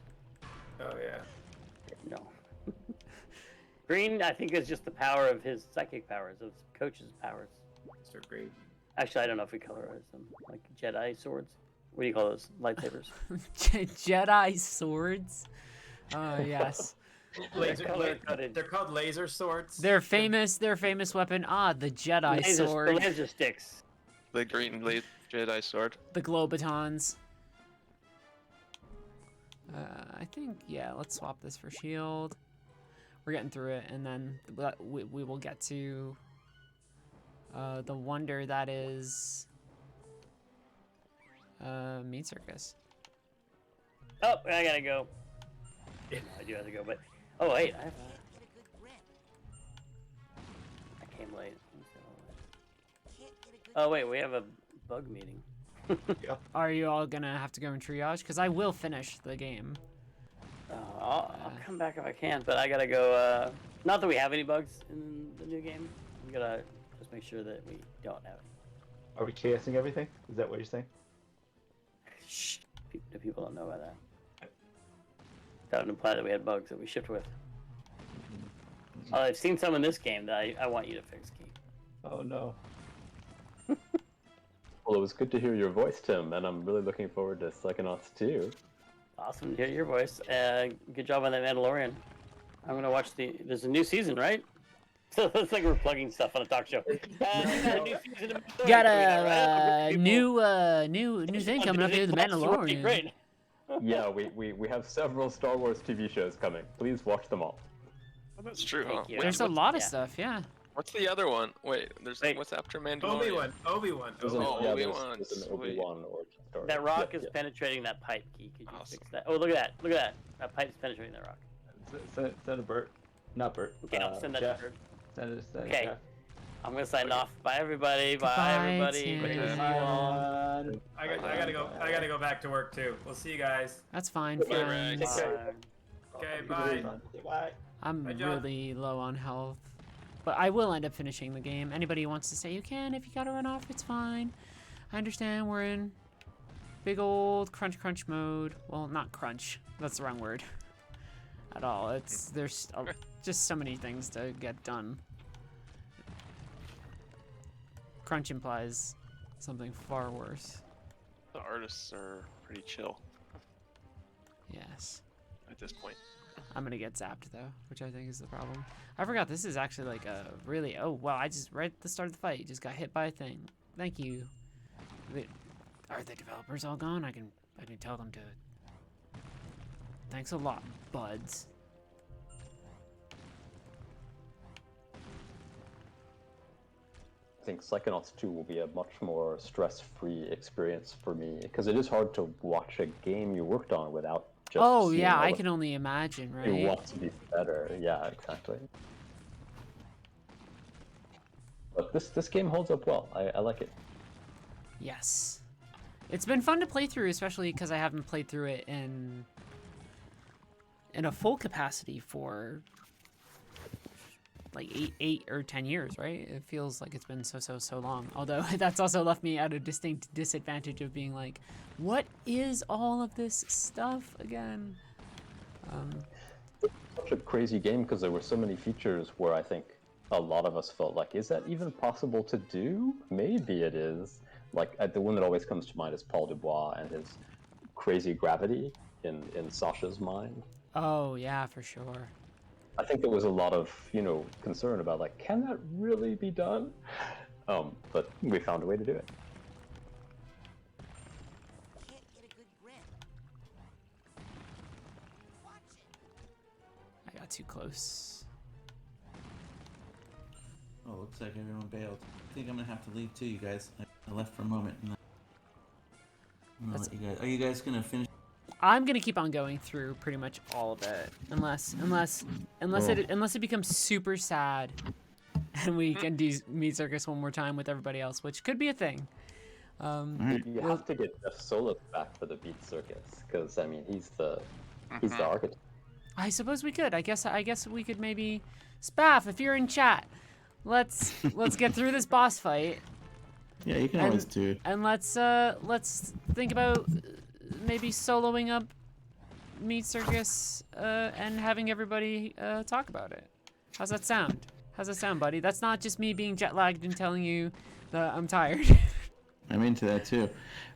Oh yeah. No. Green, I think, is just the power of his psychic powers, of Coach's powers. Mr. Green. Actually, I don't know if we colorize them. Like Jedi swords. What do you call those? Lightsabers. Jedi swords. Yes. They're called laser swords. Their famous weapon. The Jedi sword. The laser sticks. The green Jedi sword. The Globatons. I think, yeah, let's swap this for shield. We're getting through it, and then we will get to the wonder that is Mean Circus. Oh, I gotta go. I do have to go, but oh wait, I came late. Oh wait, we have a bug meeting. Are you all gonna have to go in triage? Because I will finish the game. I'll come back if I can, but I gotta go. Not that we have any bugs in the new game. I'm gonna just make sure that we don't have. Are we chasing everything? Is that what you're saying? Shh. The people don't know about that. That would imply that we had bugs that we shipped with. I've seen some in this game that I want you to fix, Keith. Oh no. Well, it was good to hear your voice, Tim, and I'm really looking forward to Psychonauts 2. Awesome to hear your voice. Good job on that Mandalorian. I'm gonna watch there's a new season, right? So it's like we're plugging stuff on a talk show. Got a new thing coming up here, The Mandalorian. Great. Yeah, we have several Star Wars TV shows coming. Please watch them all. Oh, that's true. Huh? Wait, There's a lot of stuff, yeah. What's the other one? Wait, what's after Mandalorian? Obi-Wan. There's Obi-Wan. an Obi-Wan origin story. That rock Yep, is yep. penetrating that pipe, Key. Could you fix that? Oh, look at that. Look at that. That pipe's penetrating that rock. Send a Bert. Not Bert. Okay, I'll send that Jeff. to Bert. Send it. Okay. Jeff. I'm gonna sign off. Bye, everybody. Goodbye, Bye, everybody. Tim. Great to see you all. I gotta go back to work too. We'll see you guys. That's fine, Bye, friends. Rex. Okay, bye. Bye. I'm Bye, John. really low on health. But I will end up finishing the game. Anybody who wants to say you can, if you gotta run off, it's fine. I understand we're in big old crunch mode. Well, not crunch. That's the wrong word. At all. There's just so many things to get done. Crunch implies something far worse. The artists are pretty chill Yes. at this point. I'm gonna get zapped though, which I think is the problem. I forgot this is actually like a really. Oh wow! I just right at the start of the fight just got hit by a thing. Thank you. Are the developers all gone? I can tell them to. Thanks a lot, buds. think Psychonauts 2 will be a much more stress-free experience for me, because it is hard to watch a game you worked on without just Oh seeing yeah, all I the can only imagine, you right? want to be better. Yeah, exactly. But this game holds up well. I like it. Yes. It's been fun to play through, especially because I haven't played through it in a full capacity for like 8 or 10 years, right? It feels like it's been so long. Although that's also left me at a distinct disadvantage of being like, what is all of this stuff again? Such a crazy game because there were so many features where I think a lot of us felt like, is that even possible to do? Maybe it is. Like the one that always comes to mind is Paul Dubois and his crazy gravity in Sasha's mind. Oh yeah, for sure. I think there was a lot of, concern about like, can that really be done? But we found a way to do it. Can't get a good grip. Watch it. I got too close. Oh, looks like everyone bailed. I think I'm gonna have to leave too, you guys. I left for a moment. And I'm gonna let you guys. Are you guys gonna finish? I'm gonna keep on going through pretty much all of it, unless it becomes super sad, and we can do Meat Circus one more time with everybody else, which could be a thing. You have to get Jeff Solis back for the Beat Circus, because I mean he's the architect. I suppose we could. I guess we could maybe. Spaff, if you're in chat, let's get through this boss fight. Yeah, you can always do. And let's think about maybe soloing up Meat Circus and having everybody talk about it. How's that sound? How's that sound, buddy? That's not just me being jet lagged and telling you that I'm tired. I'm into that too.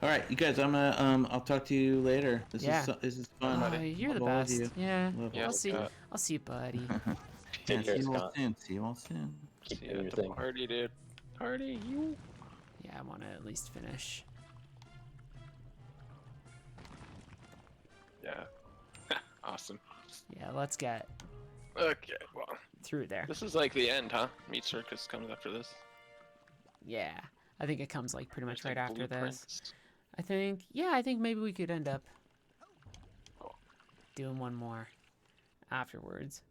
All right, you guys. I'm gonna. I'll talk to you later. This is fun. You're the Love best. you. Yeah. Love I'll you. see you, buddy. Yeah, see you all soon. See you all soon. See you at the party, dude. Party, you. Yeah, I want to at least finish. Yeah. Awesome. Yeah, let's get Okay, well. through there. This is like the end, huh? Meat Circus comes after this. Yeah, I think it comes like pretty much There's, right like, after this. blueprints. I think maybe we could end up doing one more afterwards.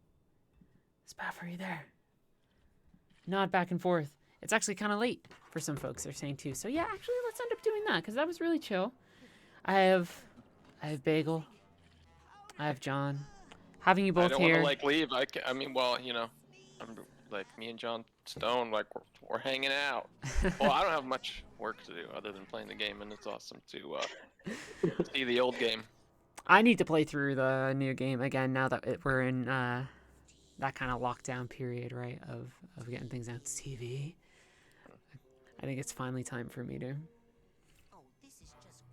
Spaff, are you there? Nod back and forth. It's actually kind of late for some folks, they're saying too. So yeah, actually, let's end up doing that because that was really chill. I have Bagel. I have John. Having you both I don't here. want to leave. I mean, well, I'm like me and John Stone, like we're hanging out. Well, I don't have much work to do other than playing the game, and it's awesome to see the old game. I need to play through the new game again now that we're in that kind of lockdown period, right? Of getting things out to TV. I think it's finally time for me to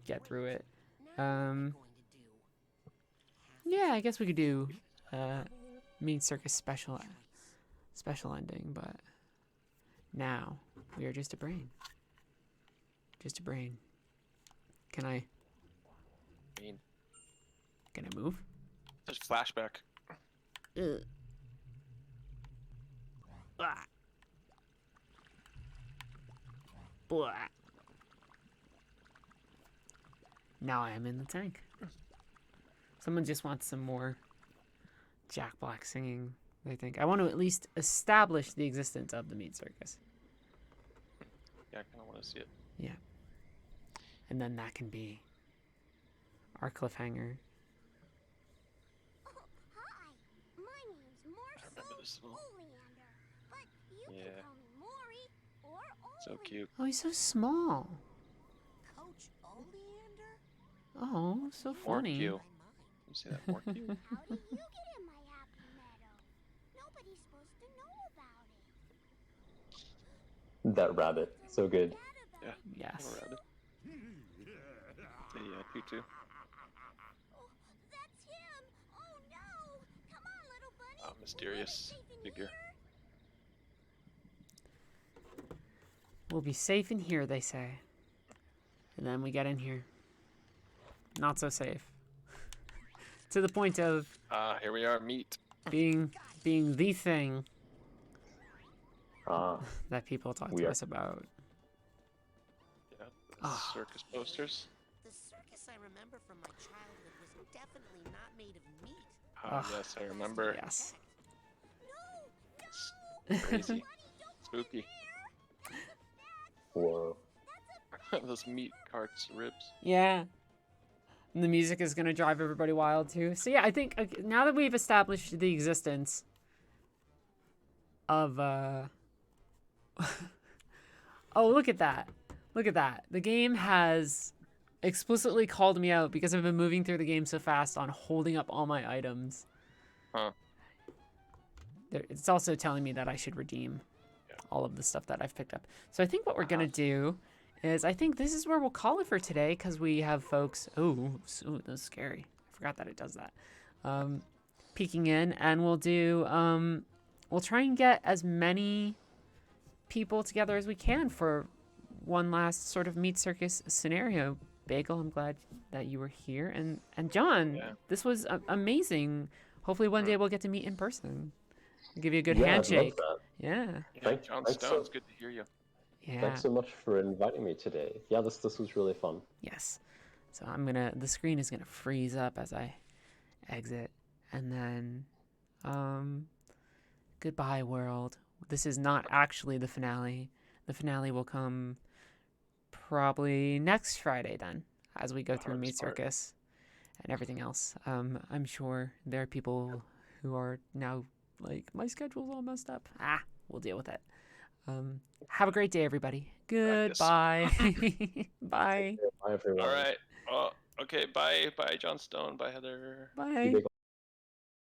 get through it. Yeah, I guess we could do Meat Circus special ending, but now we are just a brain. Just a brain. Can I move? There's flashback. Ugh. Blah. Blah. Now I am in the tank. Someone just wants some more Jack Black singing, they think. I want to at least establish the existence of the Meat Circus. Yeah, I kind of want to see it. Yeah. And then that can be our cliffhanger. Hi, my name's I remember this one. Oleander, but you Yeah. can call me Maury or So cute. Oh, he's so small. Coach Oleander? Oh, so funny. More cute. You see that? More cute. How did you get in my happy meadow? Nobody's supposed to know about it. That rabbit, so good. Yeah. Yes. More rabbit. Yeah, you too. Oh, that's him! Oh no! Come on, little bunny! Mysterious figure. We'll be safe in here, they say. And then we get in here. Not so safe. To the point of Here we are, meat. being the thing. that people talk We to are- us about. Yeah, Ah. circus posters. The circus I remember from my childhood was definitely not made of meat. Oh, yes, I remember. Yes. It's crazy. Spooky. Whoa. Those meat carts, ribs. Yeah. And the music is going to drive everybody wild too. So yeah, I think now that we've established the existence of oh, look at that. Look at that. The game has explicitly called me out because I've been moving through the game so fast on holding up all my items. Huh. It's also telling me that I should redeem all of the stuff that I've picked up. So I think what we're going to do is I think this is where we'll call it for today because we have folks... Oh, that's scary. I forgot that it does that. Peeking in, and we'll do... we'll try and get as many people together as we can for one last sort of meat circus scenario. Bagel, I'm glad that you were here. And John, this was amazing. Hopefully one day we'll get to meet in person. I'll give you a good handshake. Yeah. John Thanks Stone, it's good to hear you. Yeah. Thanks so much for inviting me today. Yeah, this was really fun. Yes. So the screen is gonna freeze up as I exit, and then, goodbye world. This is not actually the finale. The finale will come probably next Friday then, as we go through Meat Circus and everything else. I'm sure there are people who are now like, my schedule's all messed up. We'll deal with it. Have a great day, everybody. Goodbye. Bye. Bye, everyone. All right. Oh, okay. Bye, John Stone. Bye, Heather. Bye.